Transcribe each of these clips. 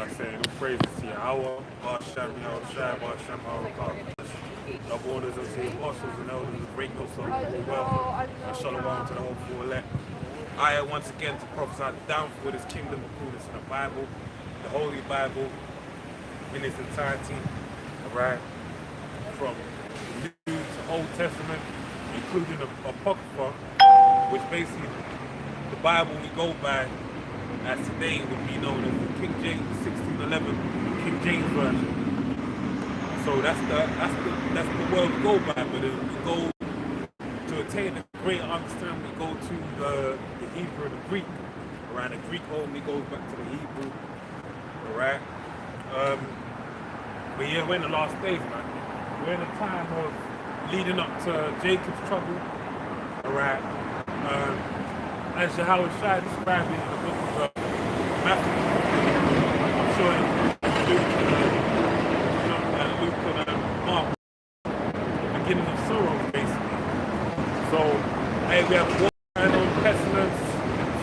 by saying all praises to Yahweh, Hashem, Yahushua, Hashem, Barakah. Double orders of the apostles and elders of great notes of well, and shalom to the whole full elect. I am once again to prophesy the downfall of this kingdom according to the Bible, the Holy Bible, in its entirety, alright? From New to Old Testament, including the Apocrypha, which basically the Bible we go by as today would be known as the King James 1611 King James version. So that's the word we go by, but if we go to attain a greater understanding, we go to the Hebrew and the Greek. Alright, the Greek only goes back to the Hebrew. Alright. But yeah, we're in the last days, man. We're in a time of leading up to Jacob's trouble. Alright. As Yahweh Shai described it in the book of Matthew, I'm sure Luke and Mark, the beginning of sorrow, basically. So, hey, we have war going on, pestilence,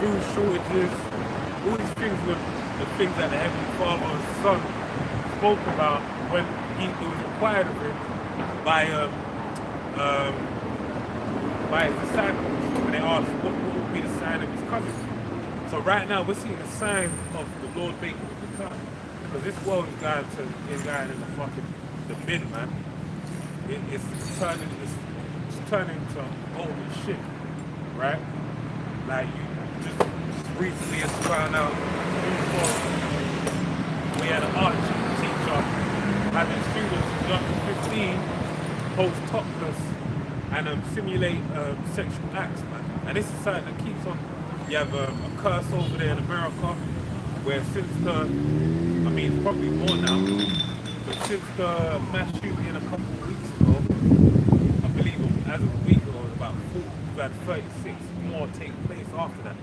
food shortages, all these things with the things that the Heavenly Father and Son spoke about when it was required of him by his disciples when they asked what would be the sign of his coming. So right now we're seeing the signs of the Lord making the return, because this world is going in the fucking the bin, man. It's turning to old shit, right? Like you just recently has found out we had an art teacher having students young as 15 pose topless and simulate sexual acts, man. And this is something that keeps on. You have a curse over there in America, where since it's probably more now, but since the mass shooting a couple of weeks ago, I believe as of a week ago, it was about 40, we've had 36 more take place after that.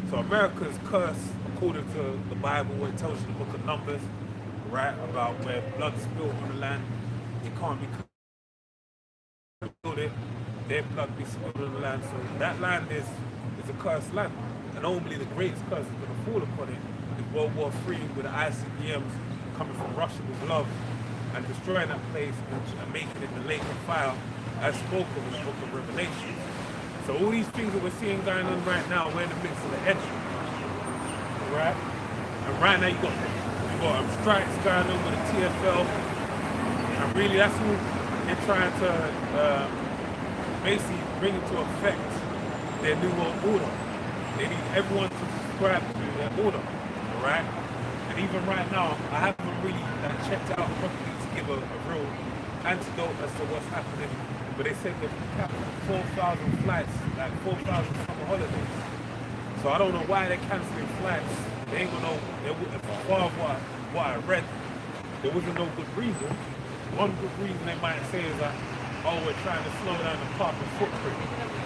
So America's curse, according to the Bible, where it tells you the book of Numbers, right, about where blood spilled on the land, it can't be killed, their blood be spilled on the land. So that land is a cursed land. And normally the greatest curse is going to fall upon it in World War III, with the ICBMs coming from Russia with love and destroying that place and making it the lake of fire, as spoken in the book of Revelation. So all these things that we're seeing going on right now, we're in the midst of the edge. Right? And right now you got strikes going on with the TFL. And really that's who they're trying to basically bring into effect their new world order. They need everyone to subscribe to their order. Alright? And even right now, I haven't really checked out properly to give a real antidote as to what's happening. But they said they've capped 4,000 flights, like 4,000 summer holidays. So I don't know why they're cancelling flights. They ain't gonna know. As far as what I read, there wasn't no good reason. One good reason they might say is that, oh, we're trying to slow down the carbon footprint.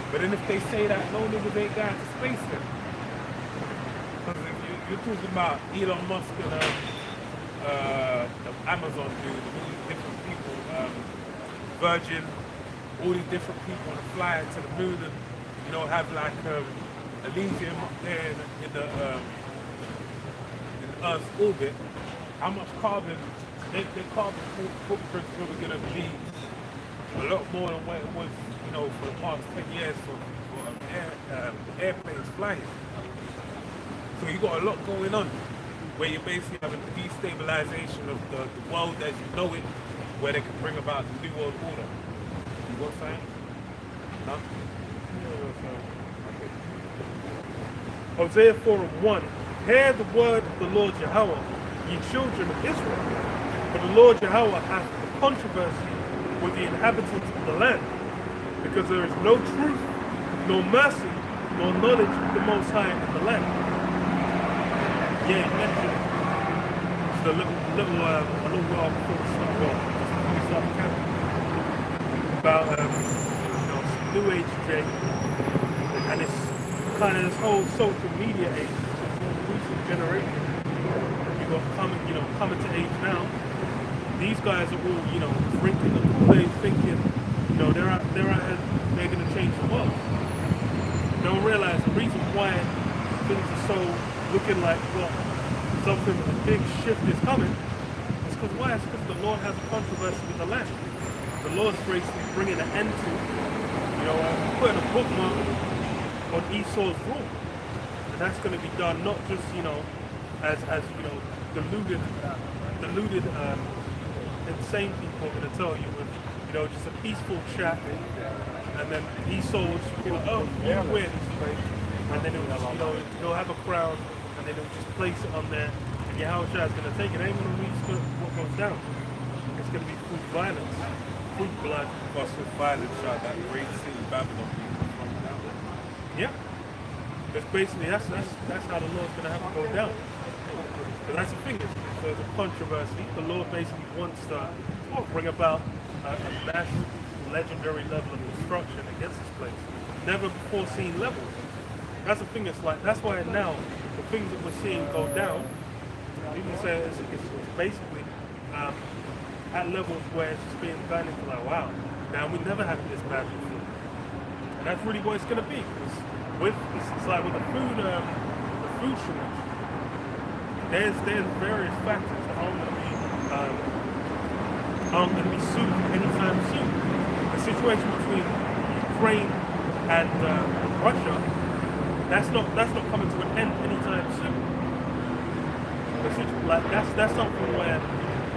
But then if they say that, no niggas ain't going to space then. Because if you're talking about Elon Musk and the Amazon dude, all these different people, Virgin, all these different people that fly to the moon and have like Elysium up there in the Earth's orbit. How much carbon? Their carbon footprint is probably going to be a lot more than what it was, for the past 10 years for airplanes flying. So you got a lot going on, where you're basically having the destabilization of the world as you know it, where they can bring about the new world order. You know what I'm saying? No? Hosea 4:1. Hear the word of the Lord Yahweh, ye children of Israel. For the Lord Yahweh hath a controversy with the inhabitants of the land, because there is no truth, no mercy, nor knowledge of the Most High in the land. Yeah, it mentioned just a little while before we started camping about New Age drink, and it's kind of this whole social media age, recent generation. You got coming to age now. These guys are all, drinking the Kool-Aid, thinking, they're out here, they're going to change the world. They don't realize the reason why things are so looking like what something, a big shift is coming, it's because why? It's because the Lord has a controversy with the land. The Lord's basically bringing an end to, putting a bookmark on Esau's rule. And that's going to be done not just, as deluded, insane people are going to tell you with, just a peaceful chat, and then Esau will just be like, oh, you win, and then he'll have a crown, and then he'll just place it on there, and Yahushua is going to take it. It ain't going to reach what goes down. It's going to be through violence, through blood. Plus with violence, that great city Babylon being thrown down. Yeah. Because basically that's how the Lord's going to have to go down. But that's the thing, there's a controversy. The Lord basically wants to bring about a massive, legendary level of destruction against this place. Never before seen levels. That's the thing, that's why now, the things that we're seeing go down, you can say it's basically at levels where it's just being done into like, wow, now we never had this bad before. And that's really what it's going to be. It's like with the food shortage, there's various factors that aren't going to be suited anytime soon. The situation between Ukraine and Russia, that's not coming to an end anytime soon. That's something where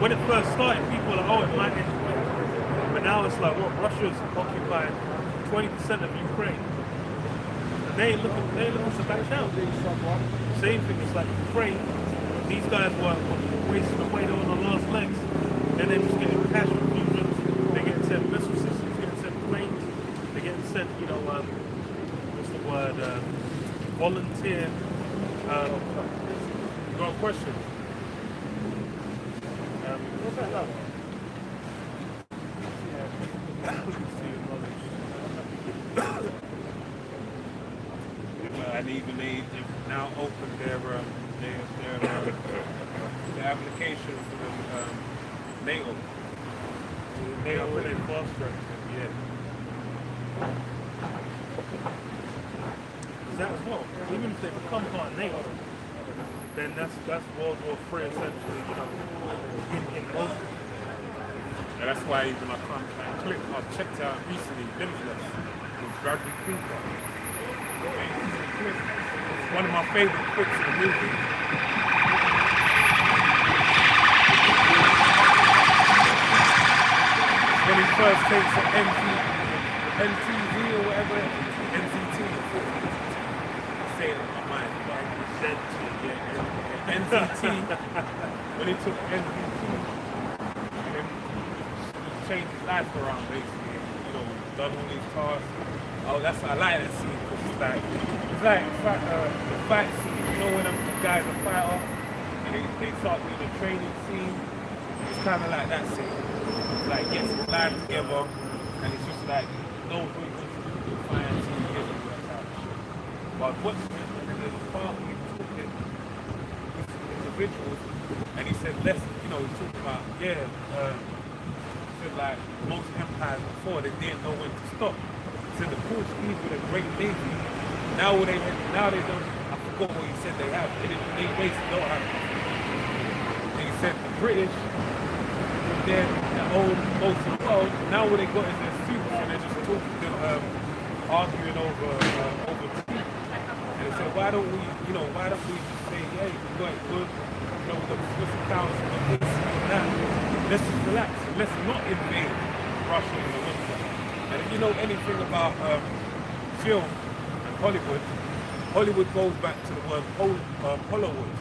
when it first started, people were like, oh, it might end, but now it's like, what, Russia's occupying 20% of Ukraine. They ain't looking to back down. Same thing, it's like Ukraine. These guys were wasting away on the last legs. Then they're just getting cash infusions. They're getting sent missile systems, getting sent planes. They're getting sent, what's the word? Volunteer. You got a question? What's that love? And even they've now opened their application for the NATO. NATO for their fast track. Yeah. That as well. Even if they become part of NATO, then that's World War III essentially, in motion. And that's why even I checked out recently Limitless with Bradley Cooper. One of my favorite clips in the movie. When he first takes an NTV or whatever, NCT. Say it in my mind. NCT. When he took NCT, and then he changed his life around basically. Done all these tasks. Oh, I like that scene because it's like the fight scene. When the guys are fighter and they start doing the training scene, it's kind of like that scene. It's like gets his life together, and it's just like nobody wants to do the fight scene together. But what's there's a part where he was talking with individuals, and he said he's talking about like most empires before, they didn't know when to stop. So the Portuguese with a great navy, now they don't. I forgot what he said they have. They basically don't have. And he said the British, they're old most of the world. Now what they got is their suits, and they're just talking, arguing over tea. And they said, why don't we just say, hey, we got it good. The Swiss Council and this and that. Let's just relax. Let's not invade Russia in the winter. And if you know anything about film and Hollywood goes back to the word Hollywood,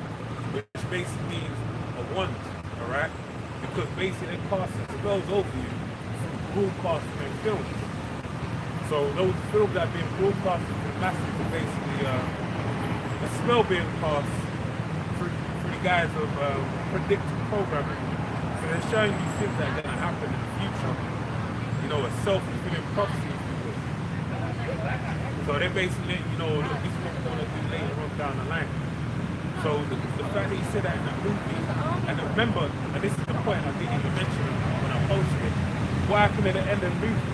which basically means a wand, alright? Because basically it casts spells over you through broadcasting and films. So those films that have been broadcasted to the masses are basically a spell being cast through the guise of predictive programming. So they're showing you things that are going to happen in the future. A self-fulfilling prophecy. So they basically, this is what we're going to do later on down the line. So the fact that he said that in the movie, and remember, and this is the point I didn't even mention when I posted it, what happened at the end of the movie?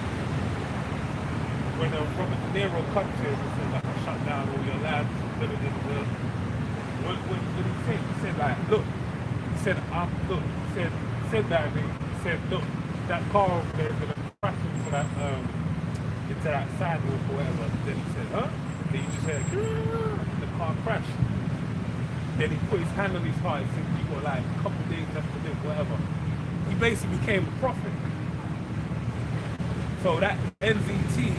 When Robert De Niro cut to him and said, like, shut down all your labs, what did he say? He said like, look, he said, look, he said that, he said, look, that car over there is gonna crash into that sidewalk or whatever. Then he said, huh? Then you just heard, the car crashed. Then he put his hand on his heart and said, you got like a couple of days left to live, whatever. He basically became a prophet. So that NZT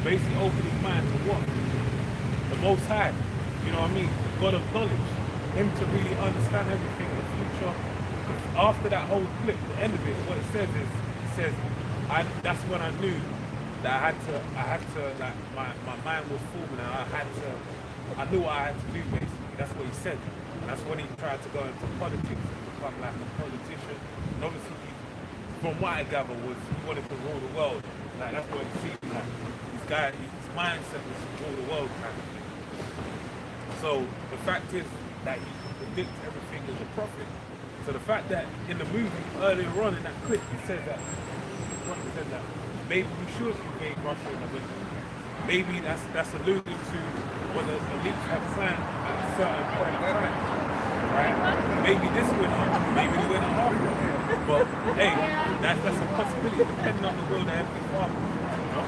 basically opened his mind to what? The Most High, you know what I mean? God of knowledge. Him to really understand everything in the future. After that whole clip, the end of it, what it says is, it says, that's when I knew that I had to like, my mind was forming and I knew what I had to do basically. That's what he said. And that's when he tried to go into politics and become like a politician. And obviously, from what I gather, was he wanted to rule the world. Like that's what it seemed like. His mindset was to rule the world kind of thing. So the fact is that he predicts everything as a prophet. So the fact that in the movie earlier on in that clip, he said that maybe we should invade Russia in the winter. Maybe that's alluding to what the elites have planned at a certain point of time. Right? Maybe this winter, maybe the winter after. But hey, that's a possibility depending on the will of the Heavenly Father. You know?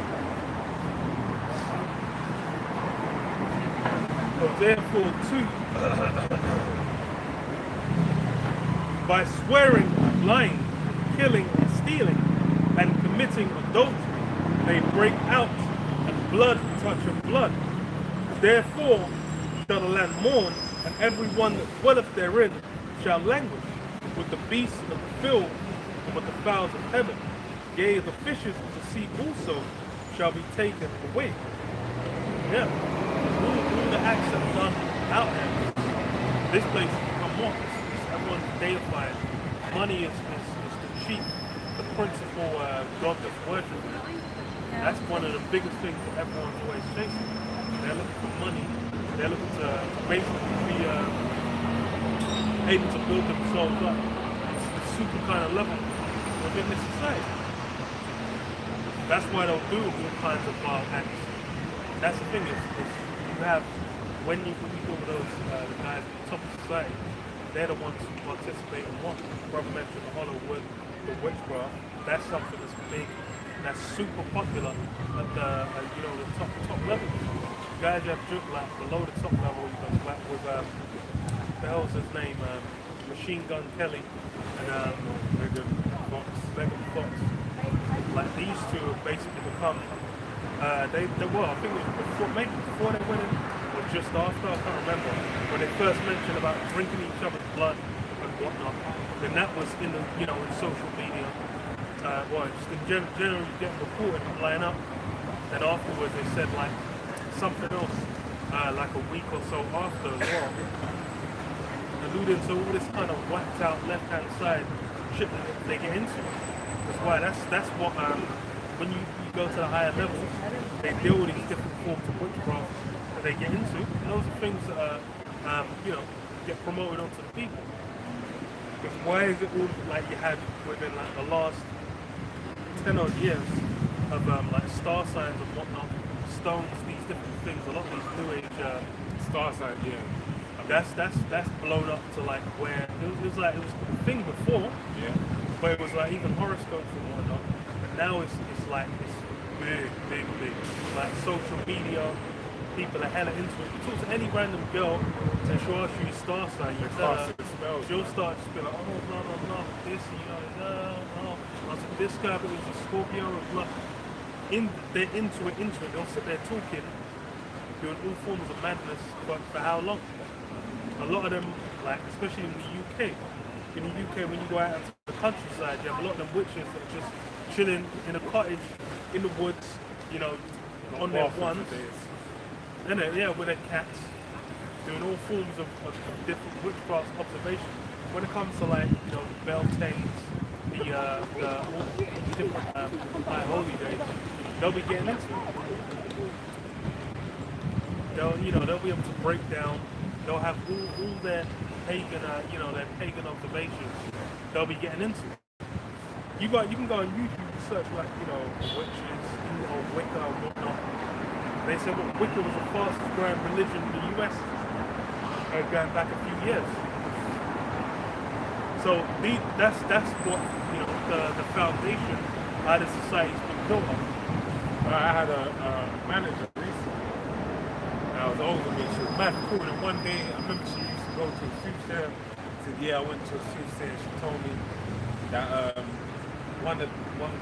So therefore, too, by swearing, lying, killing, stealing, and committing adultery, they break out, and blood toucheth blood. Therefore shall the land mourn, and every one that dwelleth therein shall languish, with the beasts of the field, and with the fowls of heaven. Yea, the fishes of the sea also shall be taken away. Yeah. All the acts that are done out there, this place has become what? Everyone's deified. Money is the chief, the principal god that's worshipped. That's one of the biggest things that everyone's always chasing. They're looking for money. They're looking to basically be able to build themselves up. It's a super kind of level within this society. That's why they'll do all kinds of vile acts. That's the thing is you have when you go with those the guys at the top of society, they're the ones who participate in what Brother mentioned, the Hollywood, the witchcraft. That's something that's big, that's super popular at the the top level. Guys you have like below the top level, you got like with the hell's his name, Machine Gun Kelly and Megan Fox. Like these two have basically become they were, I think it was before they went in, or just after, I can't remember, when they first mentioned about drinking each other's blood and whatnot. Then that was in the in social media, just in generally getting reported and line up. Then afterwards they said like something else, like a week or so after as well, alluding to all this kind of whacked out left hand side shit that they get into. That's why that's what when you go to the higher levels, they deal with these different forms of witchcraft that they get into. And those are things that get promoted onto the people. Because why is it all like you had within like the last 10 odd years of like star signs and whatnot, stones, these different things, a lot of these new age Star sign, yeah. That's blown up to like where it was a thing before, Yeah. but it was like even horoscopes and whatnot. And now it's like this big. Like social media, people are hella into it. You talk to any random girl and she'll ask you your star sign, you tell her, she'll start to be like, oh blah, this, I said, this guy was a Scorpio and blah. They're into it, they'll sit there talking, doing all forms of madness, but for how long? A lot of them, like especially in the UK, when you go out into the countryside, you have a lot of them witches that are just chilling in a cottage, in the woods, on their ones, with their cats, doing all forms of different witchcraft observations. When it comes to like, the Beltanes, all the different high holy days, they'll be getting into it. They'll be able to break down. They'll have all their pagan, their pagan observations. They'll be getting into it. You can go on YouTube and search like, witches, Wicca and whatnot. They said Wicca was the fastest growing religion in the US. going back a few years. So that's what the foundation how the society's been built on. I had a manager recently. I was older than me. She was mad cool. And one day, I remember she used to go to a soothsayer. She said, "Yeah, I went to a soothsayer. She told me that one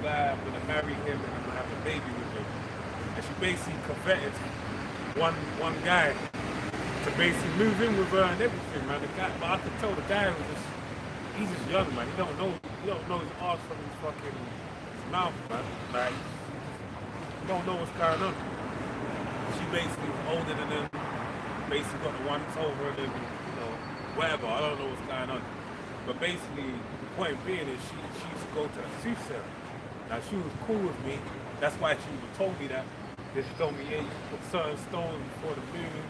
guy, I'm gonna marry him and I'm gonna have a baby with him." And she basically coveted one guy to basically move in with her and everything, man. The guy, but I could tell the guy was he's just young, man. He don't know his arse from his fucking mouth, man. Like, you don't know what's going on. She basically was older than him, basically got the once over him, whatever. I don't know what's going on. But basically, the point being is she used to go to the soothsayer. Now, she was cool with me. That's why she even told me that. She told me, yeah, you can put certain stones before the moon,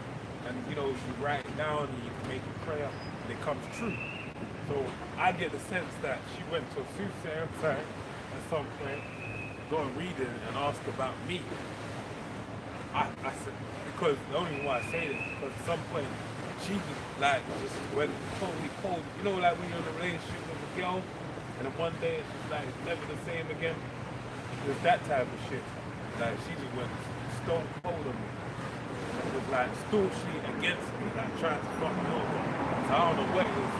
and you write it down and you can make a prayer, and it comes true. So I get the sense that she went to a soothsayer at some point, go and read it and ask about me. I said, because the only reason why I say this is because at some point she just went totally cold. Like when you're in a relationship with a girl and then one day it's just like it's never the same again. It was that type of shit. Like she just went stone cold on me. It was like staunchly against me, like trying to fuck me over. So I don't know what it was.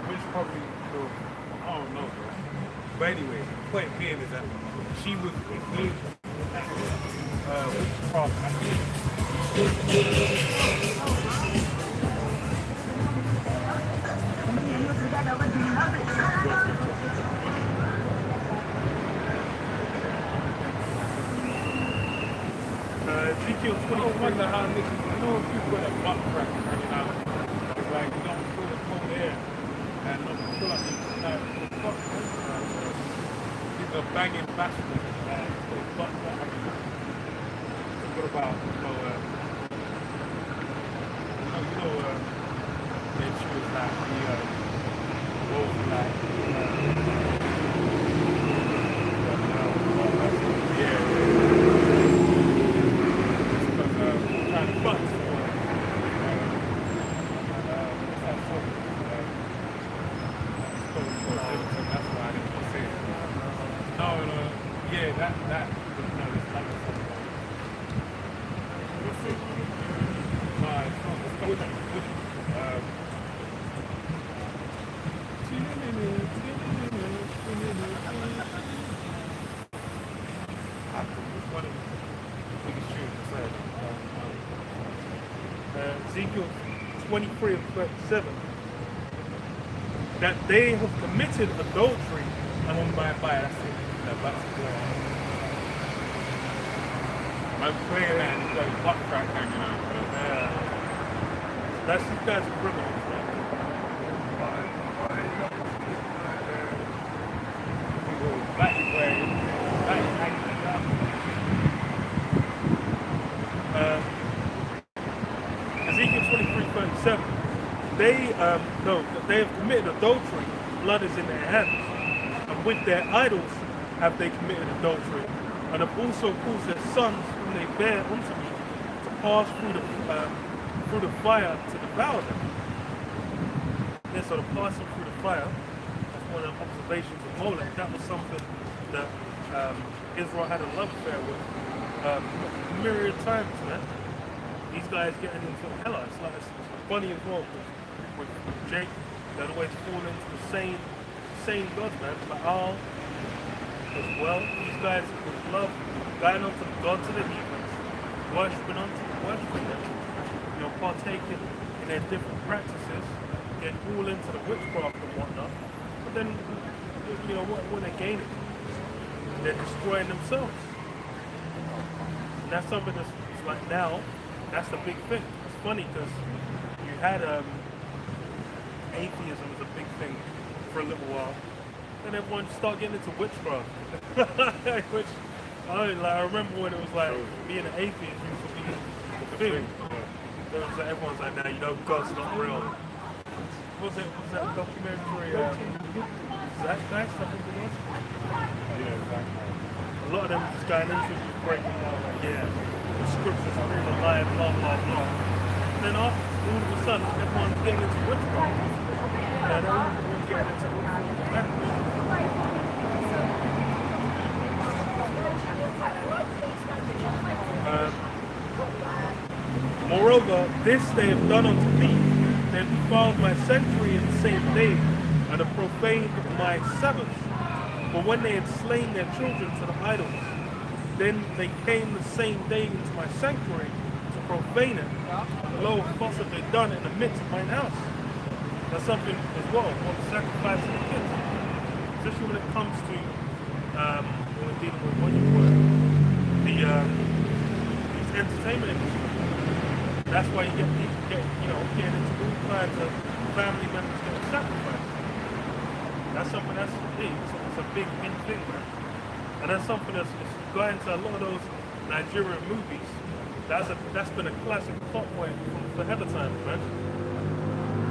Which probably, I don't know, bro. But anyway, the point being is that she was engaged witchcraft, I think. Ezekiel 20. I wonder how niggas, if you put a butt crack hanging out, it's like you don't feel the cold air, and you feel like you're like, what the fuck, man? These are banging bastards, man. They butt crack hanging out. What about, then she was like, trying to fuck. That's why I didn't say it. No, yeah, that, it's like something. What's it? No, it's not. It's one of the biggest tunes Ezekiel 23 and 37, that they have committed adultery. I'm on by, that's it. That's it. I'm playing that and he's got his butt crack hanging out. That's these guys are criminals, man. Black hanging out. Ezekiel 23:37. They have committed adultery. Blood is in their hands, and with their idols have they committed adultery, and have also caused their sons, whom they bear unto me, to pass through the fire to devour them. Yeah, so the passing through the fire, that's one of the observations of Molech. That was something that Israel had a love affair with a myriad times, man. These guys getting into hell. It's like it's funny as well, because with Jake, they'd always fall into the same gods, man. Baal as well. These guys would love going onto the gods of the heathens, worshipping them, partaking in their different practices, getting all into the witchcraft and whatnot. But then, what they're gaining, they're destroying themselves. And that's something that's like now, that's the big thing. It's funny because you had atheism was a big thing for a little while. Then everyone started getting into witchcraft. Which I remember when it was like being an atheist used to be the thing. Everyone's like, nah, God's not real. Was that documentary? That guy, something it was? Yeah, exactly. A lot of them just going into it, breaking down, like, yeah, the scriptures are all a lie, blah, blah, blah. And then after all of a sudden everyone's getting into witchcraft. And everyone's getting into moreover, this they have done unto me. They have defiled my sanctuary in the same day, and have profaned my Sabbaths. For when they had slain their children to the idols, then they came the same day into my sanctuary to profane it. And lo, what have they done in the midst of mine house? That's something as well, what sacrificing the kids. Especially when it comes to when we're dealing with what you call it, these entertainment industry. That's why you get getting into all kinds of family members getting sacrificed. That's something that's it's a big thing, man. And that's something that's got into a lot of those Nigerian movies. That's been a classic plot point from forever times, man.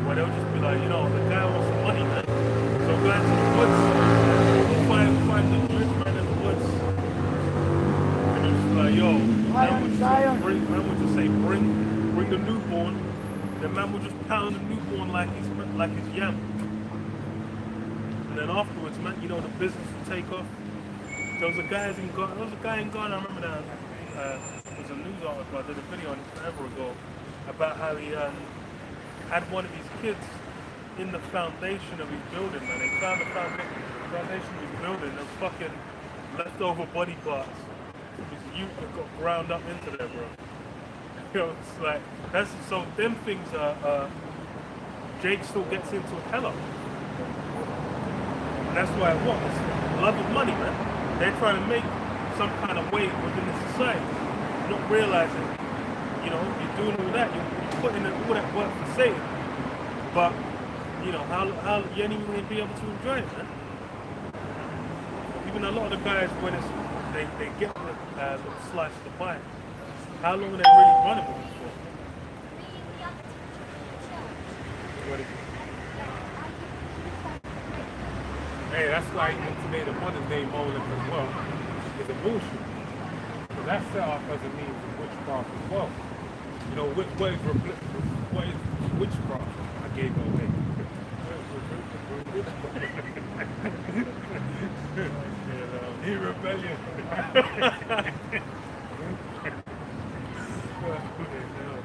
Where they'll just be like, the guy wants some money, man. So go into the woods, we'll find the rich man in the woods. And it's just like, yo, man would just say, bring the newborn. The man would just pound the newborn like his yam. And then afterwards, man, the business would take off. There was a guy in Ghana, I remember that. It was a news article, I did a video on it forever ago, about how he had one of his kids in the foundation of his building, man. They found the foundation of his building and fucking leftover body parts. His youth that got ground up into there, bro. It's like, so them things are, Jake still gets into hella. And that's why it's love of money, man. They're trying to make some kind of way within the society. You're not realizing, you're doing all that, you're putting in all that work for Satan. But, how you ain't even going to be able to enjoy it, man. Even a lot of the guys, when they get the little slice of the pie, how long are they really running with it for? Hey, that's why today the modern day Molech as well is a bullshit. So that's set up as a means of witchcraft as well. What is witchcraft? I gave it away. Rebellion.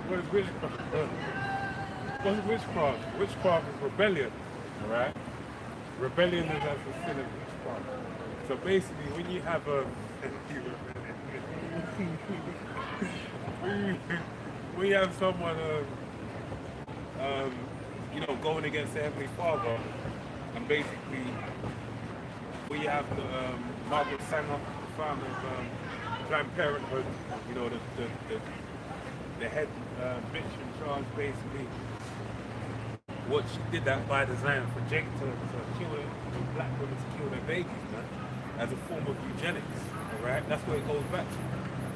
What is witchcraft? What's witchcraft? Witchcraft is rebellion, alright? Rebellion is as a sin of witchcraft. So basically, when you have when you have someone, going against the Heavenly Father, and basically, when you have the Margaret Sanger, the founder of Planned Parenthood, the head bitch in charge, basically. What she did that by design for Jake to kill black women to kill their babies, man, as a form of eugenics, alright? That's what it goes back to.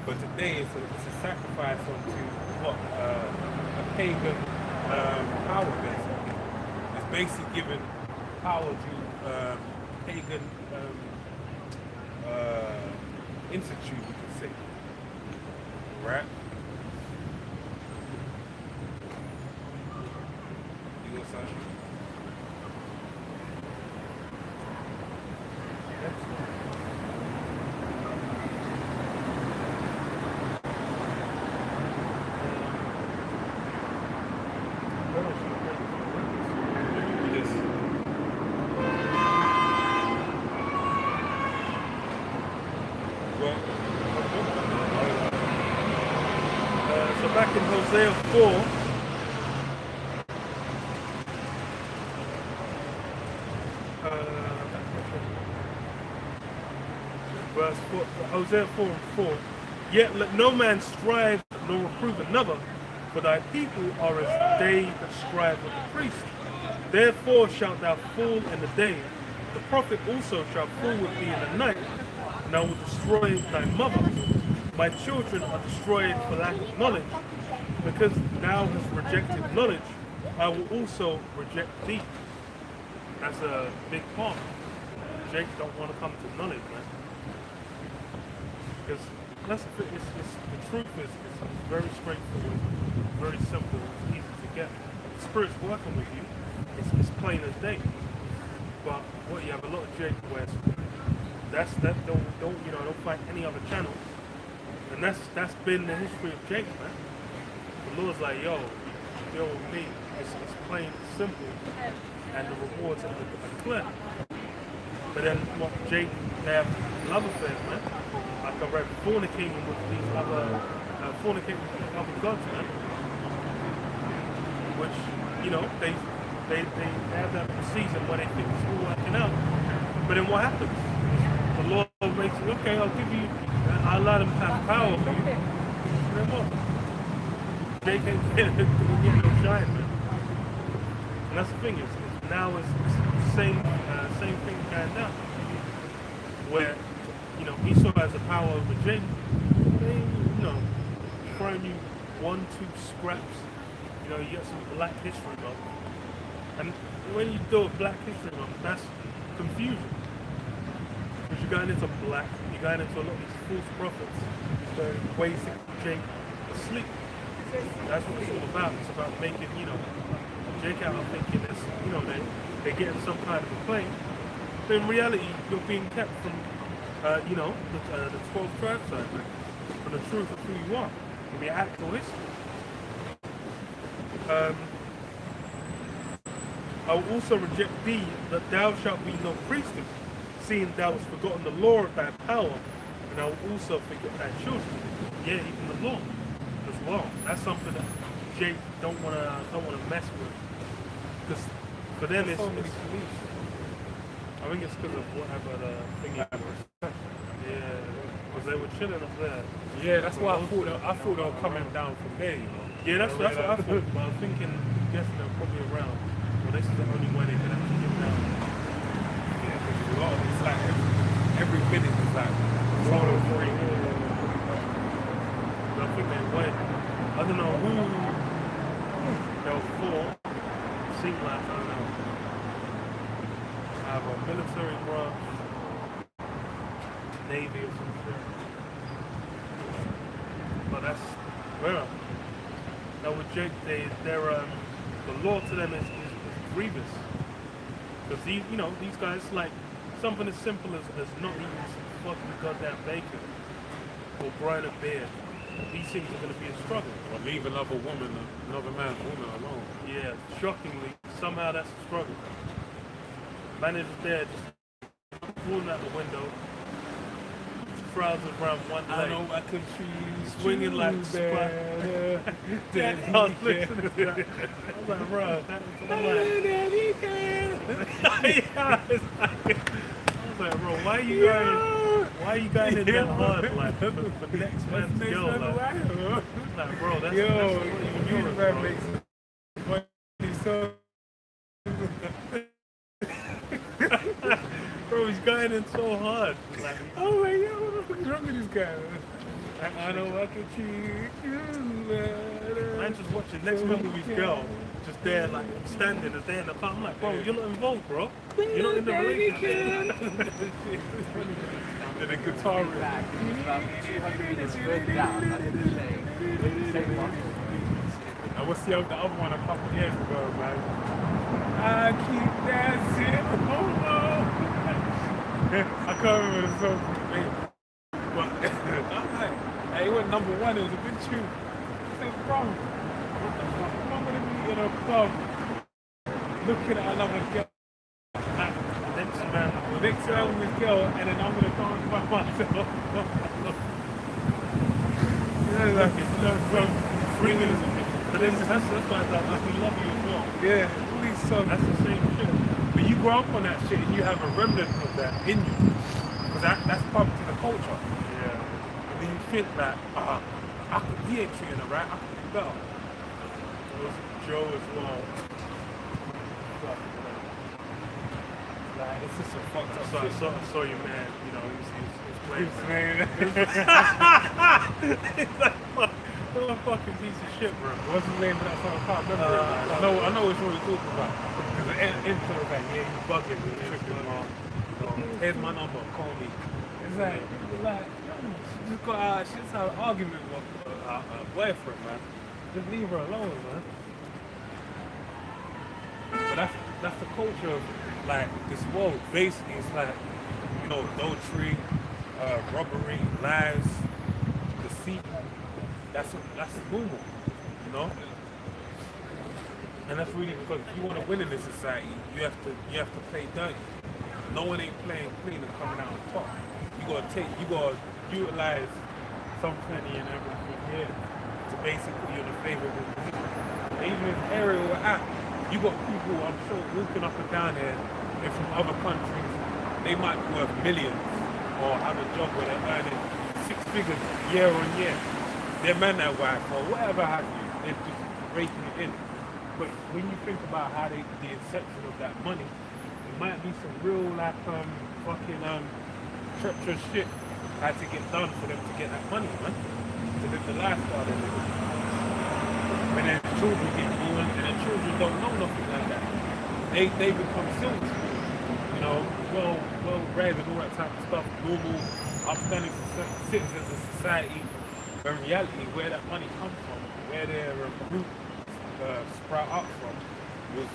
But today it's a sacrifice onto a pagan power, basically. It's basically giving power to pagan institute, we could say, right? So back in Hosea 4, verse 4, Hosea 4 and 4, yet let no man strive nor reprove another, for thy people are as they that strive with the priest. Therefore shalt thou fall in the day, the prophet also shall fall with thee in the night, and I will destroy thy mother. My children are destroyed for lack of knowledge. Because thou hast rejected knowledge, I will also reject thee. That's a big part. Jake don't want to come to knowledge, man. Because that's the truth is very straightforward, very simple, it's easy to get the Spirit's working with you, it's plain as day. But what you have a lot of Jake where don't find any other channel, and that's been the history of Jake, man. The Lord's like, yo, deal with me. It's plain, it's simple, and the rewards are clear. But then what Jake, they have love affairs, man. Like I read, fornicating with these other gods, man. Which, they have that season where they think it's all working out. But then what happens? The Lord makes it, okay, I'll let them have power for you. And then what? Jake ain't getting no shine, man. And that's the thing, now it's the same thing going down. Where, Esau has the power over Jake. They, throwing you 1-2 scraps. You get some Black History Month. And when you do a Black History Month, that's confusion. Because you're going into black, you're going into a lot of these false prophets. So wasting Jake asleep. That's what it's all about. It's about making, Jake out of thinking this, they're getting some kind of a claim. But in reality, you're being kept from, the 12 tribes side, from the truth of who you are, from your actual history. I will also reject thee that thou shalt be no priestess, seeing thou hast forgotten the law of thy power, and I will also forget thy children. Yeah, even the law as well. That's something that Jake don't wanna mess with, because for them it's I think it's because of whatever the thing is. Yeah, because they were chilling up there. Yeah, that's why I thought they were coming down from there, Yeah, that's what I thought. But I'm thinking, guessing they're probably around. Well, this is the only way they can actually get down. Yeah, because a lot of it's like every minute is like total free. But I think they went. I don't know who. There were 4. Seemed like, I don't know. Either a military branch, Navy or something. But that's well. Now with Jake, the law to them is grievous. Because these guys, like something as simple as not eating some fucking goddamn bacon or growing a beard. These things are going to be a struggle. Or leave another man's woman alone. Yeah, shockingly, somehow that's a struggle. Man is there, just pulling out the window, trousers around one leg. I know I could choose swinging like Spud. I was listening to that. I was like, bro, I was like, bro, why are you going in that hard, like, for next man's girl, like, bro, that's what you man bro. Makes money so. Bro, he's going in so hard. Like, oh my god, what the fuck is wrong with this guy? I know I can choose you. I'm just watching next movie's girl, just there, like, standing there in the car. I'm like, bro, you're not involved, bro. You're not in the relationship. And the guitar back, about 200 meters further down, I did the same one. I was the other one a couple years ago, man. I keep dancing, oh no. I can't remember the song. But I'm like, hey, it went number 1, it was a good tune. I said, bro, what the fuck am I gonna be in a club looking at another girl? Next man with this girl, and then I'm gonna dance by myself. Like it's so freaking. But then that's why we love you as well. Yeah, all these songs. That's the same shit. But you grow up on that shit and you have a remnant of that in you. Because that's pumped to the culture. Yeah. And then you think that, he ain't treating her right, I could do better. It was Joe as well. Like, it's just a fucked up shit. I saw your man, he's playing. He's like, what a fucking piece of shit, bro. What's his name for that song? I can't remember it. I know which one you're talking about. Because the intro was like, yeah, you bugging, you tripping, man. Here's my number, call me. It's like, she just had an argument with her boyfriend, man. Just leave her alone, man. that's the culture of like this world. Basically, it's like, you know, adultery, robbery, lies, deceit. That's normal, you know. And that's really because if you want to win in this society, you have to play dirty. No one ain't playing clean and coming out on top. You gotta utilize some plenty and everything here to basically put you in a favorable position. And even in the area we're at, you got people, I'm sure, walking up and down here, they're from other countries. They might be worth millions or have a job where they're earning 6 figures year on year. Their man, their wife, or whatever have you, they're just raking it in. But when you think about how the inception of that money, it might be some real like fucking treacherous shit had to get done for them to get that money, man. To live the lifestyle they're living. When their children get born and their children don't know nothing like that. They become silver spoons, you know, well bred and all that type of stuff, normal, upstanding citizens of society. But in reality, where that money comes from, where their root sprout up from was,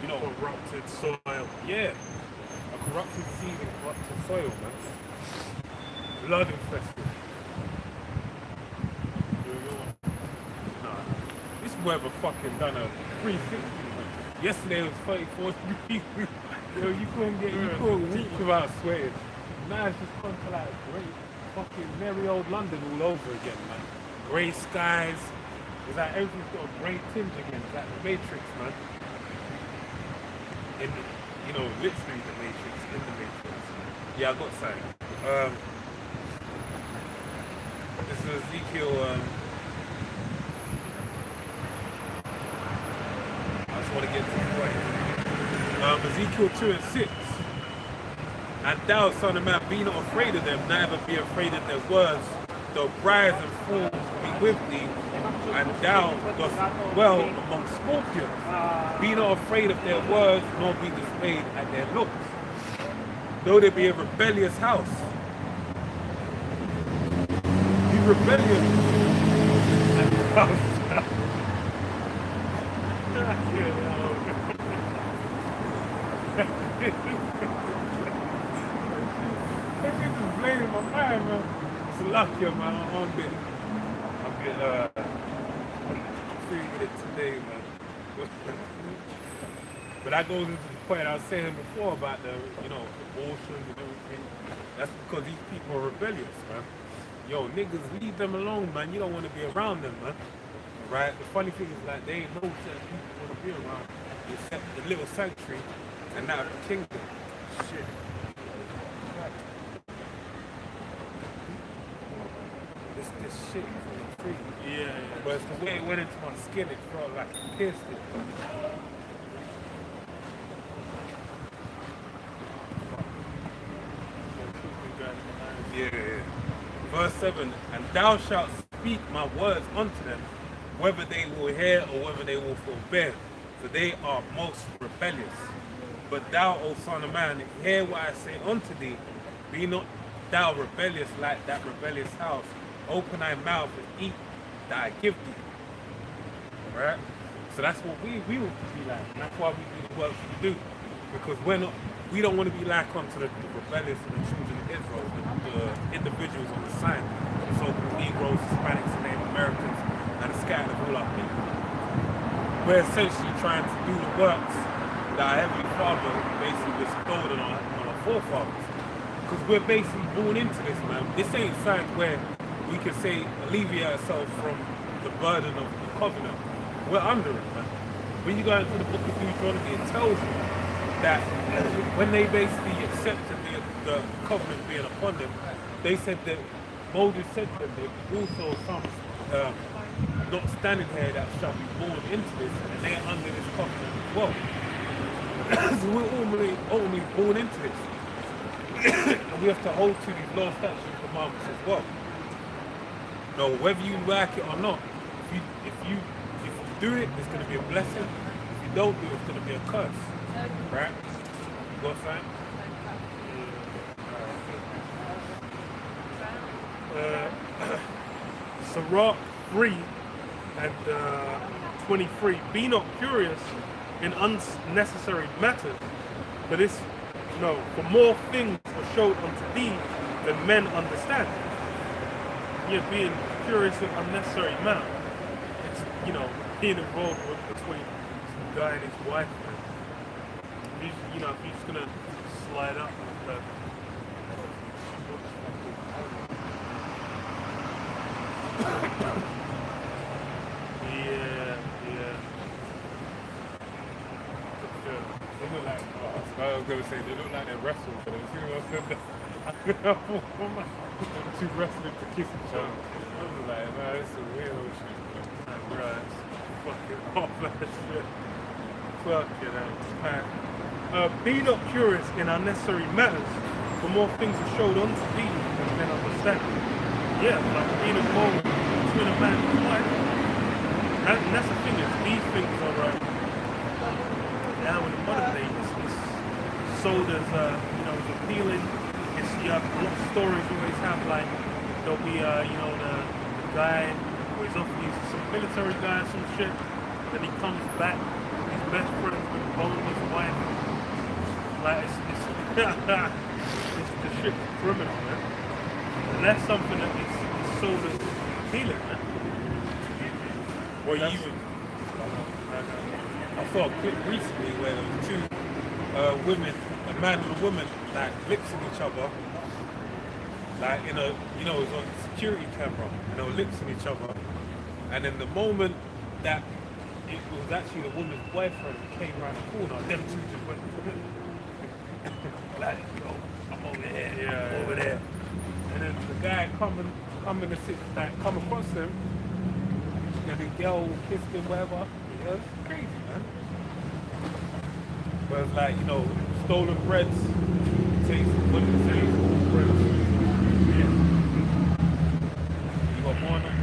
you know, Corrupted soil. yeah, a corrupted seed and corrupted soil, man. Blood infested. Nah, this weather fucking done a 360, man. Yesterday was 34 degrees. Yo, you couldn't walk without sweating. Now it's just come to like great fucking merry old London all over again, man. Grey skies. It's like everything's got a grey tinge again. It's like the Matrix, man. In the, you know, literally the Matrix, in the Matrix. Yeah, I got something. This is Ezekiel. I just want to get to the point. Ezekiel 2 and 6. And thou, son of man, be not afraid of them, neither be afraid of their words, though briars and thorns be with thee, and thou dost well among scorpions. Be not afraid of their words, nor be dismayed at their looks. Though there be a rebellious house. Be rebellious. Everything's just blaming my mind, man. It's lucky, man. I'm a bit free with it today, man. But that goes into the point I was saying before about the, you know, abortions and everything. That's because these people are rebellious, man. Yo, niggas, leave them alone, man. You don't want to be around them, man. Right? The funny thing is, like, they ain't no certain people want to be around except the little sanctuary and now the kingdom. Shit. This shit is free. Yeah. But it's the way it went into my skin, it felt like it pierced it. Yeah. Verse 7, and thou shalt speak my words unto them, whether they will hear or whether they will forbear, for they are most rebellious. But thou, O son of man, hear what I say unto thee, be not thou rebellious like that rebellious house. Open thy mouth and eat that I give thee. Right? So that's what we want to be like. And that's why we do the work we do. Because we don't want to be like unto the rebellious and the children of Israel, the individuals on the sign, the so-called Negroes, Hispanics, and Native Americans, and the scattered of all our people. We're essentially trying to do the works that our Heavenly Father basically bestowed on our forefathers. Because we're basically born into this, man. This ain't something where we can say alleviate ourselves from the burden of the covenant. We're under it, man. When you go into the book of Deuteronomy, it tells you that when they basically accepted the covenant being upon them, they said that Moses said to them, there also some not standing here that shall be born into this, and they are under this covenant as well. So we're ultimately born into this. And we have to hold to these law, statutes, and commandments as well. No, whether you like it or not, if you do it, it's going to be a blessing. If you don't do it, it's going to be a curse. Right? You got something? Sirach 3 and 23. Be not curious in unnecessary matters. For this, no, for more things are showed unto thee than men understand. Yeah, being curious in unnecessary matter. It's, you know, being involved with between some guy and his wife. Man. If you're just gonna slide up like that. Yeah. They look like, I was going to say, they look like they're wrestling, but as soon as I said that, two wrestling to kiss each other. I was like, man, this is a weird old shit. Like, bro, it's fucking off that shit. Fucking hell. Be not curious in unnecessary matters, for more things are showed unto thee than men understand. Yeah, like being involved between a man and his wife. And that's the thing, is these things are now in the modern day, it's sold as it's appealing. It's, you have a lot of stories you always have, like there'll be the guy who is he's some military guy or some shit, then he comes back, his best friend's been boning his wife. Like it's the shit criminal, man. And that's something that is sold as appealing, man. Well, I saw a clip recently where there was two women, a man and a woman, like lipsing each other, like it was on security camera, and they were lipsing each other, and then the moment that it was actually the woman's boyfriend came around the corner, them two just went, like, yo, I'm over here, I'm over there, and then the guy come across them, and the girl kissed him, whatever. It was crazy, man. But it's like, stolen breads taste, what did it say? Stolen breads. Yeah. You got more on them?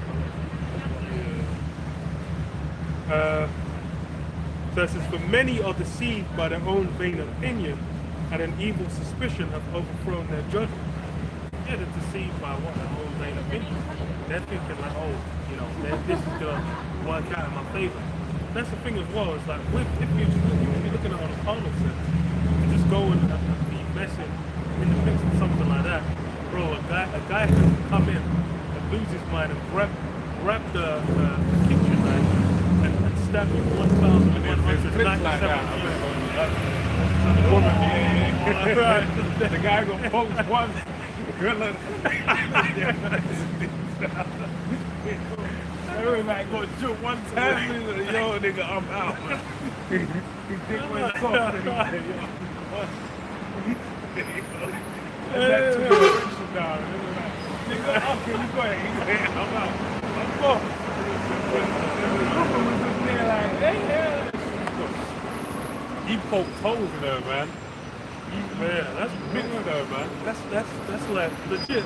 So it says, for many are deceived by their own vain opinion, and an evil suspicion have overthrown their judgment. Yeah, they're deceived by what their own vain opinion. They're thinking like, this is gonna work out in my favor. That's the thing as well. It's like, if you're looking at it on a carnal sense, you just go and be messing in the mix with something like that, bro. A guy can come in and lose his mind and grab the kitchen knife and stab him 1,197 like that. The guy got poked once. Everybody got juked one time. Yo, nigga, I'm out, man. He dick went soft and he said, yo. And that took the friction down. Nigga, okay, you go ahead. I'm out. I'm off. He poked holes in her, man. That's big with her, man. That's like legit.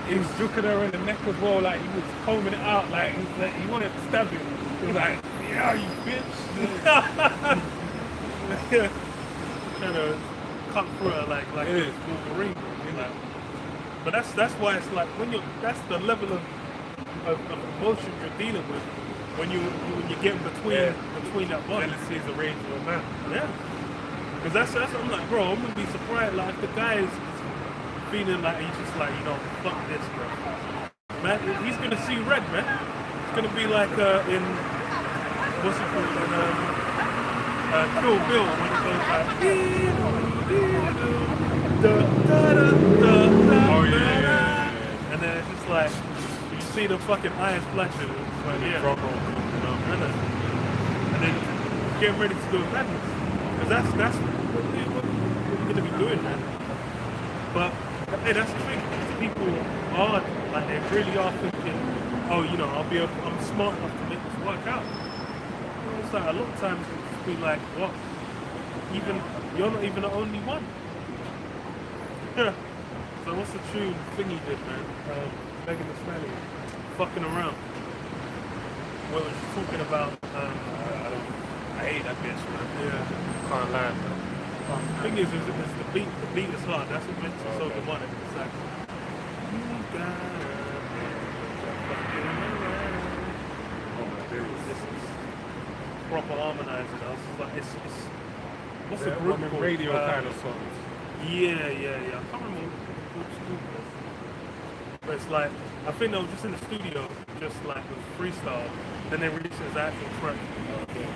He was juking her in the neck as well, like he was combing it out, like he wanted to stab him. He was like, yeah, you bitch. Trying to cut through her like a Wolverine. Like, but that's why it's like that's the level of emotion you're dealing with when you get between that body. Jealousy is a rage of a man. Yeah. Because that's I'm like, bro, I'm gonna be surprised like if the guy is feeling like he's just like, fuck this, bro. Man, he's gonna see red, man. It's gonna be like in what's it called? Kill Bill when it goes like Oh yeah. And then it's just like you see the fucking eyes flashing. It's like, yeah. And then getting ready to do a madness. Because that's what we're gonna be doing, man. But hey, that's the thing. People are like they really are thinking, I'm smart enough to make this work out. It's like a lot of times it's just be like, what? You're not even the only one. So what's the tune Thingy did, man? Megan Thee Stallion, fucking around. Well, it was just talking about. I hate that bitch, man. Yeah. Can't lie, man. The thing is the beat. The beat is hard. That's what makes it so demonic. It's like, you gotta be fucking around. Oh my goodness. proper harmonized. I was just like, it's what's the Yeah, group one of them called? radio kind of songs. Yeah. I can't remember which group it was. But it's like, I think they were just in the studio, just like with freestyle. Then they released his actual track. Okay.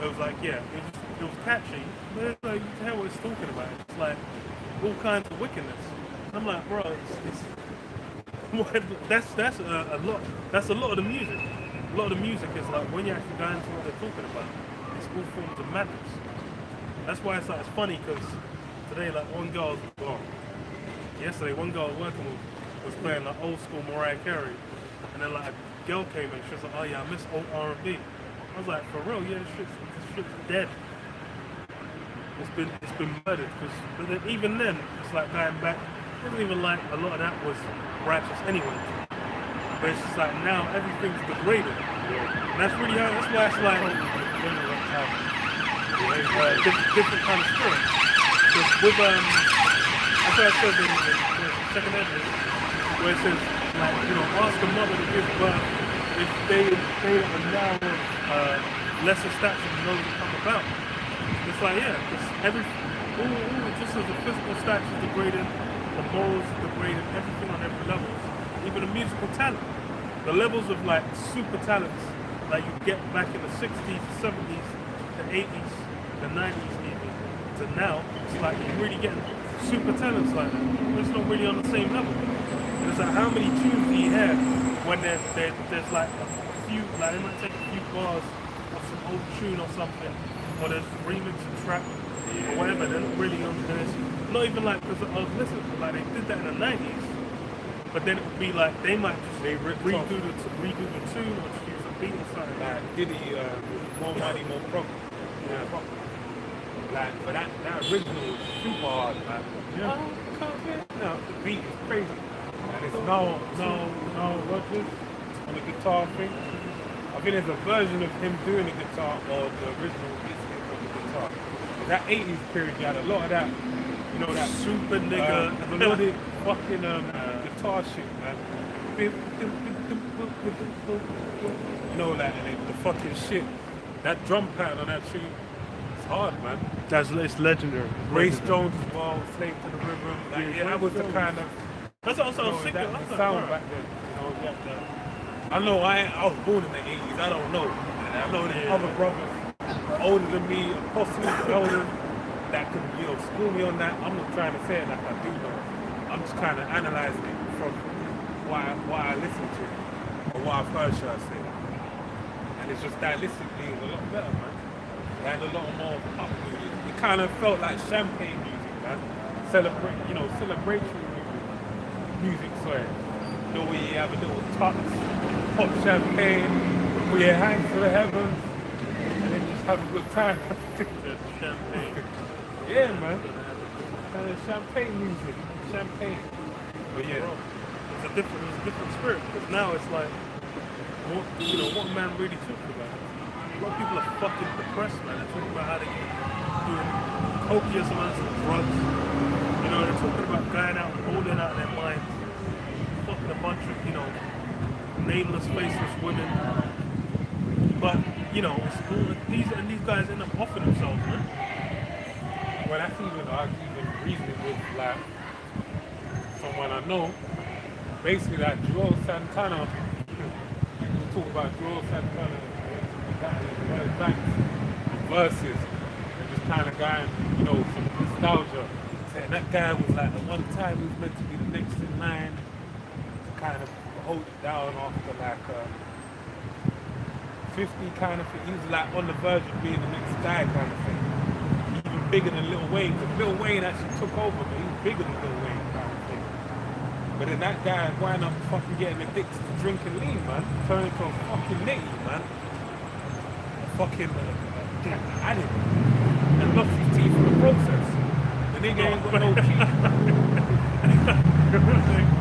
It was like, yeah, it was catchy, but it's like, you can tell what it's talking about. It's like all kinds of wickedness. I'm like, bro, it's that's a lot. That's a lot of the music. A lot of the music is like when you actually go into what they're talking about, it's all forms of madness. That's why it's funny because today, like yesterday, one girl I was working with was playing like old school Mariah Carey, and then like a girl came in, she was like, oh yeah, I miss old R&B. I was like, for real, yeah, this shit's dead. It's been murdered. But then, even then, it's like going back. It wasn't even like a lot of that was righteous anyway. But it's just like now everything's degraded. And that's really how. That's why it's like different kind of spirit. Because with that's what I said in the second evidence, where it says like ask a mother to give birth if they are now of lesser stature than those that come about. It's like because just as the physical stature is degraded, the morals are degraded, everything on every level, even the musical talent, the levels of like super talents like you get back in the 60s, the 70s, the 80s, the 90s even to now. It's like you're really getting super talents like that. It's not really on the same level. And it's like how many tunes do you have when there's like a few, like they might take a few bars of some old tune or something, or there's remix and trap or whatever. They're not really on this. Not even like, because I was listening, like they did that in the 90s, but then it would be like they might just redo the tune or just use a beat or something. Like Diddy, more money, more profit. Yeah. Like, but that original was super hard, man. Yeah. No, the beat is crazy. And it's no, Rodgers on the guitar thing. I think there's a version of him doing the guitar or the original is on the guitar. That 80s period, you had a lot of that, that super nigga, melodic fucking guitar shit, man. Like the fucking shit. That drum pattern on that tune, it's hard, man. It's legendary. Grace Jones as well, Slave to the Rhythm. Like, that was the kind of. That's also That sound back then. I know I was born in the 80s. I don't know. I know there's other brothers older than me, apostles, elders that could school me on that. I'm not trying to say it like I do know. I'm just kind of analyzing it from what I listen to or what I've heard, should I say. And it's just stylistically it was a lot better, man. It had a lot more pop music. It kind of felt like champagne music, man. Celebratory music, sorry. Where you have a little touch, pop champagne, where you hang to the heavens, and then just have a good time. Champagne. Yeah, man. Kind of champagne music, champagne. But yeah, It's a different spirit because now it's like, what man really talking about? A lot of people are fucking depressed, man. They're talking about how they get doing copious amounts of drugs. They're talking about going out and holding out their minds. A bunch of nameless, faceless women, but it's cool. These guys end up offing themselves, man. well, that's even reasoning with like someone I know. Basically, like Joel Santana. We talk about Joel Santana, Banks, verses, and just kind of going, some nostalgia. Saying that guy was like at one time he was meant to be the next in line. Kind of hold it down after like 50 kind of thing. He was like on the verge of being the next guy kind of thing. Even bigger than Lil Wayne, because Lil Wayne actually took over, but he was bigger than Lil Wayne kind of thing. But then that guy wound up fucking getting addicted to drinking lean, man. Turned into a fucking nitty, man. A fucking addict. And lost his teeth in the process. The nigga ain't got no teeth.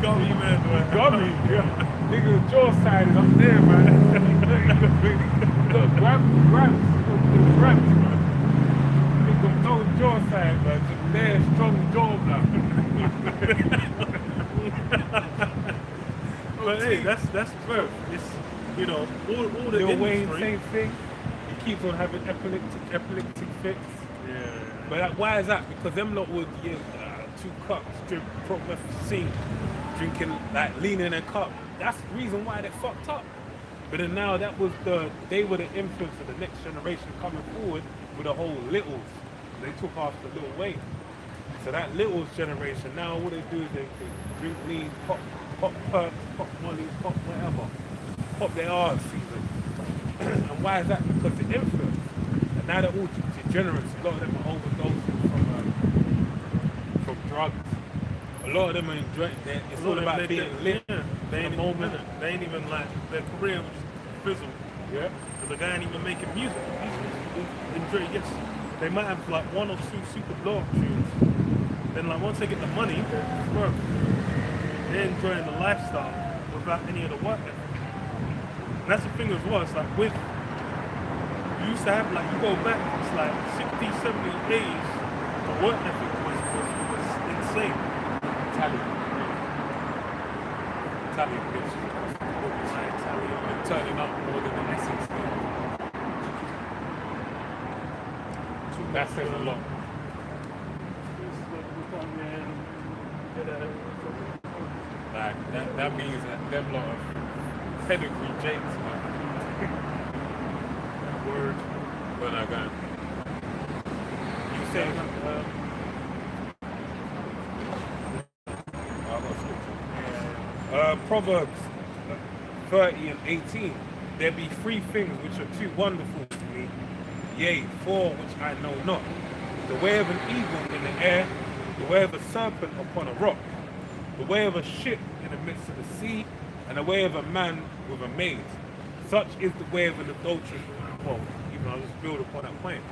Gummy, man. Gummy, yeah. Nigga, jaw side is up there, man. Look, grabs, man. Nigga, no jaw side, man. Just there, strong jaw, man. But hey, that's birth. you know, all the Lil Wayne, industry. same thing. He keeps on having epileptic fits. Yeah. But why is that? Because them lot would give 2 cups, drink promethazine, drinking, like leaning a cup. That's the reason why they fucked up. But then now they were the influence of the next generation coming forward with the whole Littles. They took after Lil Wayne. So that Littles generation, now what they do is they drink lean, pop perks, pop molly, pop whatever. Pop their arse even. And why is that? Because the influence. And now they're all degenerates. A lot of them are overdosing from drugs. A lot of them are enjoying it. It's all about being lit. Yeah. They ain't the moment. They ain't even like their career was fizzled. Yeah. Because the guy ain't even making music. He's enjoying. Yes, they might have like 1 or 2 super blow up tunes. Then like once they get the money, bro, they're enjoying the lifestyle without any of the work ethic. And that's the thing as well. It's like with you used to have like you go back, it's like 60s, 70s, 80s, the work ethic was insane. Italian bitch. Italian and turning up more than the Essex. That says a lot. Like that means that them lot of pedigree jakes, man. Word. When I go. You said Proverbs 30 and 18. There be 3 things which are too wonderful to me, yea, 4 which I know not. The way of an eagle in the air, the way of a serpent upon a rock, the way of a ship in the midst of the sea, and the way of a man with a maid. Such is the way of an adulteress. Well, even I'll just build upon that point.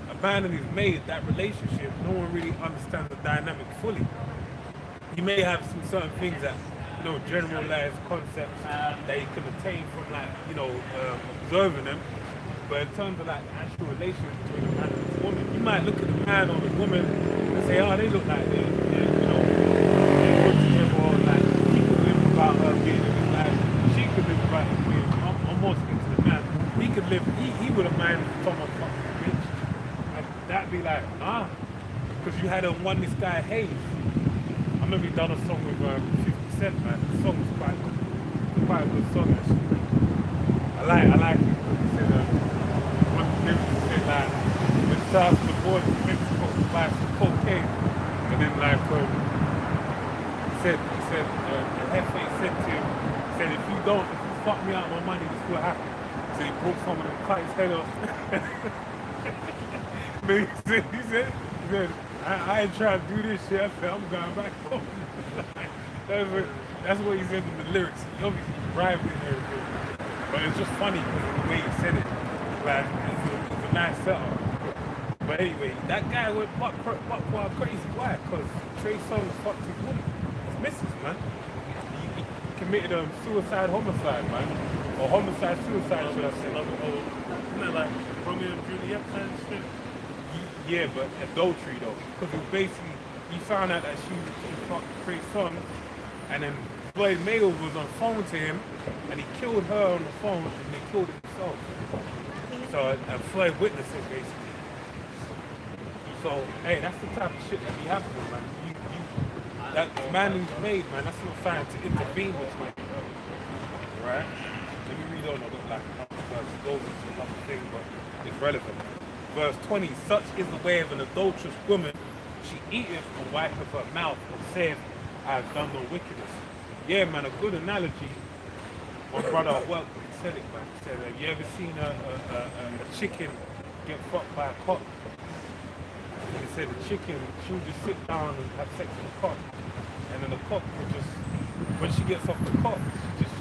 A man and his maid, that relationship, no one really understands the dynamic fully. You may have some certain things that, generalized concepts that you can attain from, like, observing them. But in terms of like the actual relationship between a man and a woman, you might look at the man or the woman and say, oh, they look like they're good together, or like he could live without her being in his life. She could live without him being. I'm more speaking to the man. He could live. He wouldn't mind if someone fucked a bitch. And that'd be like, nah, because you had a one this guy Hayes. I remember he done a song with 50 Cent, man. The song was quite a good song actually. I like it because he said one of the lyrics said like when south of the border to Mexico to buy some cocaine, and then like he said the Hefe said to him, if you fuck me out of my money, this will happen. So he brought someone and cut his head off. But he said I ain't trying to do this shit. I said, I'm going back home. That's what he said in the lyrics. He obviously bribed it and everything. But it's just funny because of the way he said it. Like, it's a nice setup. But anyway, that guy went buck wild crazy. Why? Because Trey Songz fucked his woman. His missus, man. He committed a homicide, man. Or suicide, should I say. Isn't that like Romeo and Juliet kind of shit? Yeah, but adultery though, because he found out that she fucked Trey Songz, and then Floyd Mayweather was on the phone to him, and he killed her on the phone, and they killed himself. So and Floyd witnessed it basically. So hey, that's the type of shit that be happening, man. That man who's made, man, that's not trying to intervene between them, right? Let me read on. I look like it goes into another thing, but it's relevant. Verse 20, such is the way of an adulterous woman. She eateth and wipeth her mouth and saith, I have done no wickedness. Yeah, man, a good analogy. My brother at work said it, man. He said, have you ever seen a chicken get fucked by a cock? And he said the chicken, she would just sit down and have sex with the cock. And then the cock would just, when she gets off the cock, she just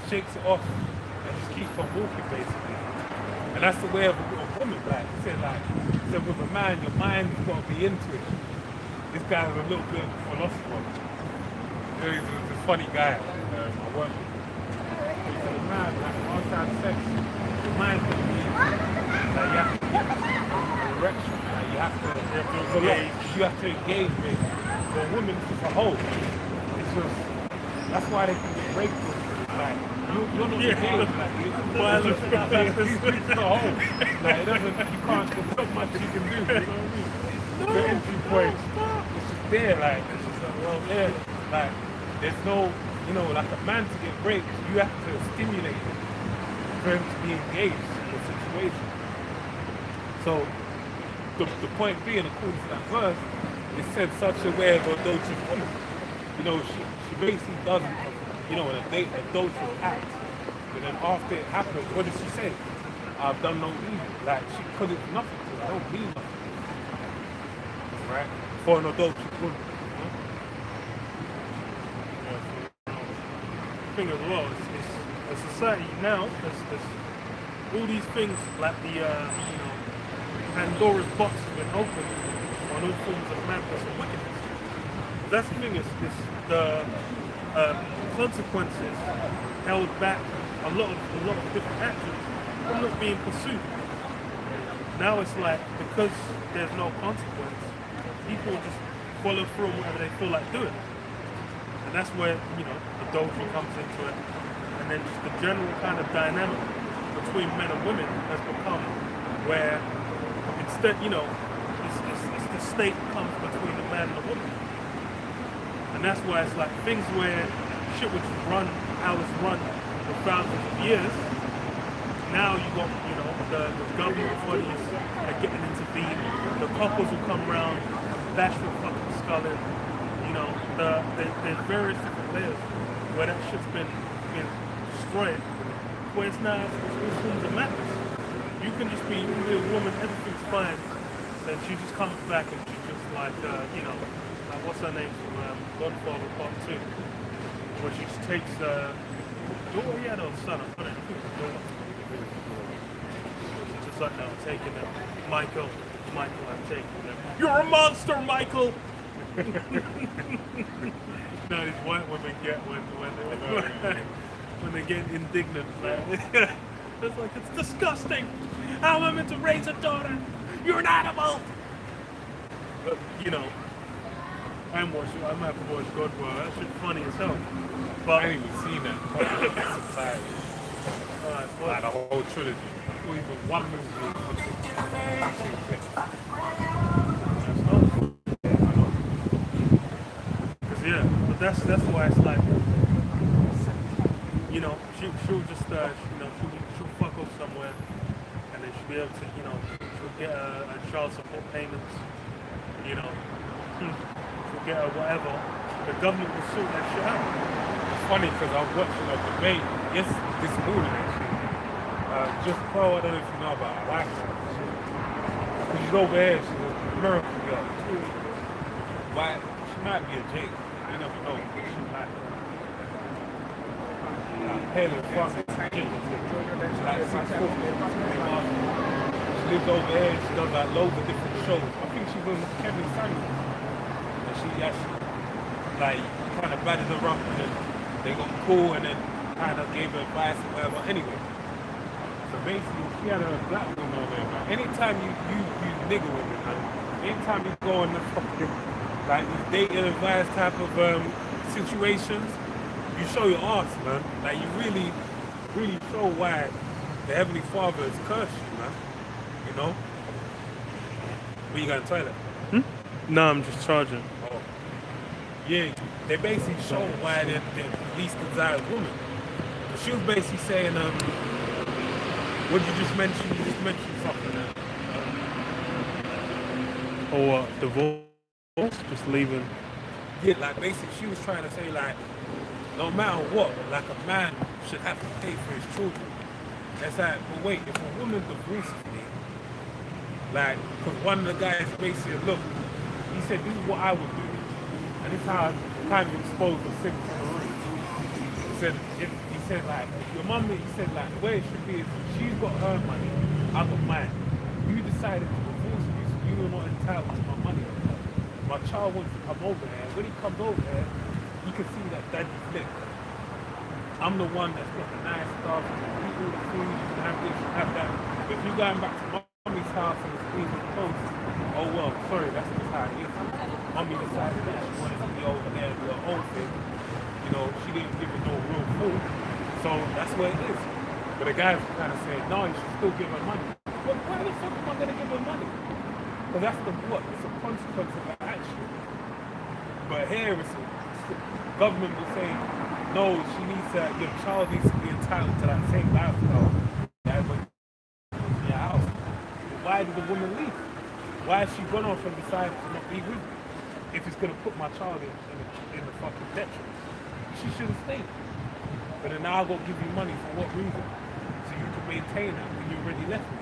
shakes it off and just keeps on walking, basically. And that's the way of a woman, like he said, with a man, your mind's got to be into it. This guy's a little bit of a philosopher. He's a funny guy. I work with him. He said, a man, like once I have sex, your mind's got to be into it. Like you have to get an erection. Like you have to engage with. For a woman, it's just a hole. It's just, that's why they can get raped with. Like, you're not Yeah. the age, like, Violence. he's reached the home. Like, it doesn't, you can't, there's not much you can do, you know what I mean? The entry point, it's just there, like, it's just like, well, there, like, there's no, you know, like a man to get raped, you have to stimulate him for him to be engaged in the situation. So, the point being, according to that verse, it said such a way of adulterous woman. You know, she basically doesn't, you know, an adulterous act. And then after it happens, what does she say? I've done no evil. Like, she put it nothing to it. I don't mean nothing. Right? For an adulterous woman. Thing as well, it's a society now, there's all these things like the, you know, Pandora's box has been opened on all forms of madness and wickedness. That's the thing, is the consequences held back a lot of different actions from not being pursued. Now it's like, because there's no consequence, people just follow through on whatever they feel like doing. And that's where, you know, adultery comes into it. And then just the general kind of dynamic between men and women has become where instead, you know, it's the state comes between the man and the woman. And that's why it's like things where shit which run how it's run for thousands of years, now you got, you know, the government bodies are getting intervened, the couples will come round, bash your fucking skull in. You know, there's various different layers where that shit's been destroyed, where it's now all forms of madness. You can just be a woman, everything's fine, then she just comes back and she's just like, you know, like what's her name from Godfather Part 2, where she just takes, daughter, yeah, no, son, I think it was daughter. She's just like, no, I'm taking them. Michael, I'm taking them. You're a monster, Michael! No, these white women get when they get indignant, man. It's like, it's disgusting. How am I meant to raise a daughter? You're an animal. But you know, I might have to watch Godfather. That shit's funny as hell. But I ain't even seen that. Society. alright, Like the whole trilogy. Or even one yeah, but that's why it's like, you know, she'll just you know, she'll fuck off somewhere, and then she'll be able to, you know, she'll get a child support payments, you know, she'll get a whatever. The government will sort that shit out. It's funny because I was watching a debate this morning actually. Just Pro, I don't know if you know about her. Like, she's over here, she's a miracle girl. But she might be a Jake. You never know. She might. Haley Fox, she's like 6 foot. She lives over here, she does like loads of different shows. I think she's on Kevin Samuels. And she actually like kind of batted her up and then they got cool and then kind of gave her advice or whatever. Anyway. So basically, she had a black woman over there, man. Anytime you nigger women, man. Anytime you go in the fucking, like, these dating advice type of situations, you show your ass, man. Like, you really, really show why the Heavenly Father has cursed you, man. You know? Where you got a toilet? No, I'm just charging. Oh. Yeah, they basically show why they're the least desired woman. But she was basically saying, what did you just mention? You just mentioned something there. Or divorce, just leaving. Yeah, like basically she was trying to say like, no matter what, like a man should have to pay for his children. That's like, but wait, if a woman divorces me, like, because one of the guys basically, look, he said, this is what I would do. And this is how I kind of exposed the sin to the root. He said like, your mum, he said like, the way it should be is she's got her money, I got mine. You decided to divorce me, so you are not entitled to my money. My child wants to come over here. When he comes over here, he can see that daddy's lit. I'm the one that's got the nice stuff, you can eat all the food, you can have this, you can have that. But if you're going back to mommy's house and it's clean and close, oh well, sorry, that's just how it is. Mommy decided that she wanted to be over there and do her own thing. You know, she didn't give it no real food. So So that's where it is. But the guys kind of saying, no, you should still give her money. Well, why the fuck am I going to give her money? Because that's the what? It's a consequence of the action. But here government will say, no, she needs to, your child needs to be entitled to that same lifestyle that when in your house. Why did the woman leave? Why has she gone off and decided to not be with me? If it's going to put my child in the fucking detriment, she should have stayed. But then now I've got to give you money for what reason? So you can maintain that when you already left me.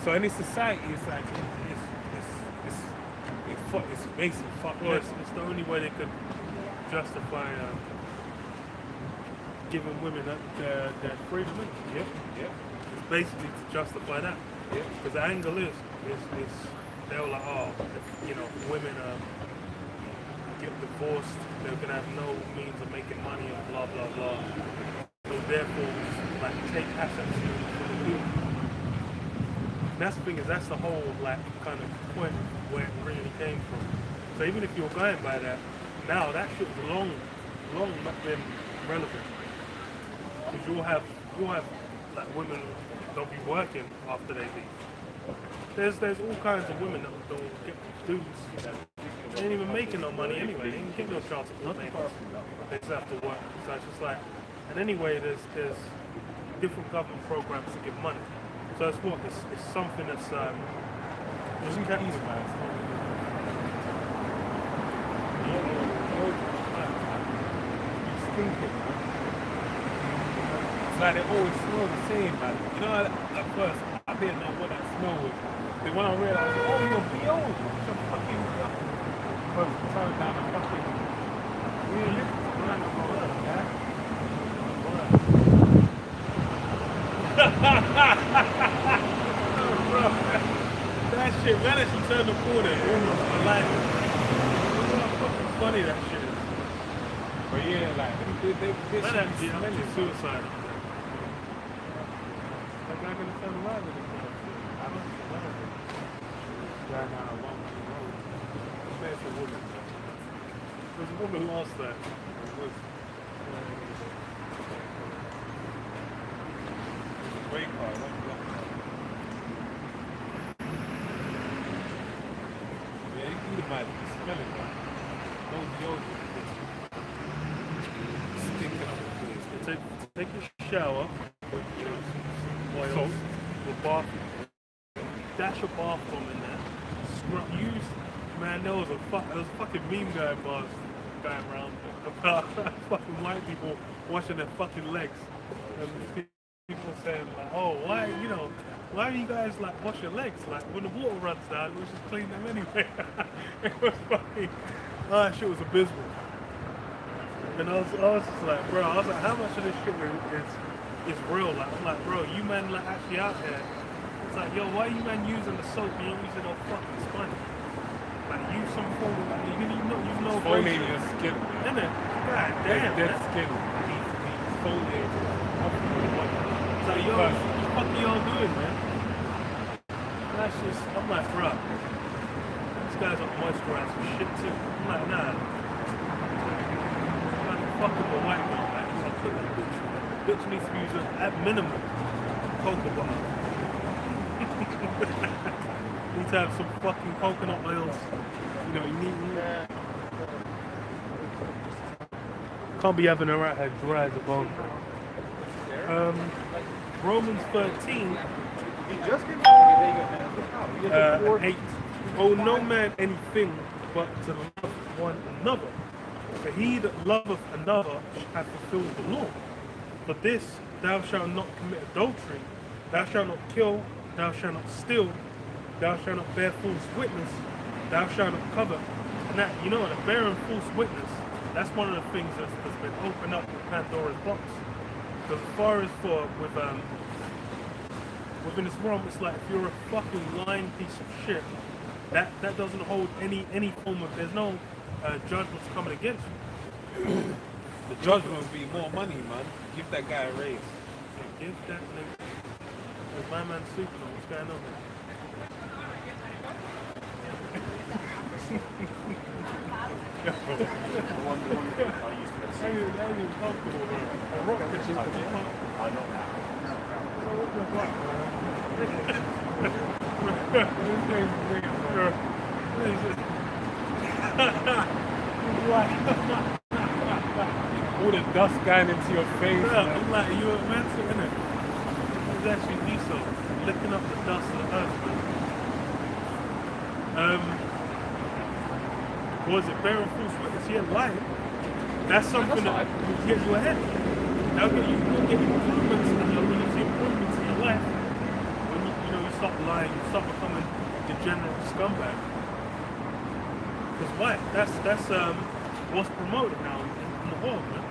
So in this society, it's like, it's basically fucked. Well, it's the only way they could justify giving women their freedom. Yep. It's basically to justify that. Yep. Because the angle is they were like, oh, if, women get divorced, they're gonna have no means of making money and blah blah blah. So therefore, like take assets from the women. That's the thing is that's the whole like kind of point where it really came from. So even if you're going by that, now that shit is long not been relevant. Because you'll have like women don't be working after they leave. There's all kinds of women that don't get dudes. They ain't even making no money anyway. They ain't getting no child support payments. They just have to work. So it's just like, and anyway, there's different government programs to give money. So it's what it's something that's It's easy, man. It's stinking, man. It's like they always smell the same, man. You know, at first, I didn't know what that smell was. Then when I realized, oh, you're B.O. You're fucking turn down the fucking... Really? that shit, man, as you turn the corner, almost alive. Fucking funny that shit is. But yeah, like, they Man, should be that's smelling suicide. That guy gonna turn around with it. I don't know. Right now, I want to road. There's a woman. There's a woman last time. It was great car. Yeah, you can might smell it, man. No deodorant. Stinking up the place. Take a shower with oil, with bath, dash a bath bomb in there. Use, man, there was a fucking meme going around about fucking white people washing their fucking legs. And people saying like, oh, why do you guys like wash your legs? Like when the water runs down, we just clean them anyway. It was fucking, that shit was abysmal. And I was just like, bro, I was like, how much of this shit is real? Like, I'm like, bro, you men like actually out here. It's like, yo, why are you man using the soap? You ain't using no fucking sponge. Like, use some form of, like, you use no Foaming your skin. Isn't it? God damn. Dead skin. Foaming. It's like, yo, what the fuck are y'all doing, man? That's just, I'm like, bro, these guys are moisturized for shit too. I'm like, nah. I'm like, fuck up a white girl, man. He's like, look at that bitch. Bitch needs to use, at minimum, cocoa butter. Need to have some fucking coconut oils. You know, you need. Can't be having her out here dry as a bone. Romans 13. 8. Owe no man anything but to love one another. For he that loveth another hath fulfilled the law. For this, thou shalt not commit adultery, thou shalt not kill, thou shalt not steal, thou shalt not bear false witness, thou shalt not covet. And that, you know, the bearing false witness, that's one of the things that's been opened up with Pandora's box. Because as far as within this realm, it's like if you're a fucking lying piece of shit, that doesn't hold any form of, there's no judgments coming against you. The judgment would be more money, man. Give that guy a raise. Yeah, give that nigga. There's my man sleeping on. What's going on there? ain't even comfortable, bro. A rock can just I'm not now. What the fuck, man? This game's weird, man. All the dust going into your face. Yeah, man. I'm like, you were meant to, innit? It's actually Esau licking up the dust of the earth, man. Was it bearing false witness? Yeah, lying. That's something that will get you ahead. That'll get you improvements, and when you see improvements in your life, when you stop lying, you stop becoming degenerate scumbag. Because why? That's what's promoted now in the world, man.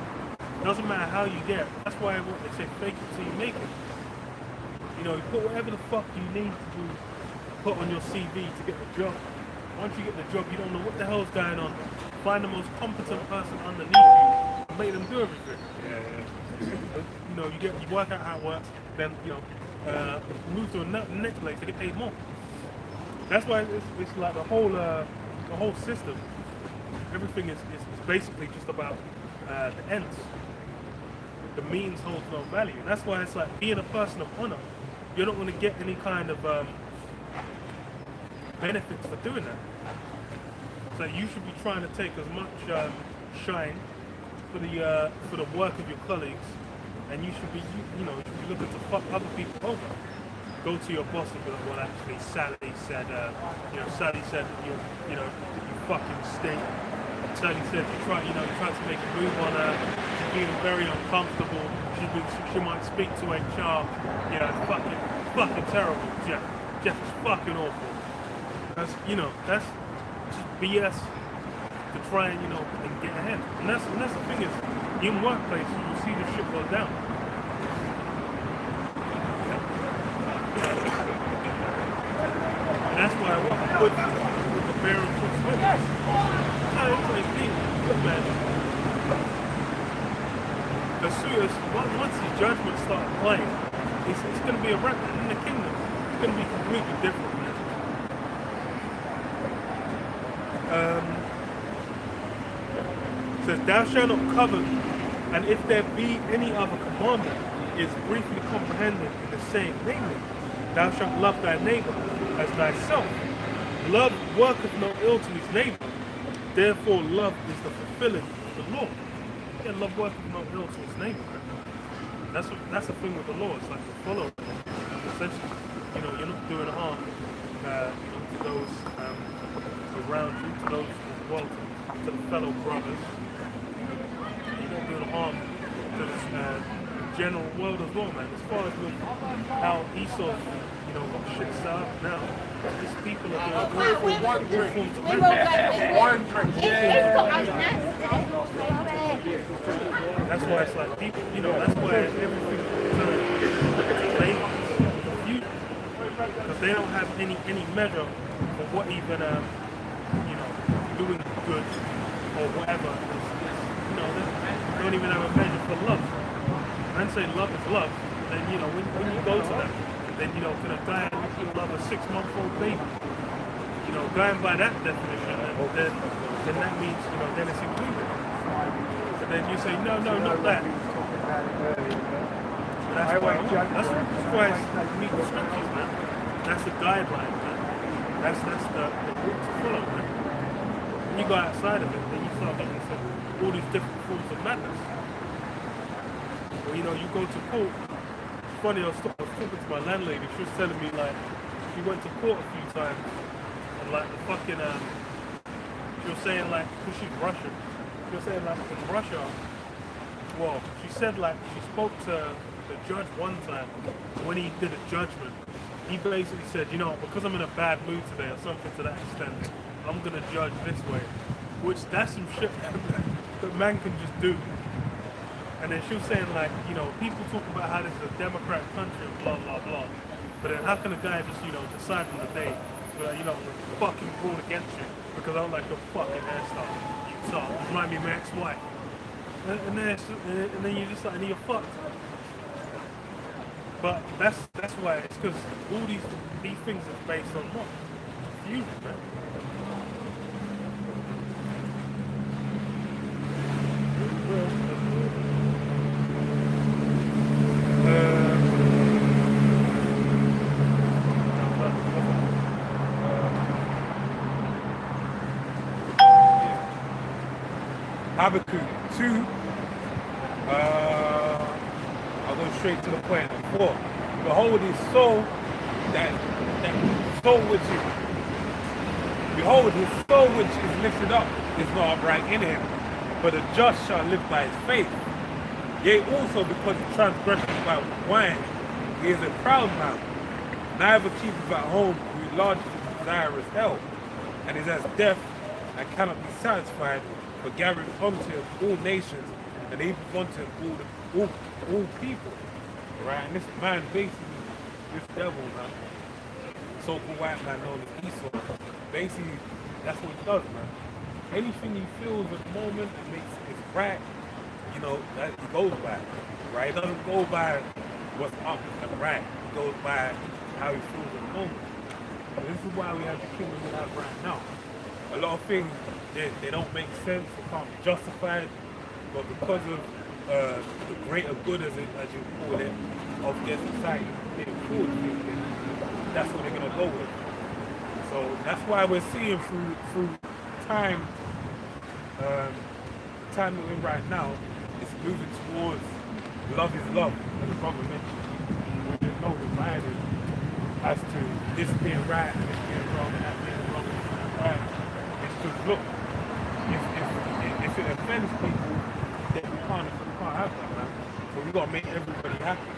Doesn't matter how you get it. That's why they say fake it till you make it. You know, you put whatever the fuck you need to do, put on your CV to get the job. Once you get the job, you don't know what the hell's going on. Find the most competent person underneath you and make them do everything. You know, you work out how it works, then move to a next place to get paid more. That's why it's like the whole system. Everything is basically just about the ends. The means holds no value. And that's why it's like being a person of honor. You're not going to get any kind of benefits for doing that. So you should be trying to take as much shine for the work of your colleagues, and you should be you should be looking to fuck other people over. Go to your boss and be like, well, actually, Sally said that you fucking stink. Sally said you tried to make a move on her. She's feeling very uncomfortable. She might speak to HR. Fucking terrible, Jeff. Jeff is fucking awful. That's just BS to try and get ahead. And that's the thing is, in workplace you see this shit go down. And that's why I want to put the bearing fruits with us. Look, man. As soon as once the judgment starts playing, it's going to be a record in the kingdom. It's going to be completely different, man. Says, thou shalt not covet, and if there be any other commandment, is briefly comprehended in the saying, namely, thou shalt love thy neighbor as thyself. Love worketh no ill to his neighbor. Therefore, love is the fulfilling of the law. Yeah, love worketh no ill to his neighbor. That's the thing with the law. It's like to follow it. Essentially, you're not doing harm, to those around you, to those as well, to the fellow brothers. You're not doing harm to the general world as well, man. As far as with how Esau, got shit set up now, these people are doing all forms of One drink. That's why it's like people, that's why everything is confusion. Because they don't have any measure for what even, doing good or whatever is. They don't even have a measure for love. When I say love is love, then, when you go to that, then, can a guy love a 6-month-old baby? Going by that definition, then that means, then it's included. But then you say, no, not that. That's why you need the scriptures, man. That's the guideline, man. That's the route to follow, man. When you go outside of it, then you start getting into all these different forms of madness. Well, you go to court. It's funny, I was talking to my landlady. She was telling me, like, she went to court a few times, and like the fucking she was saying, like, because she's Russian, she was saying, like, in Russia, well, she said, like, she spoke to the judge one time when he did a judgment. He basically said, because I'm in a bad mood today or something to that extent, I'm gonna judge this way, which that's some shit that man can just do. And then she was saying, like, people talk about how this is a democratic country and blah, blah, blah. But then how can a guy just, decide on the day, fucking rule against you because I don't like your fucking hairstyle. You remind me of my ex-wife. And then you just like, and you're fucked. But that's why, it's because all these things are based on what? Confusion, man. Well, Habakkuk 2, I'll go straight to the point. 4. Behold his soul, that soul which is, behold his soul which is lifted up is not upright in him, but the just shall live by his faith. Yea, also because of transgressions by wine, he is a proud man, neither keepeth at home, who enlarges his desirous hell, and is as deaf and cannot be satisfied, but gathereth unto him all nations, and heapeth unto him all people. Right? And this man basically, this devil, man, so-called white man known as Esau, basically that's what he does, man. Anything he feels at the moment that makes it right, you know, that he goes by, right? He doesn't go by what's up and right. He goes by how he feels at the moment. And this is why we have the kingdom we have right now. A lot of things, they don't make sense, they can't be justified, but because of the greater good, as you call it, of their society, getting forward thinking, that's what they're going to go with. So that's why we're seeing through time, the time that we're in right now, it's moving towards love is love, as the brother mentioned. There's no dividing as to this being right and this being wrong and that being wrong and this being right. It's because look, if it offends people, then we can't have that, man. So we gotta make everybody happy.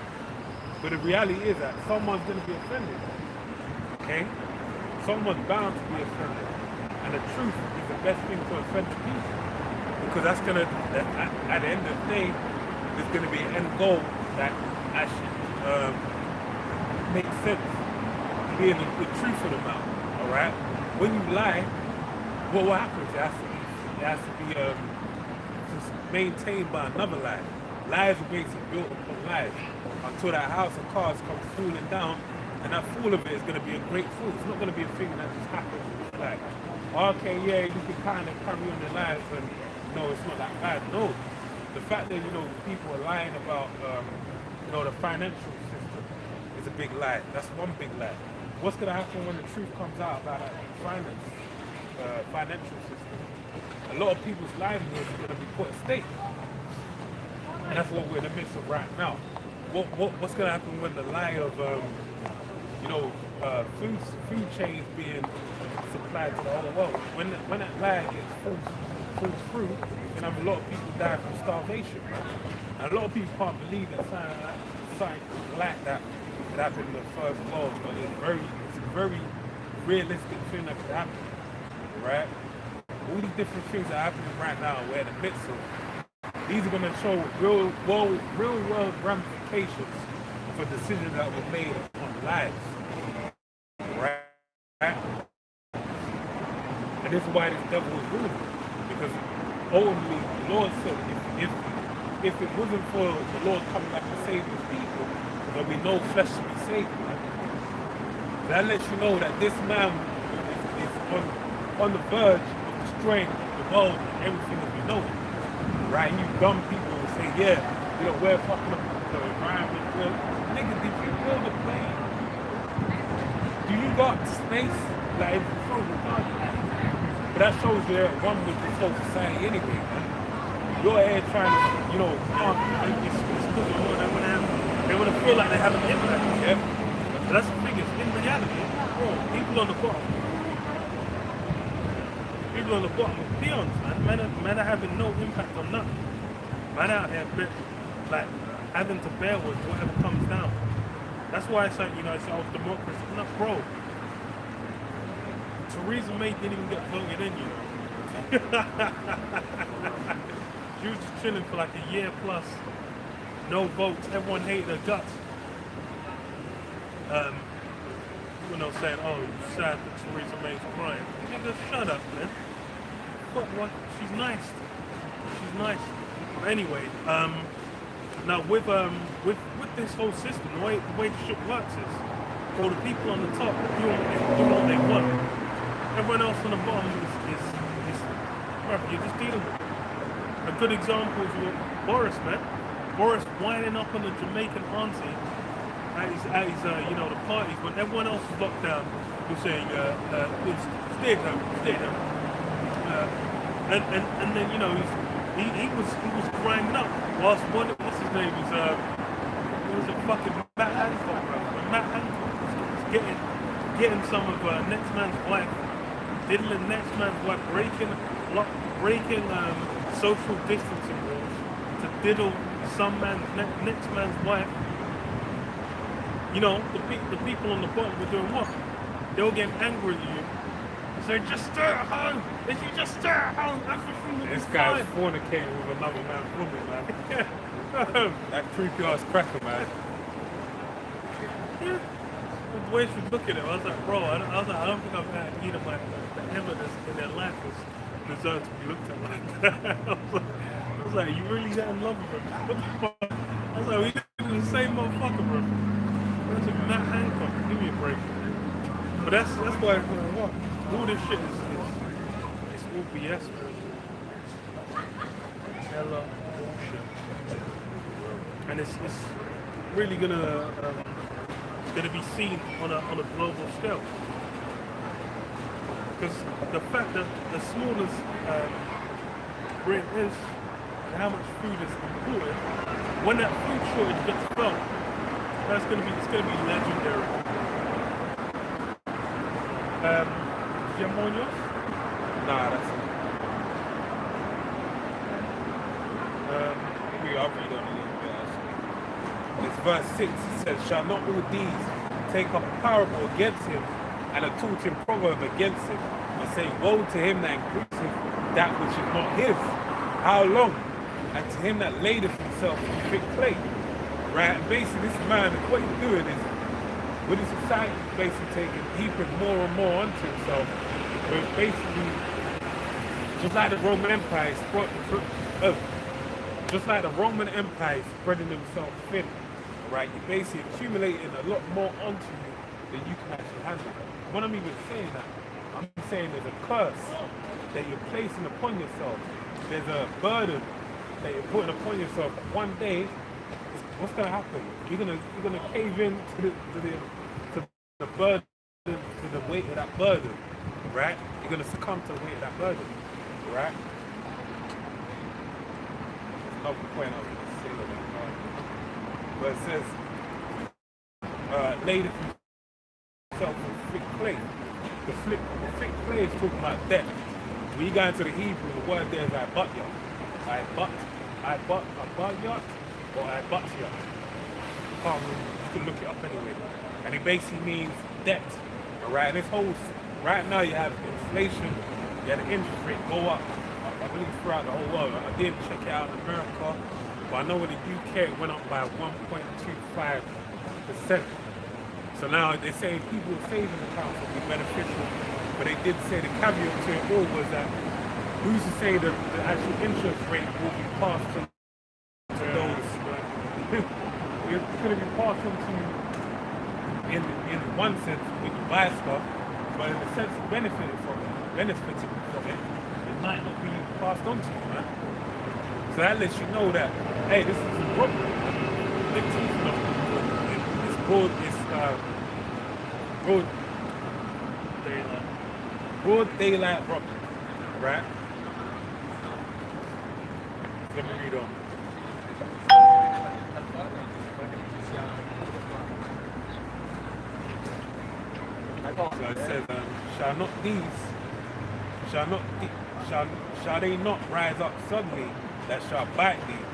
But the reality is that someone's gonna be offended. Okay? Someone's bound to be offended. And the truth is the best thing to offend the people. Because that's gonna, at the end of the day, there's gonna be an end goal that actually makes sense. Being the truth of the matter. Alright? When you lie, what will happen? It has to be just maintained by another lie. Lies are basically built upon lies until that house of cards comes falling down, and that fall of it is going to be a great fall. It's not going to be a thing that just happens. It's like, okay, yeah, you can kind of carry on your life, and no, it's not that bad. No, the fact that people are lying about the financial system is a big lie. That's one big lie. What's going to happen when the truth comes out about that financial system? A lot of people's livelihoods are going to be put at stake. And that's what we're in the midst of right now. What's going to happen when the lie of, food chains being supplied to the whole world? When that lie gets falls through, you're going to have a lot of people die from starvation. And a lot of people can't believe that something like that could happen in the first world, but it's a very realistic thing that could happen, right? All these different things that are happening right now, we're in the midst of. These are going to show real world ramifications for decisions that were made on lives, right? And this is why this devil is ruling, because ultimately the Lord said, if it wasn't for the Lord coming back to save his people, there'll be no flesh to be saved. Right? That lets you know that this man is on the verge of destroying the world and everything that we know. Right? And you dumb people will say, yeah, we're fucking up the environment. Nigga, did you build a plane? Do you got space? Like, it's so retarded. But that shows you they're at one with this whole society anyway, man. You're here trying to, it's because they want to feel like they have an impact, yeah? But that's the thing, in reality, people on the bottom are peons, man. Men are having no impact on nothing. Man out here, like, having to bear with whatever comes down. That's why it's like, it's all democracy. No, bro. Theresa May didn't even get voted in, She was just chilling for like a year plus. No votes. Everyone hated her guts. Saying, oh, sad that Theresa May's crying. Nigga, shut up, man. Fuck what? She's nice. She's nice. But anyway, now with this whole system, the way the shit works is, for the people on the top do what they want. Everyone else on the bottom is you're just dealing with it. A good example is with Boris, man. Boris winding up on the Jamaican auntie at his the parties when everyone else was locked down. He's saying, stay at home. And then he was grinding up whilst what's his name is what was it, fucking Matt Hancock, bro. When Matt Hancock was getting some of next man's wife, diddling next man's wife, breaking social distancing rules to diddle some man's next man's wife. You know, the people on the bottom were doing what? They were getting angry at you. So just stay at home. If you just stay at home, everything will be This guy's fine. fornicating with another man's woman, man. That creepy ass cracker, man. Yeah. The way she look at it, I was like, bro, I don't think I've had either my the evidence in their life was deserved to be looked at like that. I was like, you really that in love with him? What the fuck? I was like, we did the same motherfucker, bro. That's a Matt Hancock. Give me a break. But that's why what? All this shit is all BS, man. Hella bullshit. And it's really gonna be seen on a global scale. Because the fact that the smaller Britain is and how much food is imported, when that food shortage gets felt, it's gonna be legendary. Do you have more on yours? Nah, that's it. I'll read on a little bit actually. It's verse 6, it says, shall not all these take up a parable against him and a taunting proverb against him, and say, woe to him that increaseth that which is not his? How long? And to him that ladeth himself in thick clay. Right? And basically this man, what he's doing is, with his society basically heaping more and more onto himself, but basically, just like the Roman Empire, spreading himself thin, right? You're basically accumulating a lot more onto you than you can actually handle. When I'm even saying that, I'm saying there's a curse that you're placing upon yourself. There's a burden that you're putting upon yourself. One day, what's going to happen? You're gonna cave in to the burden, to the weight of that burden, right? You're gonna succumb to the weight of that burden, right? Another point I was gonna say that, but it says, laid himself in thick clay. The thick clay is talking about death. When you go into the Hebrew, the word there is abatyat. Abatyat or abatyat. Can't remember. You can look it up anyway. And it basically means debt. Alright, this whole right now you have inflation, you have the interest rate go up. I believe throughout the whole world. I didn't check it out in America, but I know in the UK it went up by 1.25%. So now they're saying people's savings accounts will be beneficial, but they did say the caveat to it all was that who's to say that the actual interest rate will be passed to those? It's going to be passed on to you in one sense when you buy stuff, but in the sense of benefiting from it, it might not be passed on to you, man. So that lets you know that, hey, this is a problem. The teeth of it's broad daylight robbery, right? Let me read on. So it says, shall they not rise up suddenly that shall bite thee,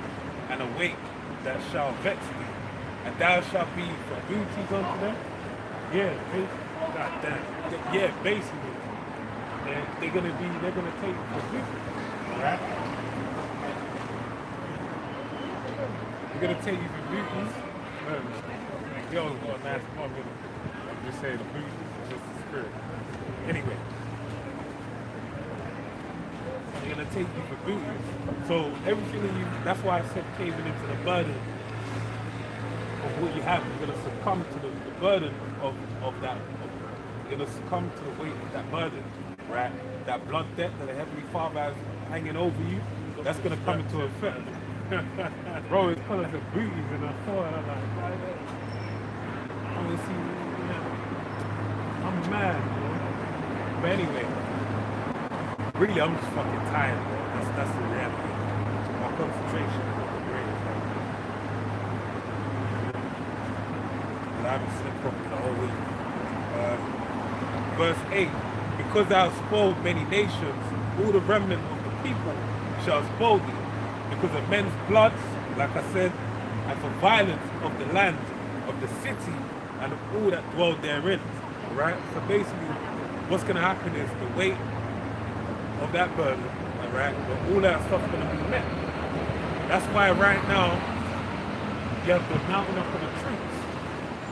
and awake that shall vex thee, and thou shalt be for booties unto them? Yeah, God damn. Yeah, basically. They're gonna take you for booties, right? They're gonna take you for booties. Girls got a nice mom, I'm just saying the booties is just the spirit. Anyway. They're gonna take you for booties. So everything that that's why I said caving into the burden of what you have. You're gonna succumb to the burden of that. You're gonna succumb to the weight of that burden, right? That blood debt that the Heavenly Father has hanging over you, that's gonna come into effect. Bro, it's kind of the booties, and I saw it, I'm like, I wanna see, I'm mad, bro. But anyway, really, I'm just fucking tired, bro. That's the reality. I haven't slept properly the whole week. Verse 8, because thou hast spoiled many nations, all the remnant of the people shall spoil thee, because of men's bloods, like I said, and for violence of the land, of the city, and of all that dwell therein. Right? So basically, what's going to happen is the weight of that burden, alright, but all that stuff's going to be met. That's why right now, you have the mountain up of the troops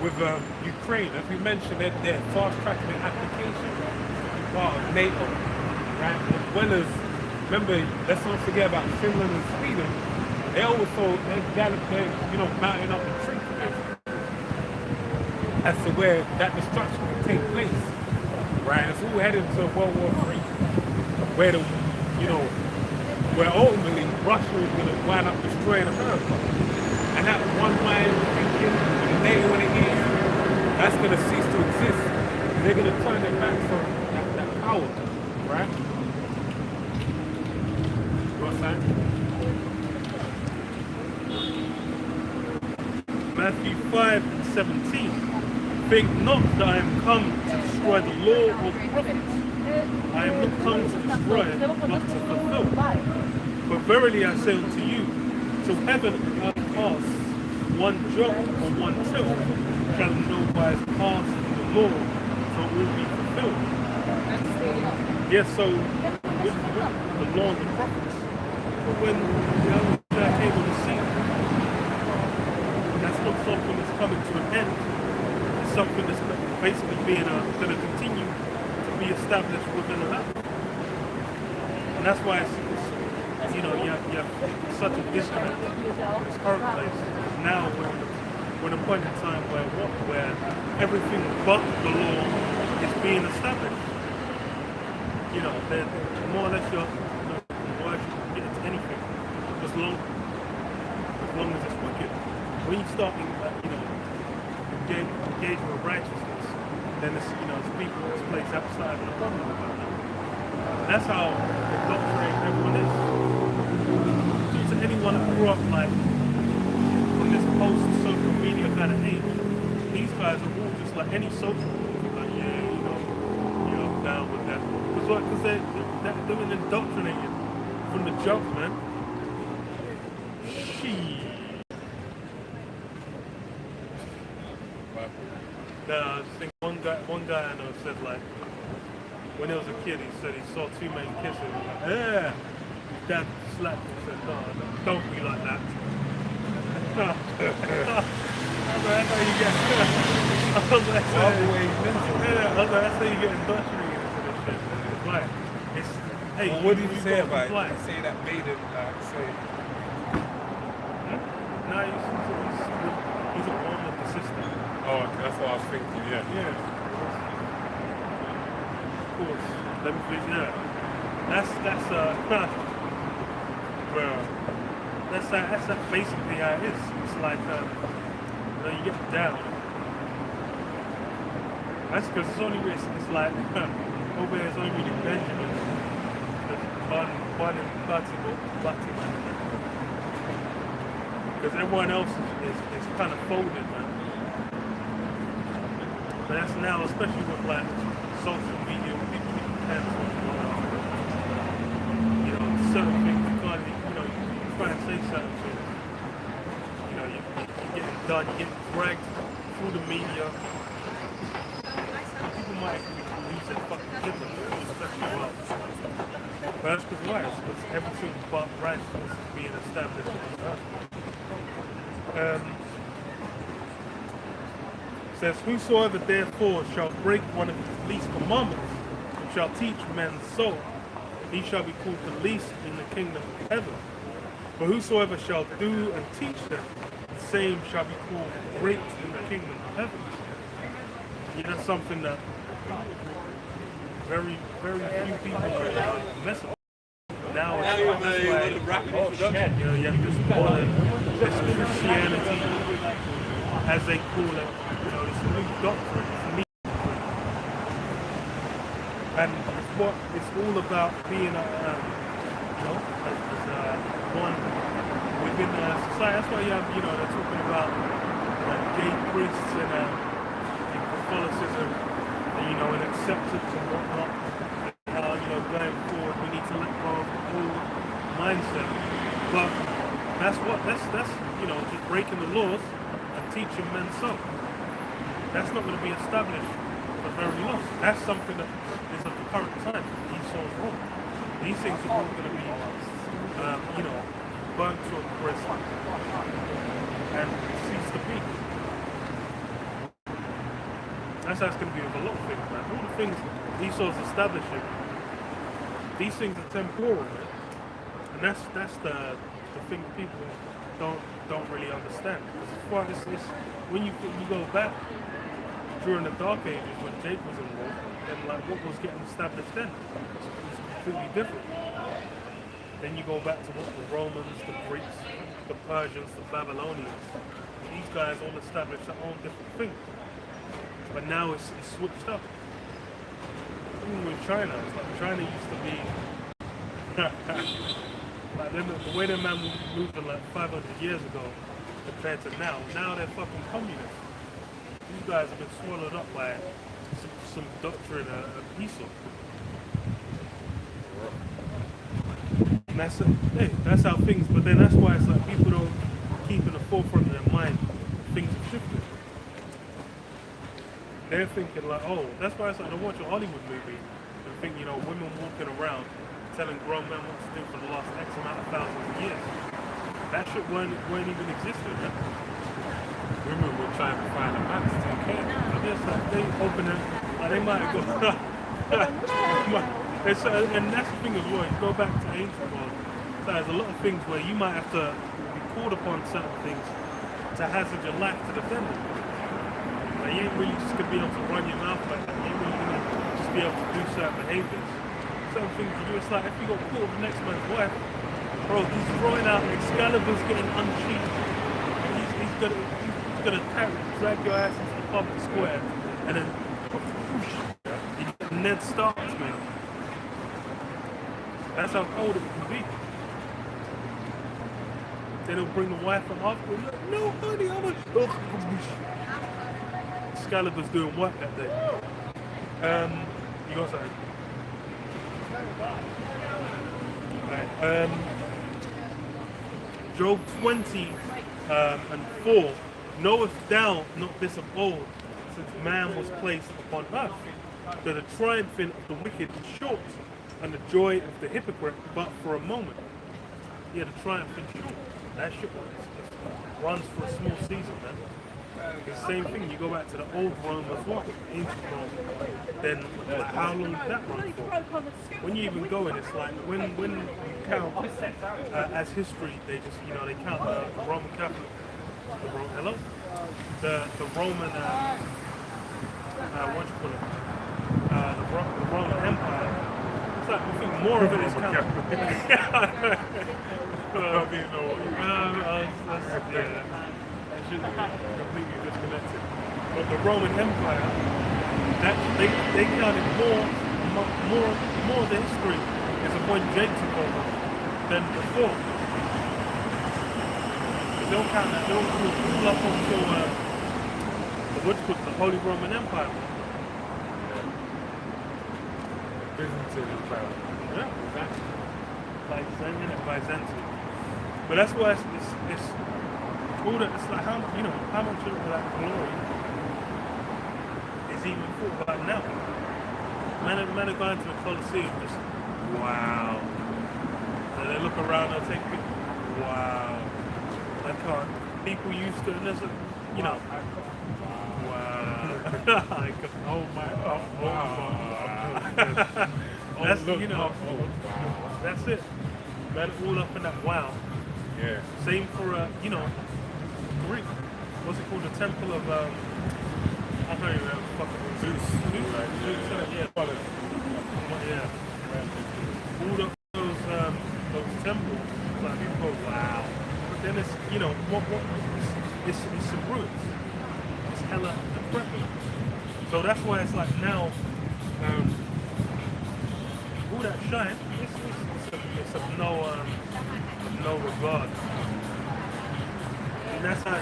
with Ukraine. As we mentioned, they're fast-tracking their application to be part of NATO, right? As well as, remember, let's not forget about Finland and Sweden. They're mounting up the troops as to where that destruction will take place, right? It's all heading to World War III, where where ultimately Russia is going to wind up destroying America. And that one mind thinking, when the day when it is, that's going to cease to exist. They're going to turn their backs on that power, right? You know what I'm saying? Matthew 5:17. Think not that I am come to destroy the law or the prophets. I am not come to destroy, but to fulfill. For verily I say unto you, till heaven and earth pass, one jot or one tittle shall in no wise pass from the law till all be fulfilled. Yes, so with the law and the prophets, but when Yahweh came on the scene, that's not something that's coming to an end. It's something that's basically being going to continue to be established within the land. And that's why it's you have such a disconnect in this current place. Now we're in a point in time where everything but the law is being established. They're more or less your word you can get into anything as long as it's wicked. When you start engaging with righteousness, then it's people in this place outside of the problem about that. And that's how indoctrinated everyone is. To anyone who grew up from this post-social media kind of age, these guys are all just like any social group. Like, I'm down with that. Because they've been indoctrinated from the jump, man. I think one guy I know said when he was a kid, he said he saw two men kissing. Yeah. His dad slapped him and said, no, don't be like that. That's how you get. That's how you get indoctrinated into this shit. It's hey. Well, what did he say about it? Did he say that made him say? No, he's a pawn of the system. Oh, that's what I was thinking. Yeah. Of course. Let me please. Yeah. That's basically how it is. It's like you get down. That's because it's like over there it's only really Benjamin, Bun and Butty man. Because everyone else is kind of folded, man. But that's now, especially with social media, people depend on certain things. You can't, you try and say certain things. You're getting done, you're getting dragged through the media. People might lose their fucking kids on it, especially well. But that's because why? It's because everything but righteousness is being established in this earth. Says, whosoever therefore shall break one of his least commandments and shall teach men so, he shall be called the least in the kingdom of heaven. But whosoever shall do and teach them, the same shall be called great in the kingdom of heaven. That's something that very, very few people mess with. Now it's like, you have this modern, this Christianity, as they call it, this new doctrine, this new doctrine. And it's all about being one within society. That's why you have, they're talking about gay priests and Catholicism, and acceptance and whatnot. Going forward, we need to let go of the old mindset. But that's just breaking the laws and teaching men so. That's not going to be established for very long. That's something that is of the current time. Esau's wrong. These things are all going to be, burnt to a crisp and cease to be. That's how it's going to be with a lot of things, man. All the things Esau's establishing, these things are temporal, man. And that's the thing that people don't really understand. Because as far as this, when you go back during the Dark Ages when Jake was involved, then like what was getting established then is completely different. Then you go back to what the Romans, the Greeks, the Persians, the Babylonians. These guys all established their own different thing. But now it's switched up. Even with China, it's like China used to be like the way the man moved in like 500 years ago compared to now. Now they're fucking communists. These guys have been swallowed up by some doctrine of Esau. And that's how things. But then that's why it's like people don't keep in the forefront of their mind things have shifted. They're thinking like, oh, that's why it's like they watch a Hollywood movie and think, women walking around telling grown men what to do for the last X amount of thousands of years. That shit weren't even existing. Man. Women were trying to find a man to take care of. I guess like they open it, like they might have gone. And that's the thing as well. You go back to ancient world. So there's a lot of things where you might have to be called upon certain things to hazard your life to defend them. Like you ain't really just gonna be able to run your mouth like that. You ain't really gonna just be able to do certain behaviors. Certain things you do. It's like if you got caught with the next man's wife, bro, he's throwing out Excalibur's getting unsheathed. He's gonna drag your ass into the public square and then Ned Starks, man. That's how cold it can be. Then he'll bring the wife and after. No, honey, I'm Excalibur's doing work that day. You got something? Right. Job 20 and 4. Knowest thou not this of old, since man was placed upon earth, that the triumphing of the wicked is short, and the joy of the hypocrite but for a moment. Yeah, the triumph is short. That shit runs for a small season, man. It's the same thing, you go back to the old Rome as well, ancient Rome, then like, how long did that run for? When you even go in, it's like, when you count as history, they just, they count the Roman Catholic, the Roman, the Roman Empire. It's like, I think more of it is counted. That should be completely disconnected. But the Roman Empire, they counted more of the history is of when Jake took over than before. They'll count that. They'll pull up until the Holy Roman Empire. Byzantine Empire. Yeah, exactly. Byzantine. But that's why it's all that. It's like how much of that glory is even thought about now. Men are going to the Colosseum, just wow. And they look around, they take pictures. Wow. I can't. People used to, and there's a, wow. Oh my, wow. That's, that's it. Man, all up in that wow. Yeah. Same for, Greek. What's it called? The Temple of, I can't even remember. Fucking Zeus. Yeah. Yeah. All of those temples, like people go, wow. But then it's, it's some ruins. It's hella decrepit. So that's why it's like now, all that shine, it's of no regard. And that's how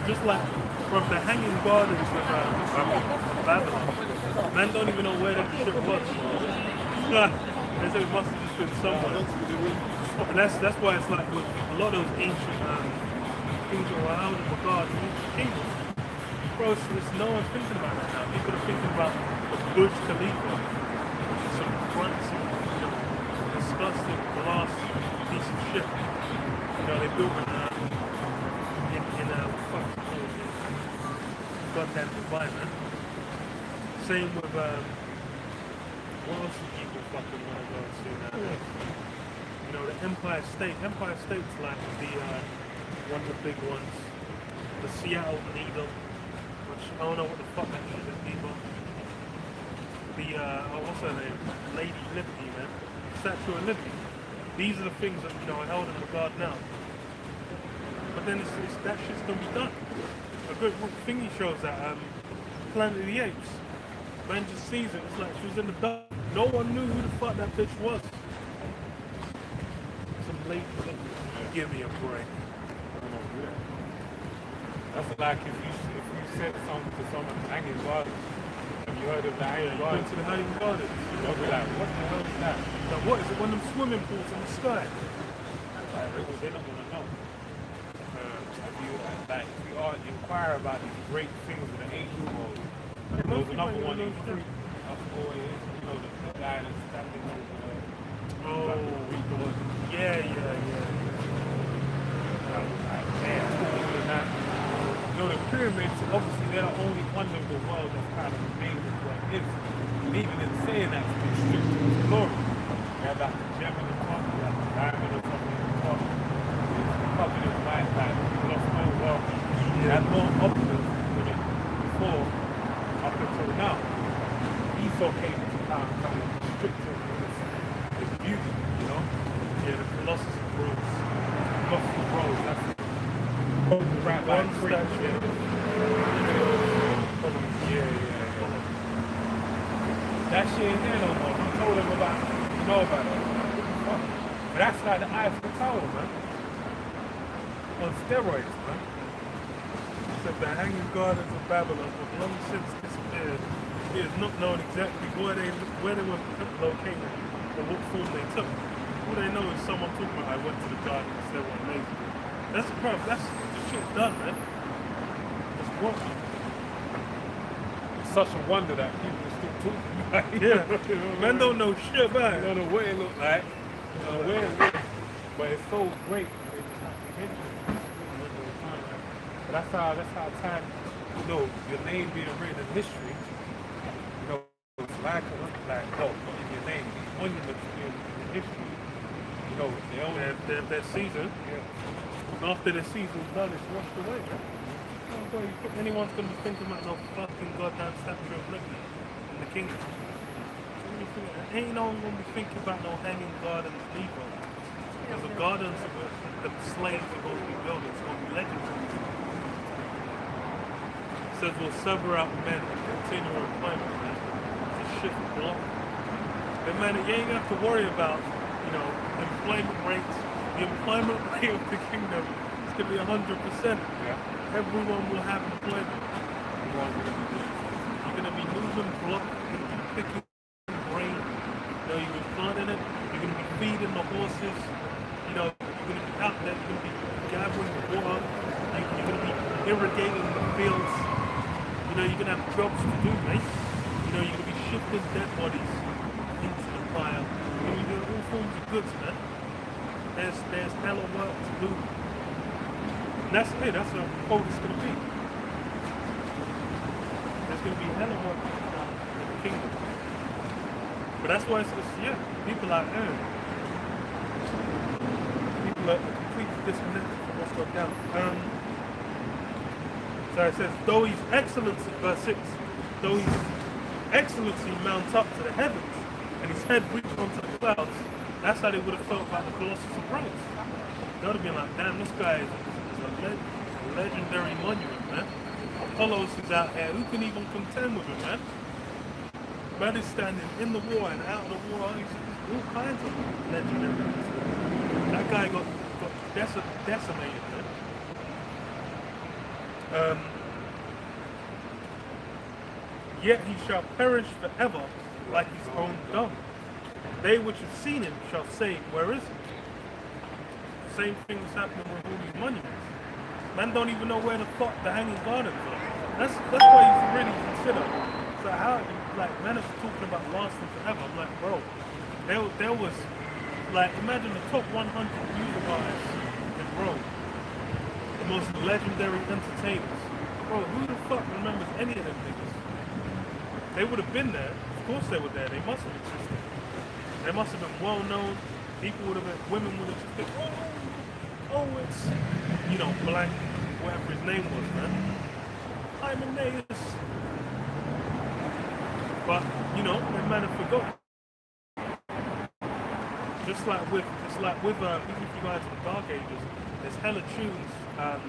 Just like from the hanging gardens of Babylon. Man don't even know where that shit was. They say it must have just been somewhere. And that's why it's like with a lot of those ancient things that were held in regard to ancient kingdoms. Bro, it's no one's thinking about that now. People are thinking about the Burj Khalifa, which is some crunchy, disgusting glass piece of shit. They built in fucking goddamn Dubai, man. Same with what else do people fucking want to go to nowadays? The Empire State. Empire State's like the one of the big ones. The Seattle Needle, which I don't know what the fuck that means either. The what's her name? Lady Liberty, man. Statue of Liberty. These are the things that are held in regard now. But then that shit's gonna be done. A good thingy shows that Planet of the Apes. Man just sees it. It's like she was in the dark. No one knew who the fuck that bitch was. Some lady Liberty. Give me a break. That's like if you said something to someone hanging garden. Have you heard of the hanging garden? To the hanging garden. They'll be like, what the hell is that? Now what is it? One of them swimming pools in the sky? They don't want to know. If you inquire about these great things in the ancient world, there was another one in Crete. I forgot what it is. The guy that's standing over yeah. The pyramids, obviously, they're the only one of the world that's kind of remained as what it is. And even in saying that, it's been stripped to its glory. You have like the gem in the top, you have the diamond or something in the top. It's covered in white, like people lost no wealth. You had more opulence with it before, up until now. Esau came into town, kind of stripped it with its beauty, Yeah, the Colossus of Rhodes. Colossus of Rhodes, that's it. Right by One Crete. statue. That shit ain't there no more. You told them about it. You know about it. But that's like the Eiffel Tower, man. On steroids, man. Said the hanging gardens of Babylon have long since disappeared. It is not known exactly where they were located or what form they took. All they know is someone talking about I went to the garden and they were amazing. That's the problem. That's the shit's done, man. It's what? It's such a wonder that people are still talking about it. Yeah. Men don't know shit about You it. don't know what it looked like. You don't know where it was. But it's so great. They just have to hit it. But that's how time, your name being written in history, it's like your name, these monuments being in history, they only If their season, after the season's done, it's washed away, man. Oh, boy, you think anyone's going to be thinking about no fucking goddamn statue of Liberty in the kingdom? Ain't no one going to be thinking about no hanging gardens either. Because the gardens the slaves are going to be building, it's going to be legendary. It says we'll sever out men and continue employment, man. It's a shit block. But man, you ain't have to worry about, employment rates. The employment rate of the kingdom is going to be 100%. Yeah. Everyone will have employment. You're going to be moving block, you're going to be picking grain, you're going to be planting it, you're going to be feeding the horses, you're going to be out there, you're going to be gathering the water, you're going to be irrigating the fields, you're going to have jobs to do, mate. You're going to be shifting dead bodies into the pile. You're going to be doing all forms of goods, man. There's hella work to do. And that's it, that's what quote it's going to be. There's going to be hella work to do in the kingdom. But that's why people are people are completely disconnected from what's going down. So it says, though his excellency, verse 6, though his excellency mounts up to the heavens and his head reaches onto the clouds, that's how they would have felt about the Colossus of Rhodes. They would have been like, damn, this guy is a legendary monument, man. Apollos is out here, who can even contend with him, man? Man is standing in the war and out of the war, he's all kinds of legendary. That guy got decimated, man. Um, Yet he shall perish forever like his own dung. They which have seen him shall say, where is he? Same thing is happening with all these monuments. Man don't even know where the fuck the hanging gardens are. That's why you should really consider. So how, like, man is talking about lasting forever. I'm like, bro, there was, like, imagine the top 100 music artists in Rome, the most legendary entertainers. Bro, who the fuck remembers any of them niggas? They would have been there. Of course they were there. They must have existed. They must have been well known. People would have been, women would have just been, oh, it's, you know, blank, whatever his name was, man. Hymenaeus. But, you know, the man have forgotten. Just like with even if you go into the Dark Ages, there's hella tunes that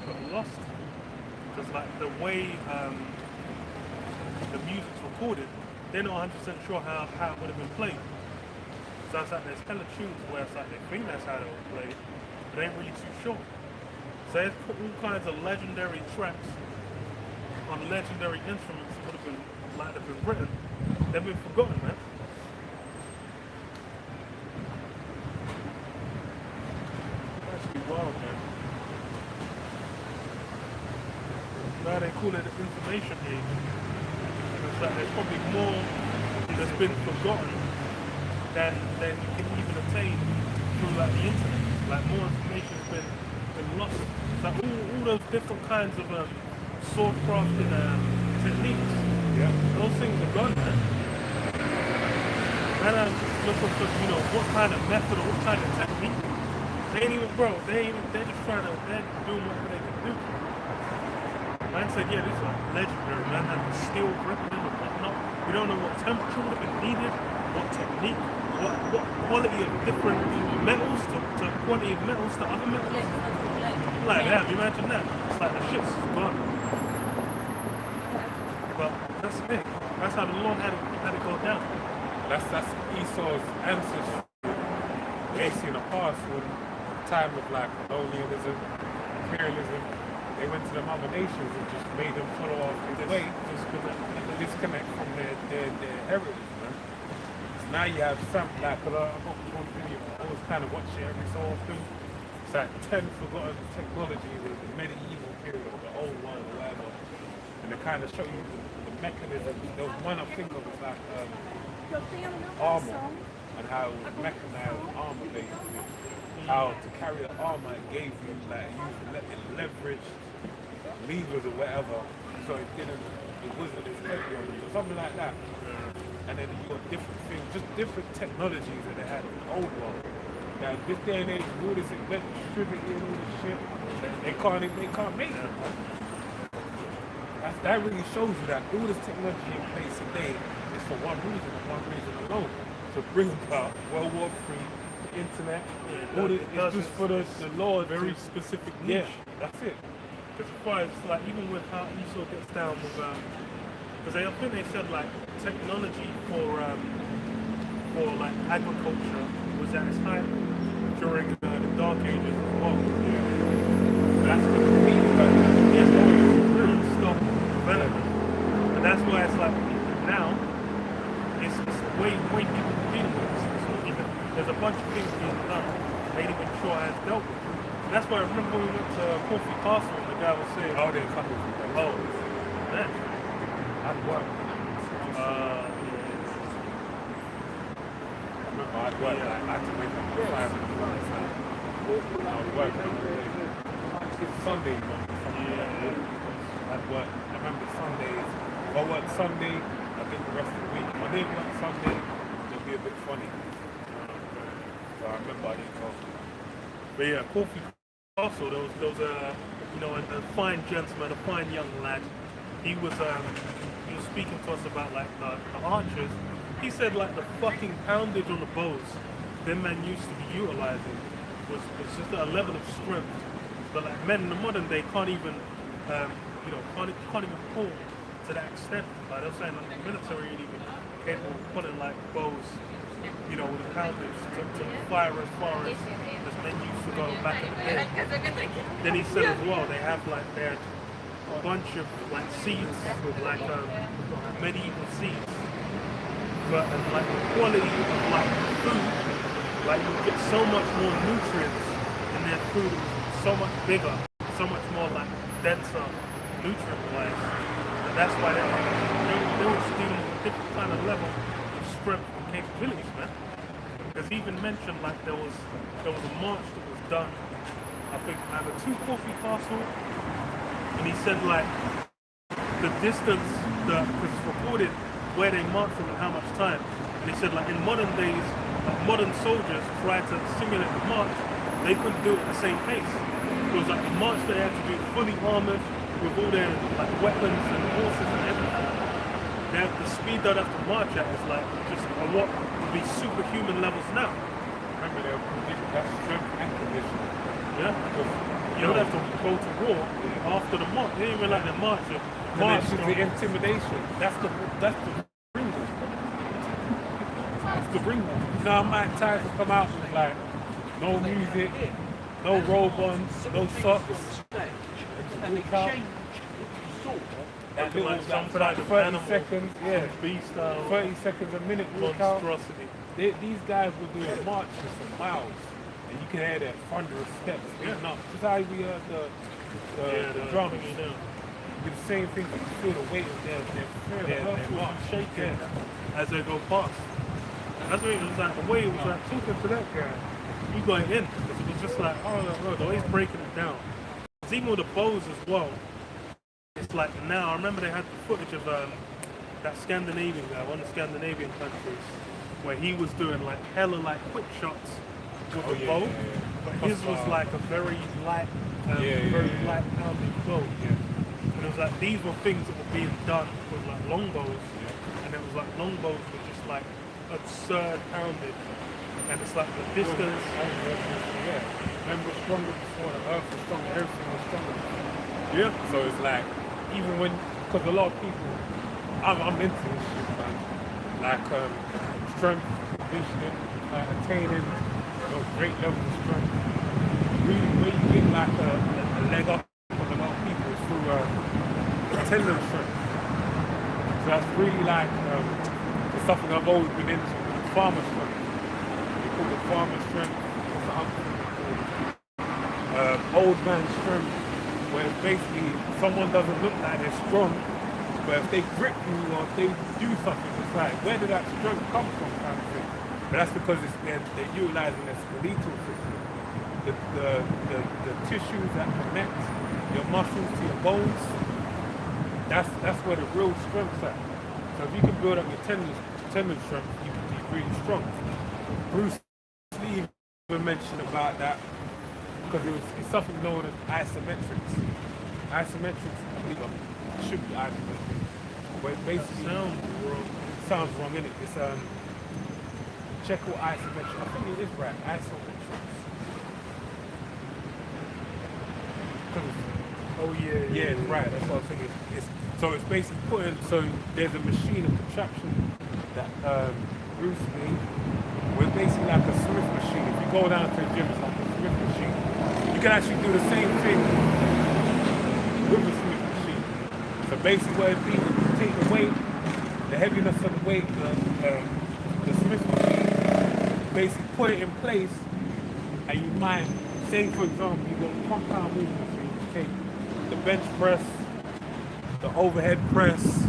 got lost. Just like the way the music's recorded, they're not 100% sure how it would have been played. So it's like there's hella tunes where it's like they think that's how it was played, but they ain't really too sure. So there's all kinds of legendary tracks on legendary instruments that would have been like they've been written. They've been forgotten, man. Actually wild, man. Now they call it the information age. It's like there's probably more that's been forgotten than you can even attain through like the internet. Like more information has been lost. It's like all those different kinds of sword crafting techniques. Yeah. Those things are gone, man. Man, I'm looking for, you know, what kind of method or what kind of technique. They ain't even, bro, they're just trying to, they're doing whatever they can do. Man said, yeah, this is like legendary, man. Had the steel gripping and whatnot. We don't know what temperature would have been needed, what technique, what quality of different metals to quantity of metals to other metals. Like that, imagine that. It's like the shit's gone. But that's it. That's how the Lord had it go down. That's Esau's ancestry. Basically in the past, when time of like colonialism, imperialism, they went to the other nations and just made them follow off his way, just because they disconnect from their heritage, man. So now you have something like, I always kind of watch it every so often. It's like 10 forgotten technologies of the medieval period, or the old one, or whatever. And they kind of show you the mechanism. There was one I think of was like armor, and how it was mechanized armor basically. How to carry the armor it gave you, like, leverage levers or whatever, so it wasn't as heavy on you, or something like that. And then you got different things, just different technologies that they had in the old one. Now this day and age, all this electricity and all this shit, they can't make it. That really shows you that all this technology in place today is for one reason and one reason alone: to bring about World War III, the internet. All this, it's just for the Lord. Very specific niche. Yeah, that's it. Because it's like even with how Esau gets down with because I think they said like technology for like agriculture was at its height during the Dark Ages as well. Yeah. That's what it means. Really stop development, and that's why it's like now it's way people dealing with this. So even there's a bunch of things being done they ain't even sure has dealt with. That's why I remember when we went to Corfu Castle and the guy was saying, Oh, they're coming from there. oh, man. I'd work. Yeah. I'd work. I had to wake up at 5 in the morning. I would work every day. It's Sunday, man. I'd work. I remember Sundays. If I work Sunday, I think the rest of the week. If I didn't work Sunday, it'll be a bit funny. So I remember I didn't go. But yeah, Corfu Castle, there was a, you know, a fine gentleman, a fine young lad. He was speaking to us about like the archers. He said like the fucking poundage on the bows them men used to be utilizing was just a level of strength. But like men in the modern day can't even can't even pull to that extent. Like they're saying like the military ain't even capable of pulling like bows, you know, with the poundage to fire as far as men used to go ago back in the day. Then he said as well, they had a bunch of like seeds with like medieval seeds, but and like the quality of like food, like you get so much more nutrients in their food, so much bigger, so much more like denser nutrient wise. And that's why they was dealing with a different kind of level of strength and capabilities, man. Because he even mentioned like there was a march that was done, I think either to Coffee Castle, and he said like the distance, because it's recorded where they marched from and how much time. And he said like in modern days, like, modern soldiers try to simulate the march, they couldn't do it at the same pace. It was like the march they had to do fully armored with all their like weapons and horses and everything. The speed they'd have to march at is like just a what would be superhuman levels now. Remember, they were that's strength and conditioning. Yeah, you don't have to go to war after the march. They didn't even like the march. March is the intimidation. That's the ring walk. That's the ring walk. You know how Mike Tyson come out with like no music, no robe on, no socks. And Walk out. That little like some for like kind of 30 animal, seconds, yeah. beast style 30 seconds a minute walk out. monstrosity. These guys were doing marches for miles, and you can hear their thunderous steps beating up. Just how we heard the drums. You know, Do the same thing, you feel the weight of their march. shaking as they go past. That's what it was like. The way it was like talking to that guy, you got in because it was just like, oh, the way he's breaking it down. It's even with the bows as well. It's like now. I remember they had the footage of that Scandinavian guy, one of the Scandinavian countries, where he was doing like hella like quick shots with a bow, but his was like a very light, very light pounding bow. And it was like these were things that were being done with like longbows, and it was like longbows were just like absurd poundage, and it's like the distance. Remember, stronger before the earth was stronger, everything was stronger. Yeah. So it's like, even when, because a lot of people, I'm into this shit, man. Like strength, conditioning, attaining great levels of strength. Really, when you get like a leg up on a lot of people is through tendon strength. So that's really like it's something I've always been into. Farmer strength. They call it farmer strength. What's the other thing called? Old man strength, where basically someone doesn't look like they're strong, but if they grip you or if they do something, it's like, where did that strength come from, kind of thing. But that's because they're utilizing their skeletal system, the tissues that connect your muscles to your bones. That's where the real strength's at. So if you can build up your tendon strength, you can be really strong. Bruce Lee even mentioned about that, because it's something known as isometrics. Isometrics, I believe it should be isometrics. But it basically sounds wrong, innit? It's check what isometrics. I think it is right, isometrics. Oh yeah. Yeah, it's right, that's what I was thinking. So it's basically putting, so there's a machine, a contraption that Bruce Lee, with basically like a Smith machine. If you go down to the gym, it's like a Smith machine. You can actually do the same thing with a Smith machine. So basically what it means is you take the weight, the heaviness of the weight, the Smith machine, basically put it in place, and you might, say for example, you got compound movements, so you take the bench press, the overhead press,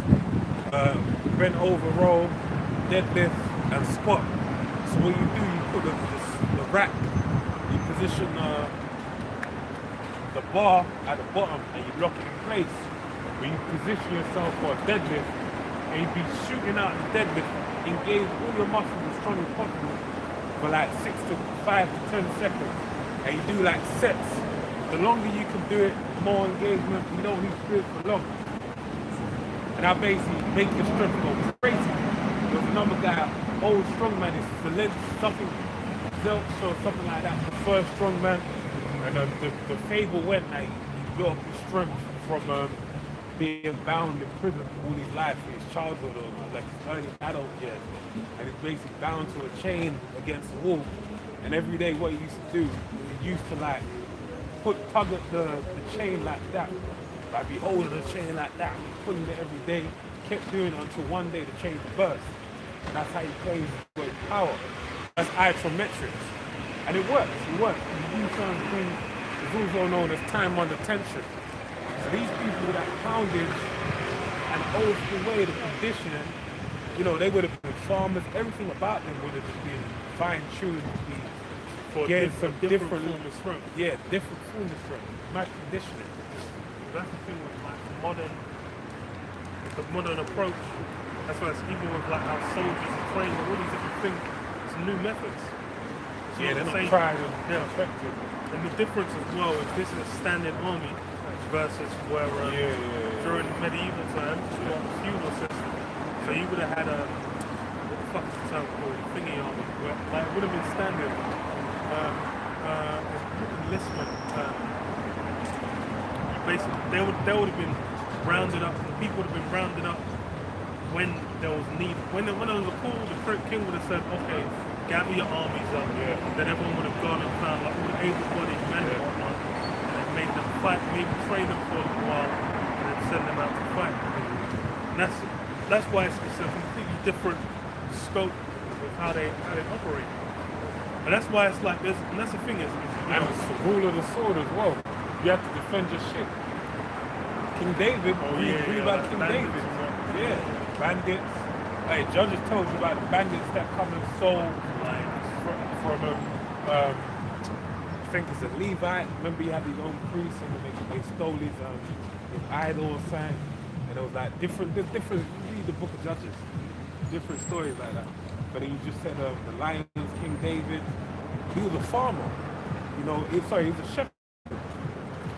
bent over row, deadlift, and squat. So what you do, you put the rack, you position the bar at the bottom and you lock it in place. When you position yourself for a deadlift, and you be shooting out the deadlift, engage all your muscles as strong as possible for like 5 to 10 seconds. And you do like sets. The longer you can do it, the more engagement. You don't need to do it for long. And I basically make your strength go crazy. There's another guy, old strongman, is something Zelch or something like that, the first strongman. And the fable went that he built up his strength from being bound in prison all his life, his childhood or like his early adult years. And he's basically bound to a chain against the wall. And every day what he used to do, he used to like tug at the chain like that. Like be holding the chain like that, pulling it every day, kept doing it until one day the chain burst. And that's how he plays with power. That's isometrics. And it works, He use something that's also known as time under tension. So these people that poundage and old school way, the conditioning, you know, they would have been farmers, everything about them would have been fine-tuned to be getting some different form of strength. Yeah, different form of strength. Mass conditioning. That's the thing with like the modern approach. That's why it's even with like how soldiers are trained and all these different things. It's new methods. It's Yeah, they're the not same. tried and effective. And the difference as well is this is a standing army versus where during medieval times you got a feudal system. So you would have had a what the fuck is the term called? Thingy army. Where, like it would have been standard. Enlistment. Basically, they would have been rounded up. The people would have been rounded up when there was need. When there was a call, the king would have said, "Okay, gather your armies up." Yeah. Then everyone would have gone and found like all the able-bodied men and whatnot, and then made them fight, maybe train them for a little while, and then send them out to fight. And that's why it's a completely different scope of how they operate. And that's why it's like this. And that's the thing is And it's the rule of the sword as well. You have to defend your shit. King David, read about King bandits, David. Yeah, bandits. Hey, Judges told you about the bandits that come and stole from I think it's a Levite. Remember he had his own priest and they stole his idol or something. And it was like different, read the book of Judges. Different stories like that. But then you just said the lions, King David, he was a farmer. You know, he was a shepherd.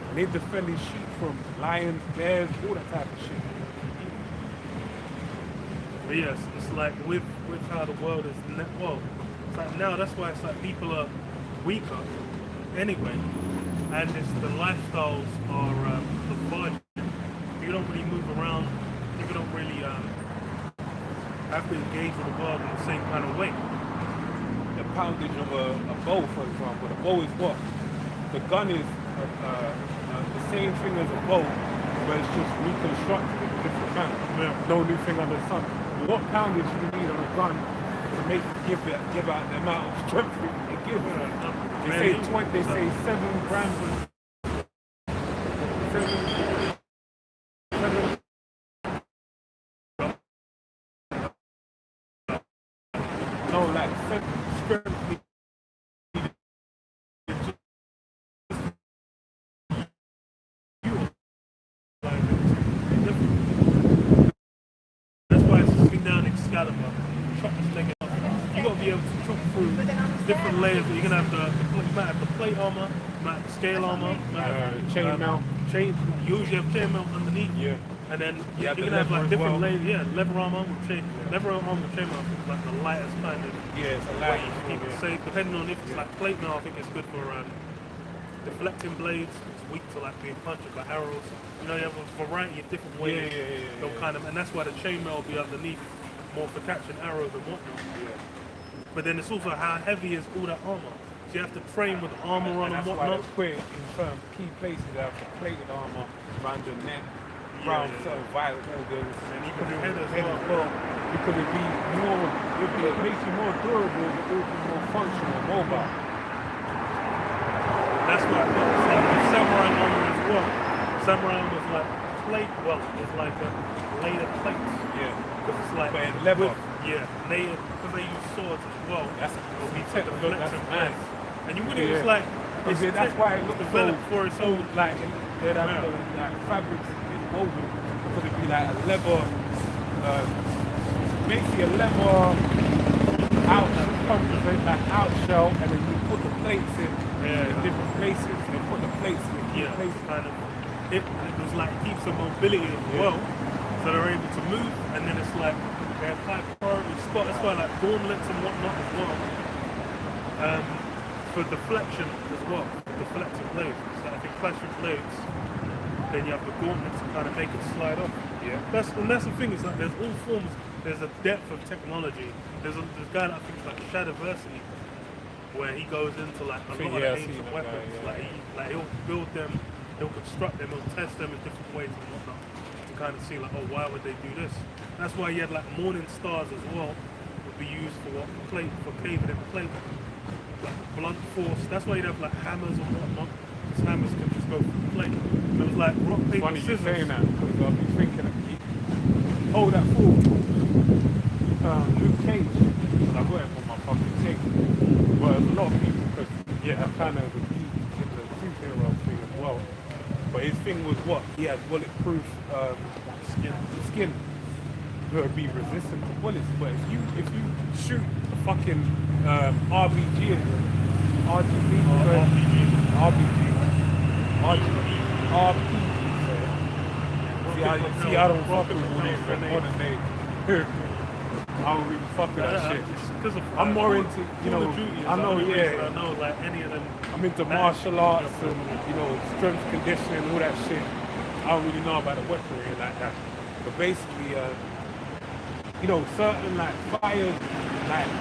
And they defend his sheep from lions, bears, all that type of shit. But yes, it's like with how the world is. Well, it's like now that's why it's like people are weaker anyway, and it's the lifestyles are lethargic. You don't really move around. People don't really have to engage with the world in the same kind of way. The poundage of a bow, for example. The bow is what? The gun is the same thing as a bow, but it's just reconstructed in a different manner. Yeah. No new thing under the sun. What poundage do you need on a gun to make it give out the amount of strength it gives? They say 7 grams. 7. No, like 7 strength. That's why it's sitting down Excalibur, chop this thing up. You gotta be able to chop through different layers. You're gonna have you might have the plate armor, you might have the scale armor, you might have Chain mount. You usually have chain mount underneath. Yeah. And then You have you're the gonna have like leather as different well. layers. Yeah, leather armor with chain. Leather armor with chain mount is like the lightest kind of Yeah, it's a way light. to keep it safe. Depending on if it's like plate now, I think it's good for deflecting blades. It's weak to like being punched by arrows. You know, you have a variety of different ways. They'll kind of, and that's why the chainmail will be underneath, more for catching arrows and whatnot. Yeah. But then it's also how heavy is all that armor. So you have to train with armor on and that's why whatnot. they put it in certain key places. They have the plated armor around the neck, around certain vital organs, And even the head as head well. as well. Because it makes you more durable, but also more functional, mobile. That's why it's like with samurai armor as well. Samurai armor is like plate, well, it's like a layered plates. Yeah. Because it's like But in leather. native, because they use swords as well. That's It'll be technical. That's deflecting nice. blades. And you wouldn't, it's like, it's That's why it looks developed for its own. like they'd have the like fabrics is woven because it'd be like a leather, basically a leather out shell, and then you put the plates in different places. They put the plates in key places. Kind of. It was like it keeps some mobility as well, so they're able to move. And then it's like they have high priority spot. That's why like gauntlets and whatnot as well. For deflection as well, deflecting blades. So if it clashes blades, then you have the gauntlets to kind of make it slide off. Yeah. That's the thing. Is like there's all forms. There's a depth of technology. There's a guy that I think is like Shadiversity. where he goes into like a lot Yeah, of I've seen ancient that guy, weapons. yeah. Like he'll build them, he'll construct them, he'll test them in different ways and whatnot to kind of see like, oh, why would they do this? That's why he had like morning stars as well, would be used for what plate for caving in plate, like blunt force. That's why you'd have like hammers and whatnot. Because hammers can just go through plate. And it was like rock paper Funny you scissors. saying that because I've been thinking, oh, that fool, Luke Cage. I got him on my fucking thing. But there's a lot of people because yeah, I kind of agreed in the superhero thing as well. But his thing was what? He had bulletproof skin that would be resistant to bullets. But if you shoot a fucking RBG at them, See, I don't fuck with bullets but more than they. I don't really fuck with that shit. I'm more into, you know, I know, yeah. I know, like any of them. I'm into martial arts and, you know, strength conditioning, all that shit. I don't really know about the weaponry like that. But basically, you know, certain like fire, like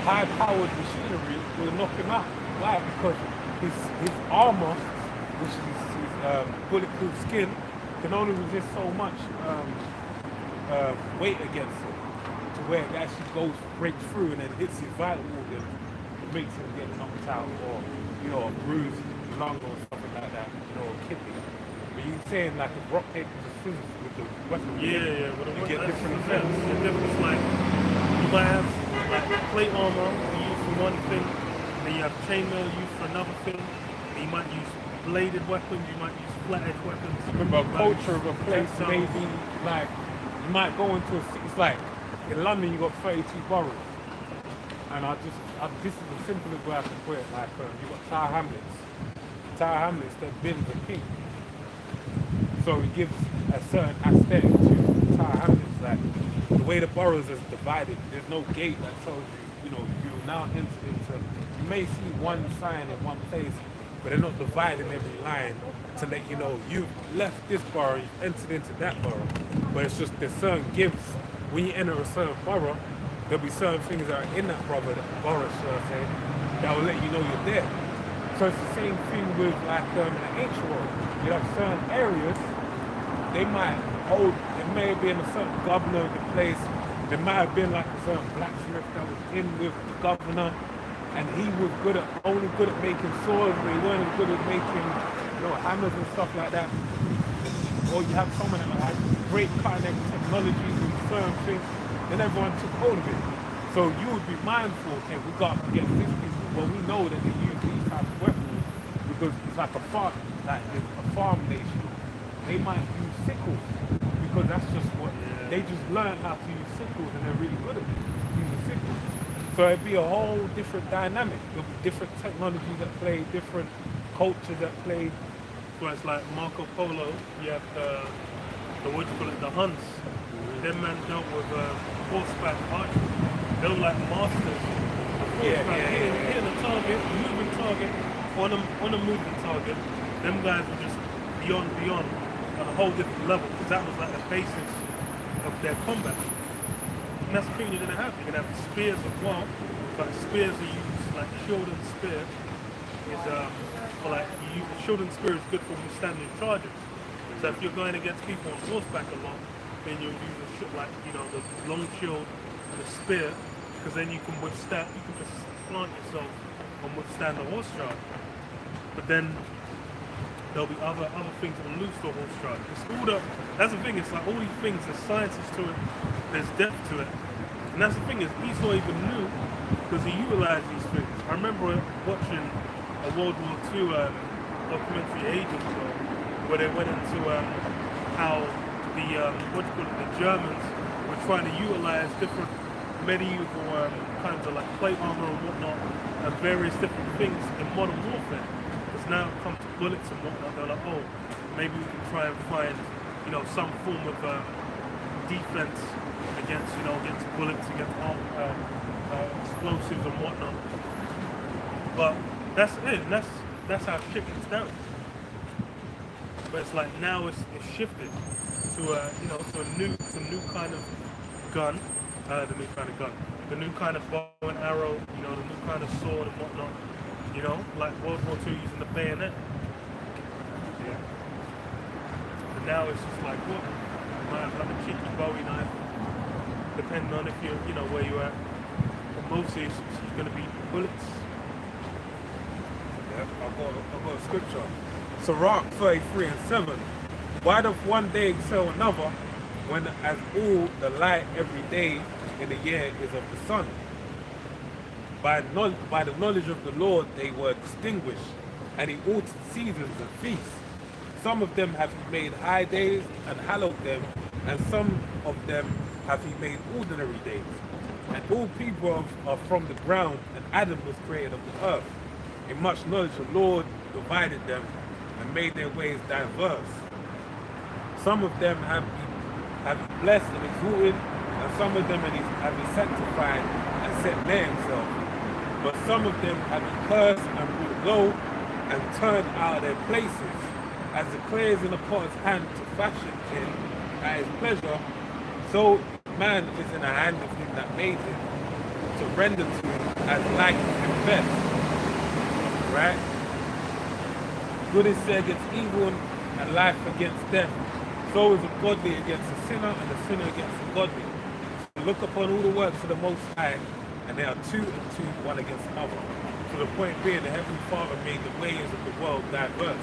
high-powered machinery will knock him out. Why? Because his armor, which is his bulletproof skin, can only resist so much weight against it, to where it actually breaks through and then hits his vital organs and makes him get knocked out or, you know, a bruised lung or something like that, you know, a kidney. But you're saying like a rock, paper, scissors with the weapon. Yeah, but you get different effects. The difference, like, you might have like plate armor used for one thing, then you have chainmail used for another thing, and you might use bladed weapons, you might use flat edge weapons. Remember, culture of a place, maybe like you might go into a city. It's like in London, you got 32 boroughs, and this is the simplest way I can put it. Like you got Tower Hamlets. Tower Hamlets, their bins are pink, so it gives a certain aesthetic to Tower Hamlets. Like the way the boroughs is divided, there's no gate that tells you, you know, you now enter into. You may see one sign in one place, but they're not dividing every line to let you know you've left this borough, you've entered into that borough. But it's just there's certain gifts. When you enter a certain borough, there'll be certain things that are in that borough, should I say, that will let you know you're there. So it's the same thing with like in the ancient world. You have certain areas, they might hold, it may have been a certain governor of the place, there might have been like a certain blacksmith that was in with the governor, and he was only good at making swords, but he weren't as good at making, you know, hammers and stuff like that. Or you have someone that had great cutting edge technology in certain things, then everyone took hold of it. So you would be mindful, okay, we got to get these people, but we know that they use these types of weapons because it's like a farm nation. They might use sickles because that's just what they just learn how to use sickles and they're really good at using sickles. So it'd be a whole different dynamic. There'll be different technologies that play, different cultures that play. So it's like Marco Polo, you have the what do you call it, the hunts. Them men dealt with horseback archery. They were like masters of horseback. Hitting a target, moving target, on a moving target. Them guys were just beyond on a whole different level because that was like the basis of their combat. And that's the thing you're gonna have. You're gonna have spears as well, but spears are used like shield and spear is for like shield and spear is good for withstanding charges. So if you're going against people on horseback a lot, then you'll use a like the long shield and the spear, because then you can just plant yourself and withstand a horse charge. But then there'll be other things that will lose to a horse charge. That's the thing. It's like all these things. There's sciences to it. There's depth to it. And that's the thing is Esau even knew because he utilized these things. I remember watching a World War II documentary ages ago where they went into how the Germans were trying to utilize different medieval kinds of like plate armor and whatnot and various different things in modern warfare. Because now it comes to bullets and whatnot, they're like, oh, maybe we can try and find, some form of defense against bullets, against explosives and whatnot. But that's it, and that's how shit gets done. But it's like now it's shifted to a new kind of gun, the new kind of gun, the new kind of bow and arrow, you know, the new kind of sword and whatnot, you know, like World War II using the bayonet. Yeah. And now it's just like, what? You might have like a cheeky Bowie knife, depending on if you're, you know, where you're at. But mostly it's going to be bullets. Yeah, I've got a scripture. Sirach 33:7. Why doth one day excel another, when as all the light every day in the year is of the sun? By the knowledge of the Lord they were distinguished, and he altered seasons and feasts. Some of them have he made high days and hallowed them, and some of them have he made ordinary days. And all people are from the ground, and Adam was created of the earth. In much knowledge the Lord divided them, and made their ways diverse. Some of them have he blessed and exalted, and some of them have he sanctified and set near himself. But some of them have he cursed and brought low, and turned out of their places. As the clay is in the potter's hand to fashion it at his pleasure, so man is in the hand of him that made him, to render to him as like him best. Right? Good is said against evil, and life against death. So is the godly against the sinner, and the sinner against the godly. So look upon all the works of the Most High, and they are two and two, one against another. So the point being, the Heavenly Father made the ways of the world diverse.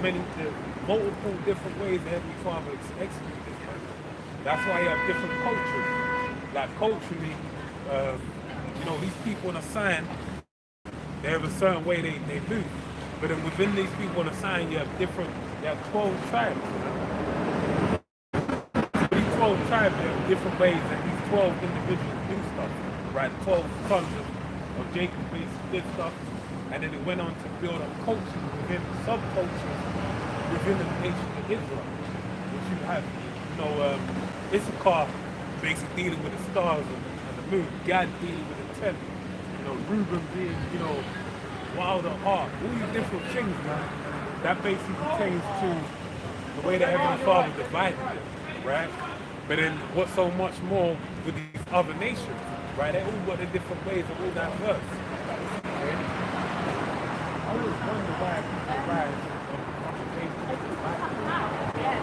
There's multiple different ways the Heavenly Father executes this, man. That's why you have different cultures. Like culturally, you know, these people in a sign, they have a certain way they move. But then within these people in a sign, you have 12 tribes. These 12 tribes, they have different ways that these 12 individuals do stuff. Right, 12 sons of Jacob basically did stuff, and then it went on to build up cultures within subcultures within the nation of Israel. Which you have, you know, Issachar basically dealing with the stars and the moon, Gad dealing with the tent, you know, Reuben being, you know, wild at heart, all these different things, man. That basically pertains to the way the Heavenly Father divided it, right? But then what's so much more with these other nations, right? They all got their different ways of all diverse. Okay? I always wonder why people rise on the basis of the Bible.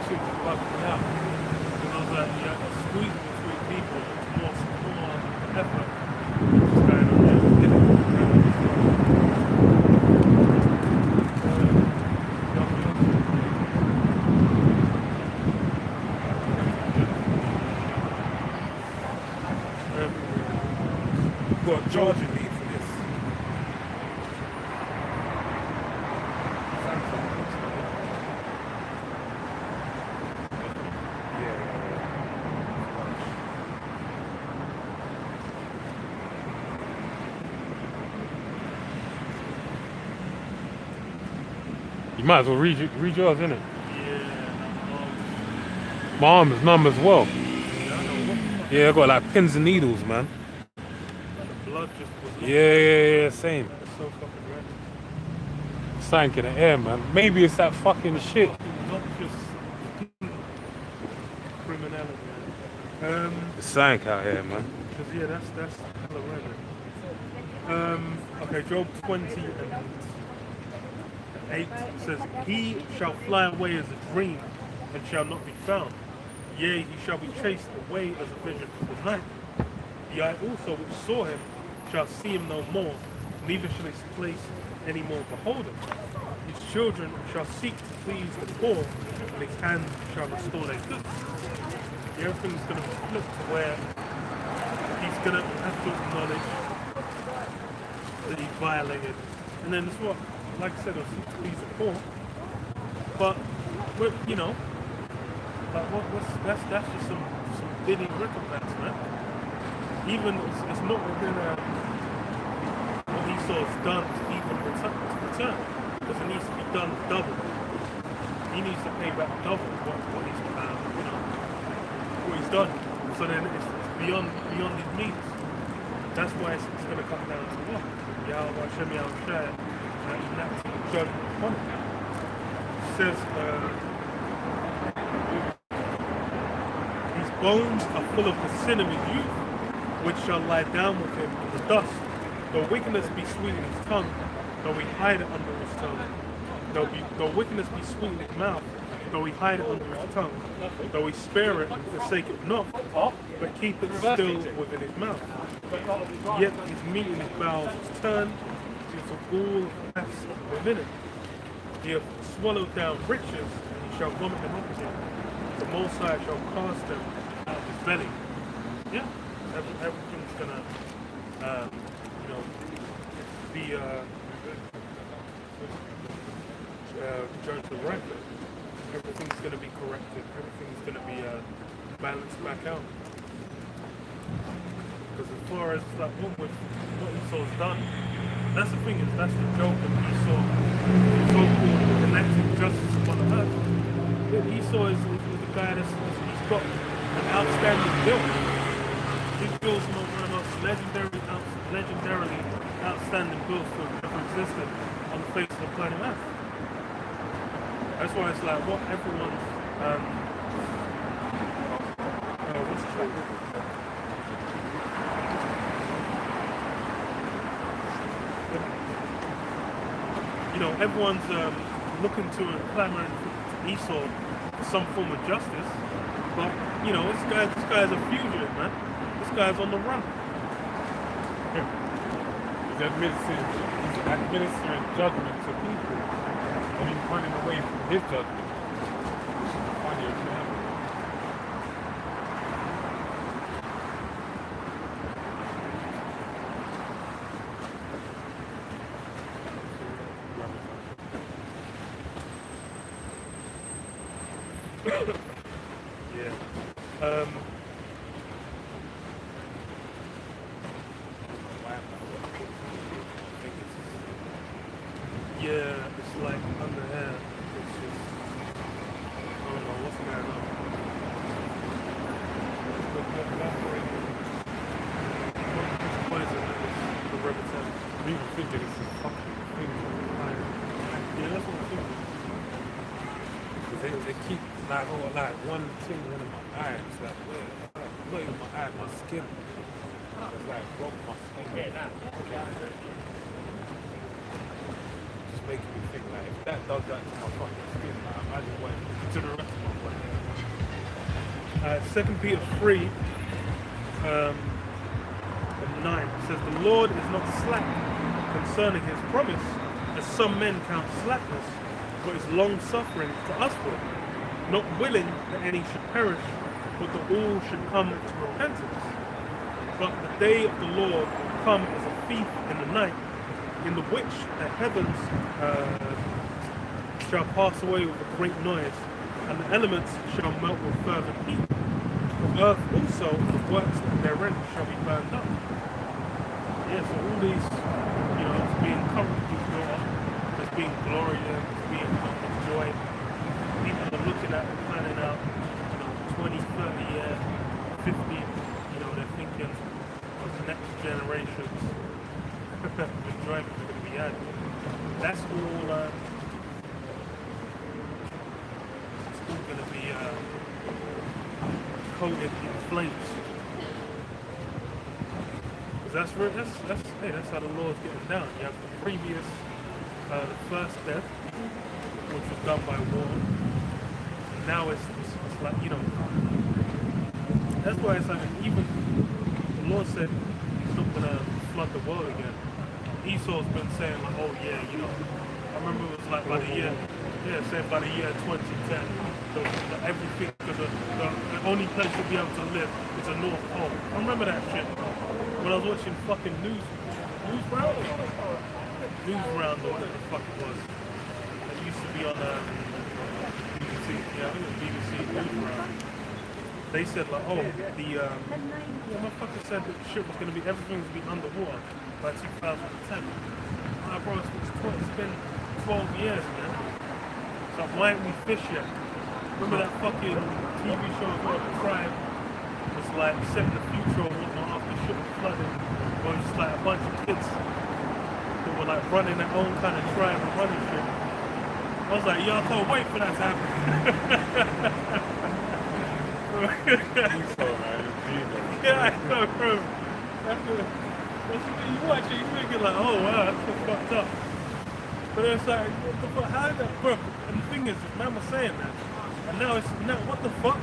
Shit just bugs me out. You know, that you're squeezing between people, more effort. Just kind of, Got Georgia need for this. you might as well read yours, innit? Yeah. My arm is numb as well. Yeah, I got like pins and needles, man. Blood just was Yeah, same. It's so fucking red. Sank in the air, man. Maybe it's that fucking shit. Not just criminality, man. It's sank out here, man. Because yeah, that's hella red. Okay, Job 20 and 8 says, "He shall fly away as a dream, and shall not be found. Yea, he shall be chased away as a vision of the night. The eye also which saw him shall see him no more, neither shall his place any more behold him. His children shall seek to please the poor, and his hand shall restore their goods." Everything's going to flip to where he's going to have to acknowledge that he violated. And then it's what, like I said, he'll seek to please the poor. But, you know, like that's just some bidding brickbats, man. Even it's not within what Esau's done to even return, because it needs to be done double. He needs to pay back double what he's you know, what he's done. So then it's beyond his means. That's why it's going to come down to what Yahweh Hashem Yahushua enacting judgment upon him. It says. His bones are full of the sin of his youth, which shall lie down with him in the dust. Though wickedness be sweet in his tongue, though he hide it under his tongue. Though wickedness be sweet in his mouth, though he hide it under his tongue. Though he spare it and forsake it not, but keep it still within his mouth. Yet his meat in his bowels is turned, into gall of asp within it. He hath swallowed down riches, and he shall vomit them up again. The Most High shall cast them out of his belly. Yeah, everything's gonna, be judged right. Everything's gonna be corrected. Everything's gonna be balanced back out. Because as far as like what Esau's done, that's the thing, is that's the joke of Esau, so-called enacting justice upon the earth. Esau is the guy he's got an outstanding bill. His bill's one of the most legendarily outstanding bills to have ever existed on the face of the planet Earth. That's why it's like what everyone's what's the truth? Everyone's looking to and clamoring to Esau for some form of justice, but this guy's a fugitive, man. This guy's on the run. He's administering judgment to people, and he's running away from his judgment. Funny, man. It's like under here. It's just, I don't know what's going on. Poison the rubber tap. I'm even thinking it's a fucking thing. Yeah, that's what I'm thinking. They keep like one thing in my eye. It's like, not even my eye, my skin. It's like broke my skin. Just making me think like, if that does that to my fucking skin, like, imagine what to the rest of my body. 2 Peter 3 and 9 says, the Lord is not slack concerning his promise, as some men count slackness, but is long-suffering to usward, not willing that any should perish, but that all should come to repentance. But the day of the Lord will come as a thief in the night, in the which the heavens shall pass away with a great noise, and the elements shall melt with fervent heat. The earth also and the works therein shall be burned up. Yeah, so all these, it's being comfortably built up, it's being glorious, it's being enjoyed. People are looking at and planning out, 20, 30 years, 50, they're thinking of the next generations enjoyment is going to be had. That's all, it's all going to be coated in flames. Because that's how the Lord's getting down. You have the previous, the first death, which was done by war. And now it's like, that's why it's like, even the Lord said he's not going to flood the world again. Esau's been saying like, oh yeah, I remember it was like by the year 2010, everything, because the only place you'll be able to live is the North Pole. I remember that shit when I was watching fucking news round or whatever the fuck it was. It used to be on BBC, I think it was BBC News Round. They said like, oh, the motherfucker said that shit was gonna be, everything was gonna be underwater by 2010. Bro, it's been 12 years, man. So why ain't we fish yet? Remember that fucking TV show called Crime? It was like set in the future or whatnot after shit was flooded. Or it was just like a bunch of kids that were like running their own kind of tribe and running shit. I was like, y'all can't wait for that to happen. Yeah, I know, bro. That's the thing. You watch it, you thinking like, oh wow, that's so fucked up. But it's like, what the fuck? How is that, bro? And the thing is, man was saying that, and now what the fuck?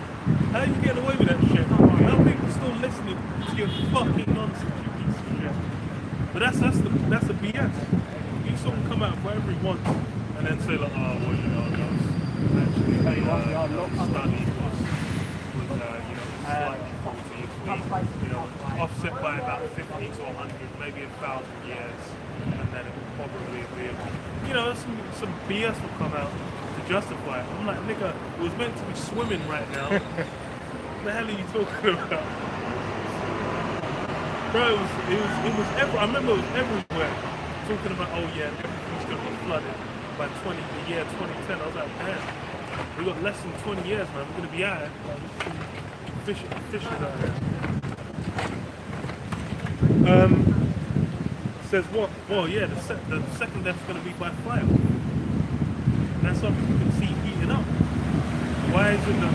How you getting away with that shit? How people still listening to your fucking nonsense, you piece of shit? But that's the BS. You sort of come out for every once, and then say like, oh, well, you know, that's actually study was slightly faulty, you know, offset by about 50 to 100, maybe 1,000 years, and then it will probably be, you know, some BS will come out to justify it. I'm like, nigga, it was meant to be swimming right now. What the hell are you talking about? Bro, it was I remember it was everywhere talking about, oh yeah, everything's gonna be flooded by the year 2010. I was like, man, we got less than 20 years, man. We're gonna be out here, fishing out here. Says what? Well, yeah, the second death's gonna be by fire. And that's something you can see heating up. Why is it that,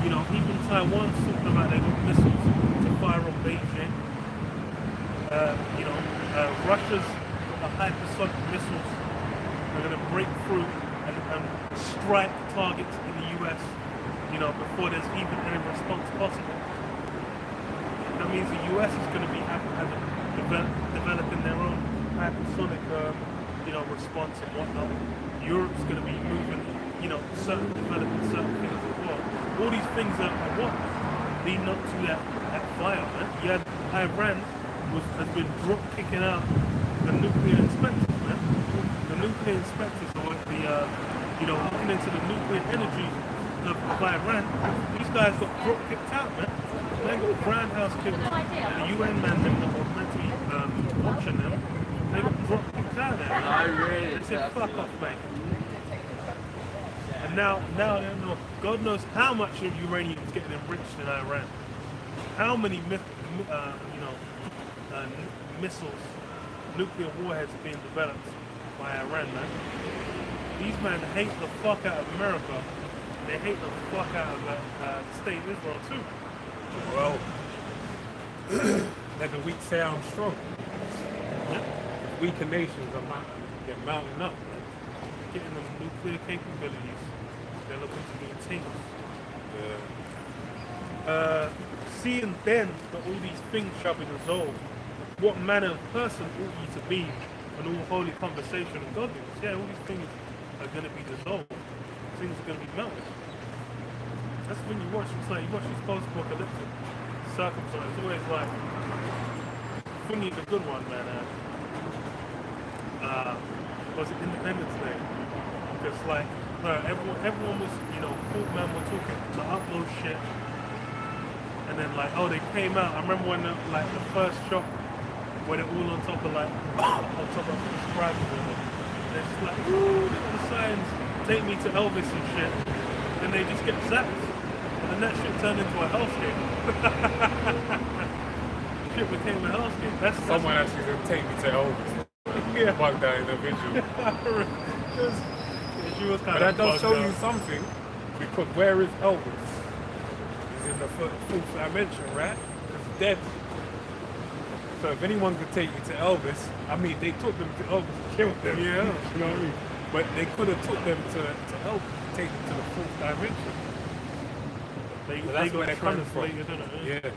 you know, even Taiwan's talking about they got missiles to fire on Beijing? You know, Russia's hypersonic missiles are going to break through and strike targets in the US, you know, before there's even any response possible. That means the US is going to be developing their own hypersonic, you know, response and whatnot. Europe's going to be moving, you know, developing certain things as well. All these things are what leading up to that fire, man. You had Iran has been drop kicking out the nuclear inspectors, man. The nuclear inspectors are like you know, looking into the nuclear energy of Iran. These guys got drop kicked out, man. They got Grand House kicked out. And the UN man that were meant to be watching them, they got drop kicked out there. They said, fuck off, mate. And now they don't know, God knows how much uranium is getting enriched in Iran. How many missiles, nuclear warheads being developed by Iran, man. These men hate the fuck out of America. They hate the fuck out of the state of Israel too. Well, like a weak say I'm strong. Yeah. Weaker nations are mounting up, man. Getting them nuclear capabilities. They're looking to maintain us. Seeing then that all these things shall be resolved, what manner of person ought ye to be in all holy conversation and godliness? Yeah, all these things are going to be dissolved. Things are going to be melted. That's when you watch. It's like you watch these post-apocalyptic circumstances. It's always like, Funny the good one, man. Was it Independence Day? Because like everyone was, you know, full man were talking the upload shit, and then like, oh, they came out. I remember when the first shot, where they're all on top of on top of the subscribers, and they're just like, ooh, look at the signs, take me to Elvis and shit, and they just get zapped, and then that shit turned into a hellscape. Shit became a hellscape. That's someone actually gonna take me to Elvis. Yeah. Bugged out individual. She was kind But that of does show out. you something, because where is Elvis? He's in the fourth dimension, right? He's dead. So if anyone could take you to Elvis, I mean, they took them to Elvis and killed them. Yeah. You know what I mean? But they could have took them to Elvis, take them to the fourth dimension. So that's where they're coming from. Yeah.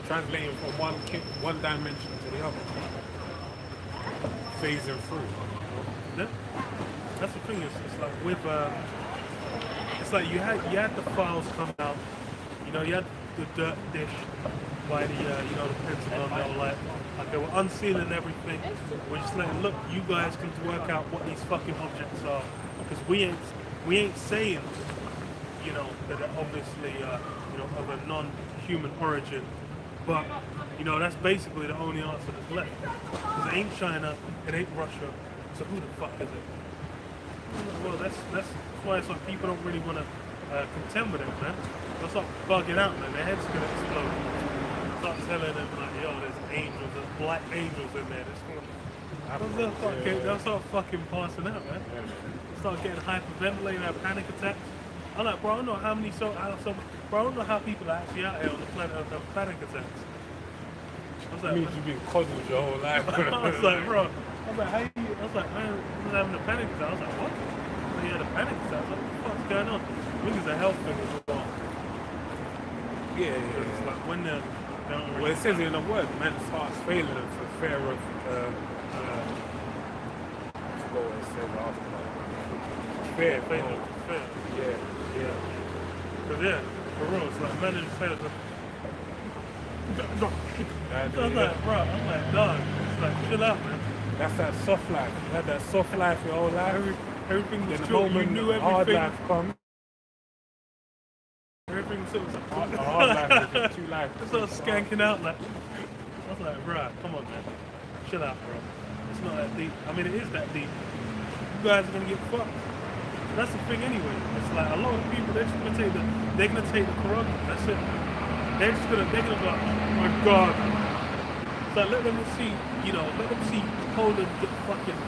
Translating from one dimension to the other. Phasing through. Yeah. That's the thing. It's like with it's like you had the files come out. You know, you had the dirt dish by the you know, the Pentagon. They were like they were unsealing everything. We're just like, look, you guys can work out what these fucking objects are, because we ain't saying, you know, that they're obviously you know, of a non-human origin, but you know, that's basically the only answer that's left. Because it ain't China, it ain't Russia, so who the fuck is it? Well, that's why it's like people don't really want to contend with it, man. They'll start bugging out, man. Their head's gonna explode. Start telling them like, yo, there's angels, there's black angels in there. They'll start fucking passing out, man. Start getting hyperventilating, have panic attacks. I'm like, bro, I don't know how many bro, I don't know how people are actually out here on the planet have panic attacks. was It like, means you've been coddled your whole life. I was like, bro, I was like, how you? I was like, man, I was having a panic attack. I was like, what? So he had a panic attack. I was like, what the fuck's going on? I think it's a health thing as well. Yeah, It's like when they're Well, it says in the word, man's heart's failing them for fear of, I forgot what it says after. Fear. fair. Yeah. Because yeah, for real, it's like man is failing them. And, I'm like, bro, I'm like, dog, it's like, chill out, man. that's that soft life. You had that soft life your whole life. Everything was Then the chill. You moment knew hard everything. life comes, Everything was hard life is just too life. I started skanking out like. I was like, bro, come on, man, chill out, bro. It's not that deep. I mean, it is that deep. You guys are gonna get fucked. That's the thing, anyway. It's like a lot of people. They're just gonna take the corona. That's it. They're gonna go, oh my god. So let them see, let them see Poland get fucking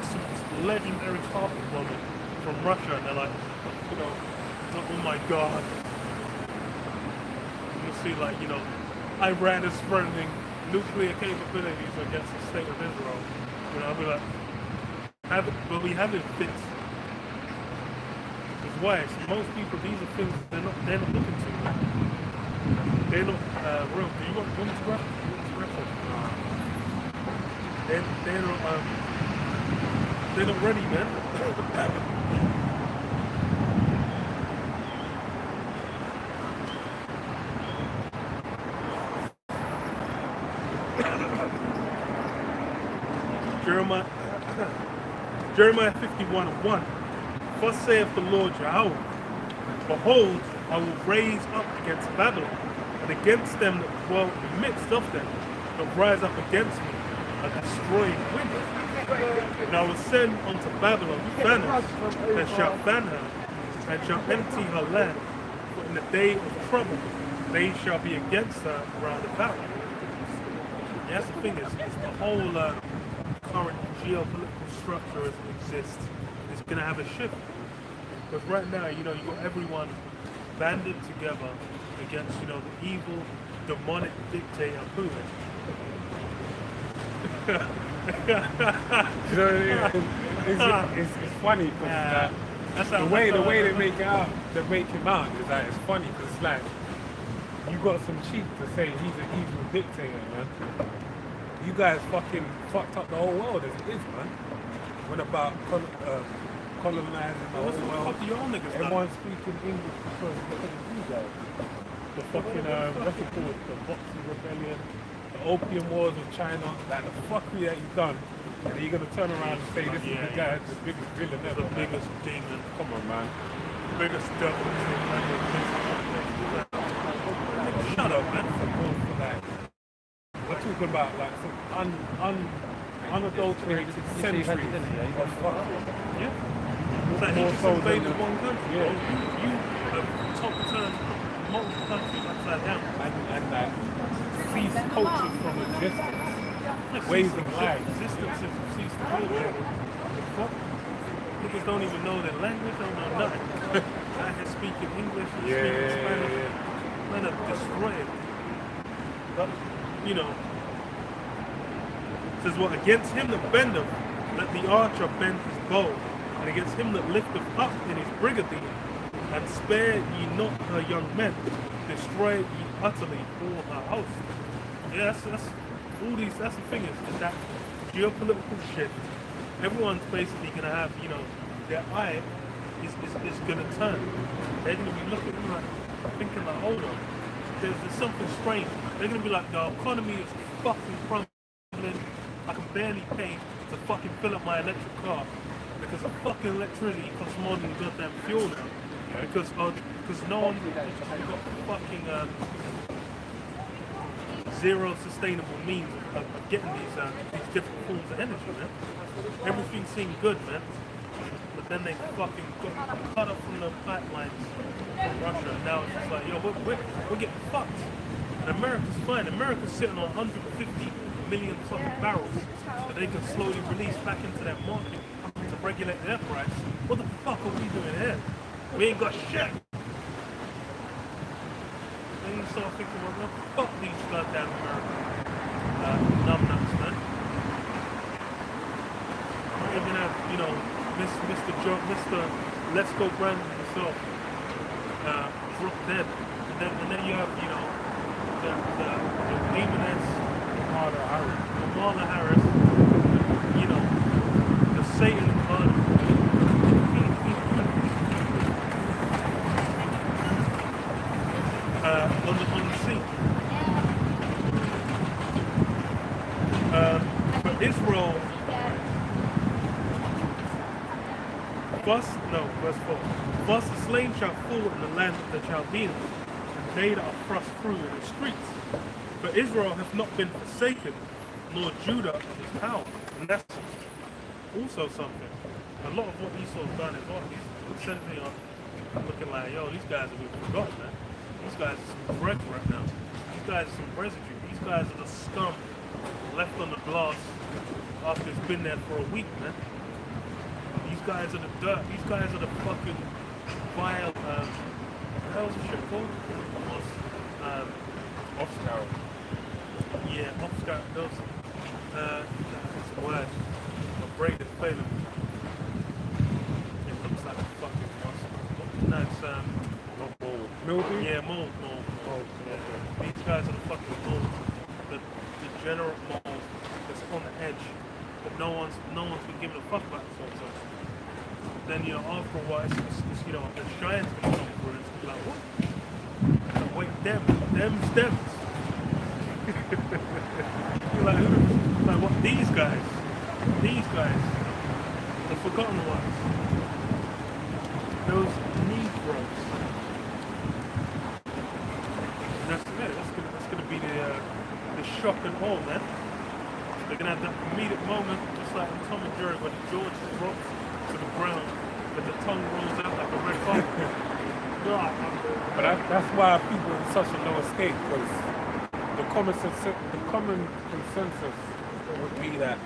some legendary carpet bombing from Russia, and they're like, oh my god. You see, like, Iran is threatening nuclear capabilities against the state of Israel. I'll be like, but we have it fixed. Because why? Most people, these are things they're not looking to. They're not real. Do you want me to rap? They're not ready, man. Jeremiah 51:1. Thus saith the Lord Yahweh, behold, I will raise up against Babylon, and against them that dwell in the midst of them, that rise up against me, a destroying wind. And I will send unto Babylon fanners, that shall fan her, and shall empty her land. For in the day of trouble, they shall be against her round about. Yeah, that's the thing is the whole current geopolitical structure as it exists is going to have a shift. Because right now, you got everyone banded together against, the evil, demonic dictator Putin. It's funny because the way they make him out is like, it's funny because it's like, you got some cheek to say he's an evil dictator, man. You guys fucking fucked up the whole world as it is, man. What about colonizing the whole world? Everyone's speaking English because of you guys. The fucking, what's it called? The Boxing Rebellion, the Opium Wars of China, like the fuckery that you've done. And you're going to turn around and say this is the guy, the biggest villain ever. The biggest demon. Come on, man. The biggest devil. Shut up, man. We're talking about like some unadulterated centuries of fucking. Yeah. It's like he just invaded one country. Yeah. You have top-turned multiple countries upside down. And cease cultures from existence. Ways of life. Existence has ceased to be. Fuck. Niggas don't even know their language, don't know nothing. I can speak in English, speaking Spanish. Men are destroyed. But, says what? Against him that bendeth, let the archer bend his bow, and against him that lifteth up in his brigandine, and spare ye not her young men, destroy ye utterly all her host. Yeah, that's all these. That's the thing is that geopolitical shift. Everyone's basically gonna have, their eye is gonna turn. They're gonna be looking like, thinking like, hold on, there's something strange. They're gonna be like, the economy is fucking crumbling. I can barely pay to fucking fill up my electric car because the fucking electricity costs more than goddamn fuel now. Because no one got fucking zero sustainable means of getting these different forms of energy, man. Everything seemed good, man. But then they fucking got cut off from the pipelines from Russia. And now it's just like, yo, we're getting fucked. And America's fine. America's sitting on 150 million fucking barrels that they can slowly release back into their market to regulate their price. What the fuck are we doing here? We ain't got shit. Then you start thinking, well, fuck these goddamn Americans. numbnuts, man. Might even have, Mr. Mr. Let's Go Brandon himself, drop dead. And then you have, the Jimenez, Kamala Harris, the Satan incarnate. On the scene. For Israel, verse 4. Thus the slain shall fall in the land of the Chaldeans, and they that are thrust through in the streets. For Israel hath not been forsaken, nor Judah of his power. And that's also something. A lot of what Esau's done is what he's sending on looking like, yo, these guys have been forgotten, man. These guys are some bread right now. These guys are some residue. These guys are the scum left on the glass after it's been there for a week, man. These guys are the dirt. These guys are the fucking vile, what the hell's the shit called? Offscout. Yeah, offscout. That's a word. My brain is failing. It looks like a fucking monster. No, it's, Not mold. Mildew? yeah, mold. Oh, Yeah. These guys are the fucking mold. The degenerate mold that's on the edge. But no one's been giving a fuck about it. So then, after a while, it's the giants gonna come through and it's gonna be like, what? Like, wait, them's stems. You're like, who? Like, what? These guys, the forgotten ones. Those Negroes. And that's gonna be the shock and awe, man. They're gonna have that comedic moment, just like in Tom and Jerry, when George drops to the ground, but the tongue rolls out like a red carpet. But that's why people in such a low escape, because the common consensus would be that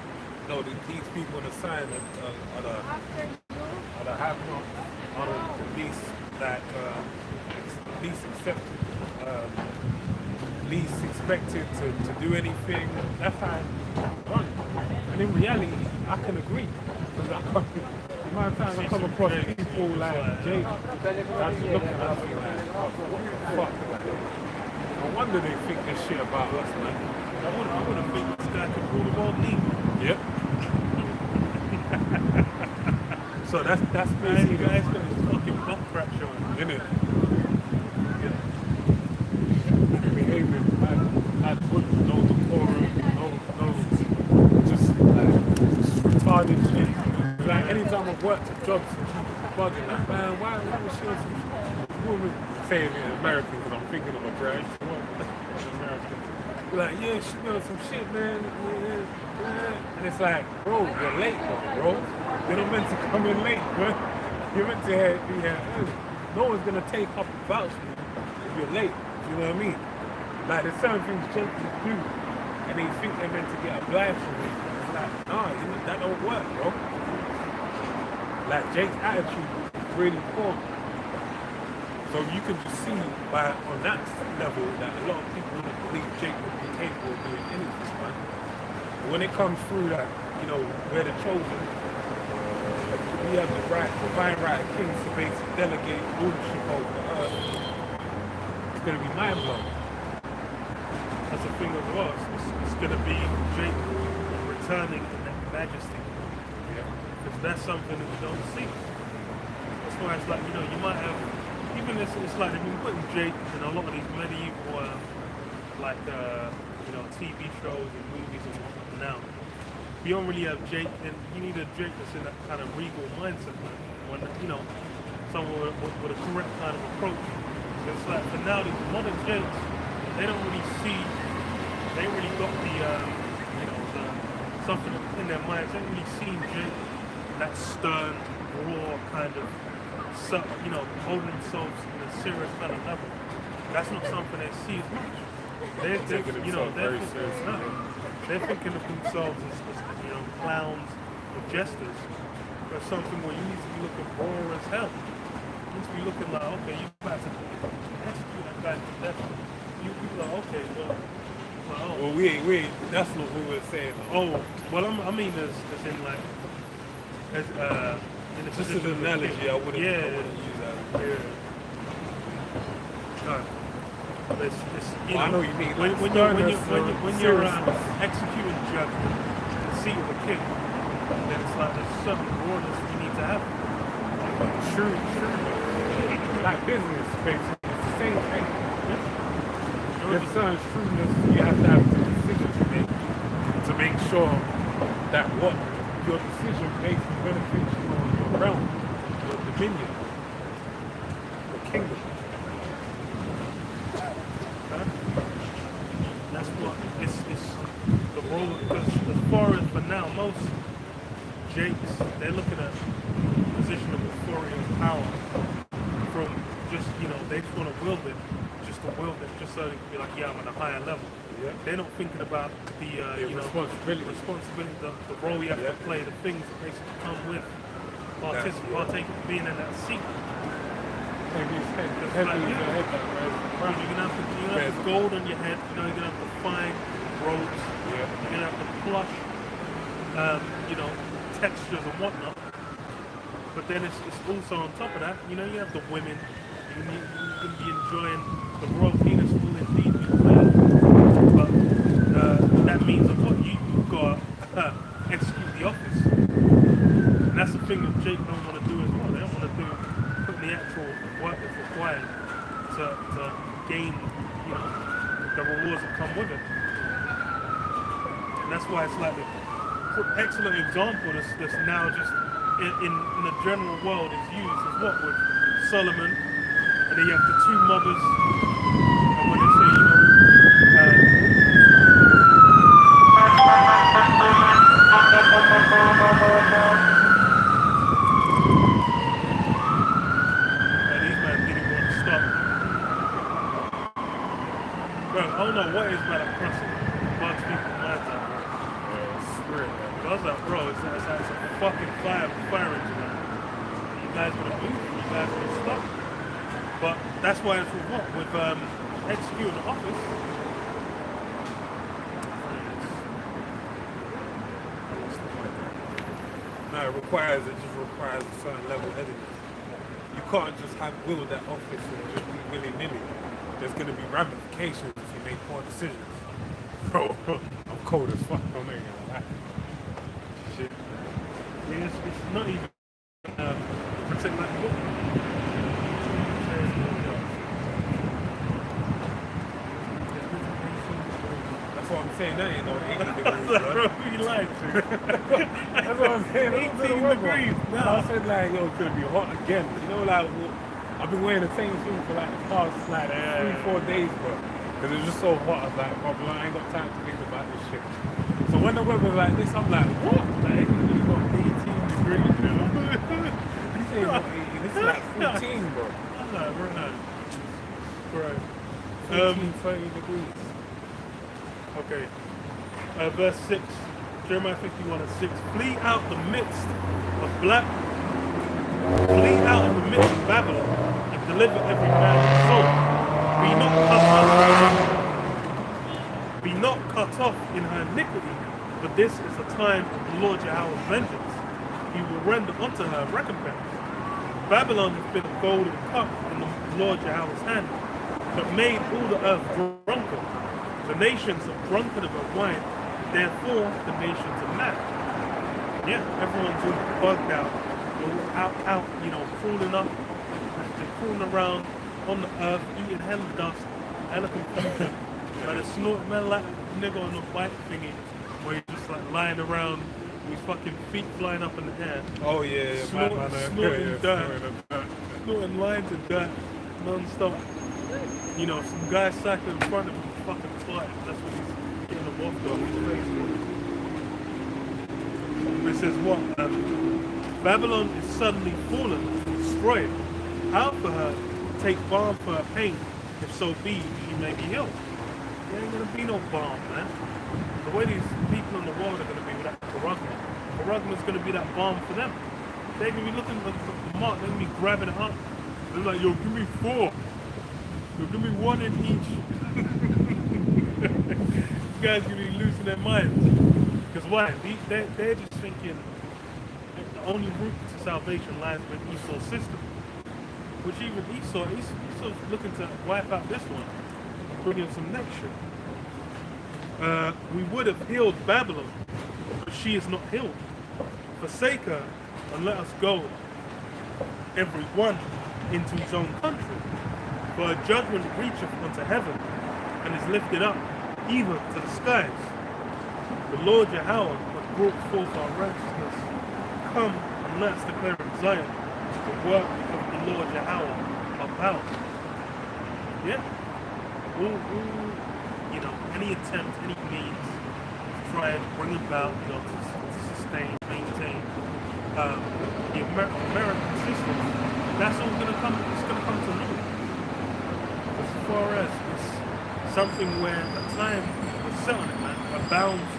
these people in the sign are the have-nots, are the least accepted, least expected to do anything. That's how it runs. And in reality, I can agree, because the amount of times I come across people like Jake, that's looking at us like, oh, what the fuck? No wonder they think this shit about us, man. I would have think this guy could rule the world league. Yep. So that's Guys, basically got his fucking butt crack showing. isn't it? Behaving at good, no decorum, no, just retarded shit. Like anytime I've worked at jobs, bugging like, man, why was she on some woman saying it in American because I'm thinking of a brand. American. Like, yeah, she on some shit, man. Yeah. And it's like, bro, you're late, bro. You're not meant to come in late, bro. You're meant to be here early. No one's gonna take up and vouch for you if you're late. You know what I mean? Like, there's certain things gentlemen do, and they think they're meant to get obliged from it. It's like, nah, that don't work, bro. Like, Jake's attitude is really poor. So you can just see on that level that a lot of people don't believe Jake would be capable of doing anything, man. But when it comes through that, we're the chosen, we have the divine right of kings to basically delegate ownership over the earth. It's going to be mind blowing. That's the thing as well. It's going to be Jake returning in that majesty. Because that's something that we don't see. That's why it's like, you might have, even it's like they've been putting Jake in a lot of these medieval, TV shows and movies and whatnot now. You don't really have Jake, and you need a Jake that's in that kind of regal mindset. When, someone with a correct kind of approach. So it's like, for now, these modern Jakes, they don't really see, they ain't really got something in their minds. They ain't really seen Jake, that stern, raw kind of, holding themselves in a serious kind of level. That's not something they see as much. They're thinking of themselves as clowns or jesters. Or something where you need to be looking raw as hell. You need to be looking like, okay, you about to execute that guy to death. You be like, okay, well, Oh, Well, we ain't, that's not what we're saying. oh, well, I mean, as in like, as in a Just position an of a analogy, kid. I wouldn't Yeah, use that. yeah. No. It's, you Well, I know, know you mean when, like when you're sternness, when you're seriousness. executing judgment in the seat of a king, then it's like there's certain orders you need to have. True. Like business, basically. It's the same thing. There's certain shrewdness you have to have the decision to make sure that what your decision basically benefits you on your realm, your dominion, your kingdom. That's what it's the role, because as far as for now, most Jakes, they're looking at position of authority and power from just, they just want to wield it, just to wield it, just so they can be like, yeah, I'm at a higher level. Yeah. They're not thinking about the responsibility. the role you have to play, the things that basically come with partaking, being in that seat. Heavy head, Just heavy like, is yeah. your head, that right? You're gonna have to gold on your head. You're gonna have to fine robes. Yeah. You're gonna have to plush, textures and whatnot. But then it's also on top of that, you have the women. You can be enjoying the royal penis will indeed be played. But that means of what you've got to execute the office. And that's the thing that Jake don't want to do as well. They don't want to put in the actual work that's required to gain, the rewards that come with it. And that's why it's like the excellent example that's now just in the general world is used as what with Solomon, and then you have the two mothers, and when they say, these men didn't want to stop. Bro, I don't know what is about that person. Bugs people mad that, bro. Spirit, man. I was like, bro, it's a fucking fire engine. Man. You guys gonna move? You guys gonna stop? But that's why it's with what? With executing the office. No, it just requires a certain level of headedness. You can't just wield that office and just be willy-nilly. There's going to be ramifications if you make poor decisions. Bro, I'm cold as fuck, don't make it like that. Shit. I mean, it's not even protect like book. That's what I'm saying, that ain't no 80 degrees, Bro, bro. you lied to. That's what I'm saying. 18 degrees. No, I said like, yo, it's gonna be hot again. Like, I've been wearing the same thing for like the past 3-4 days, bro. Because it's just so hot. I was like, bro, I ain't got time to think about this shit. So when the weather's like this, I'm like, what? Like, you got 18 degrees, you know? This ain't not 18, this is like 14, bro. I'm like, right. 14, 30 degrees. Okay. Verse 6, Jeremiah 51:6. Flee out of the midst of Babylon and deliver every man's soul. Be not cut off in her iniquity, for this is the time of the Lord Yahweh's vengeance. He will render unto her recompense. Babylon has been a golden cup in the Lord Yahweh's hand, but made all the earth drunken. The nations are drunken of her wine, therefore the nations are mad. Yeah, everyone's all bugged out. They're all out, crawling up. They're crawling around on the earth, eating hella dust, hella confusion. Like they're snorting, man, like a nigga on a bike thingy, where you're just like lying around with fucking feet flying up in the air. Oh, yeah, Snorting dirt. Snorting lines of dirt, non-stop. Some guy cycling in front of him fucking flying. That's what he's getting a waft off his face for. It says what? Babylon is suddenly fallen, destroyed. How for her take balm for her pain, if so be she may be healed? There ain't gonna be no balm, man. The way these people in the world are gonna be with that Karagma is gonna be that balm for them. They're gonna be looking at the mark, they're gonna be grabbing it up. They're like, yo, give me 4. Yo, give me 1 in each. guys gonna be losing their minds. Because why? They're just thinking the only route to salvation lies with Esau's system. Which even Esau's looking to wipe out this one, bring in some next shit. We would have healed Babylon, but she is not healed. Forsake her and let us go, every one into his own country. For her judgment reacheth unto heaven, and is lifted up even to the skies. The Lord Yahweh hath brought forth our righteousness. Come and let us declare in Zion the work of the Lord Yahweh about. Yeah. Any attempt, any means to try and bring about, to sustain, maintain the American system, that's all gonna come. It's gonna come to naught. As far as it's something where a time was set on it, man, a bounds,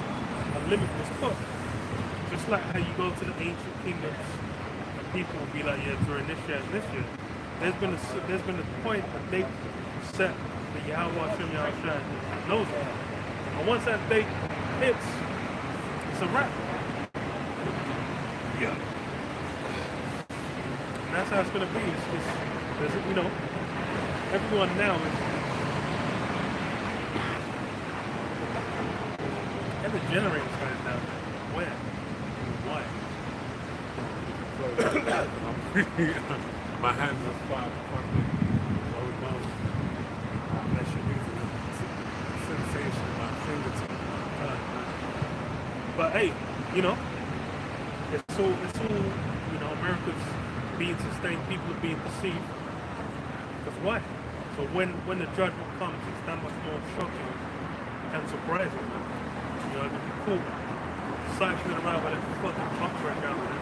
a limit was put. Just like how you go to the ancient kingdoms, and people will be like, yeah, during this year and this year. There's been a point, a date set that Yahweh Hashem Yahushua knows about. And once that date hits, it's a wrap. Yeah. And that's how it's gonna be. There's everyone now is, and the generators guys now. Where? Why? My hands are far fucking low down. That should be sensation, my fingertip. But hey, it's all America's being sustained, people are being deceived. That's why. So when the judgment comes, it's that much more shocking and surprising. The cool cycling around with that fucking truck right down there,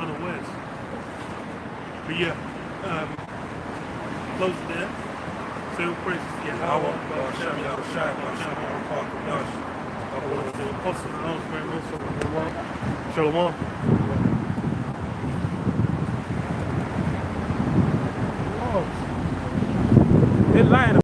unawares. But yeah, close it there. Say all praises to Yahweh. The apostles, Shalom. They're lying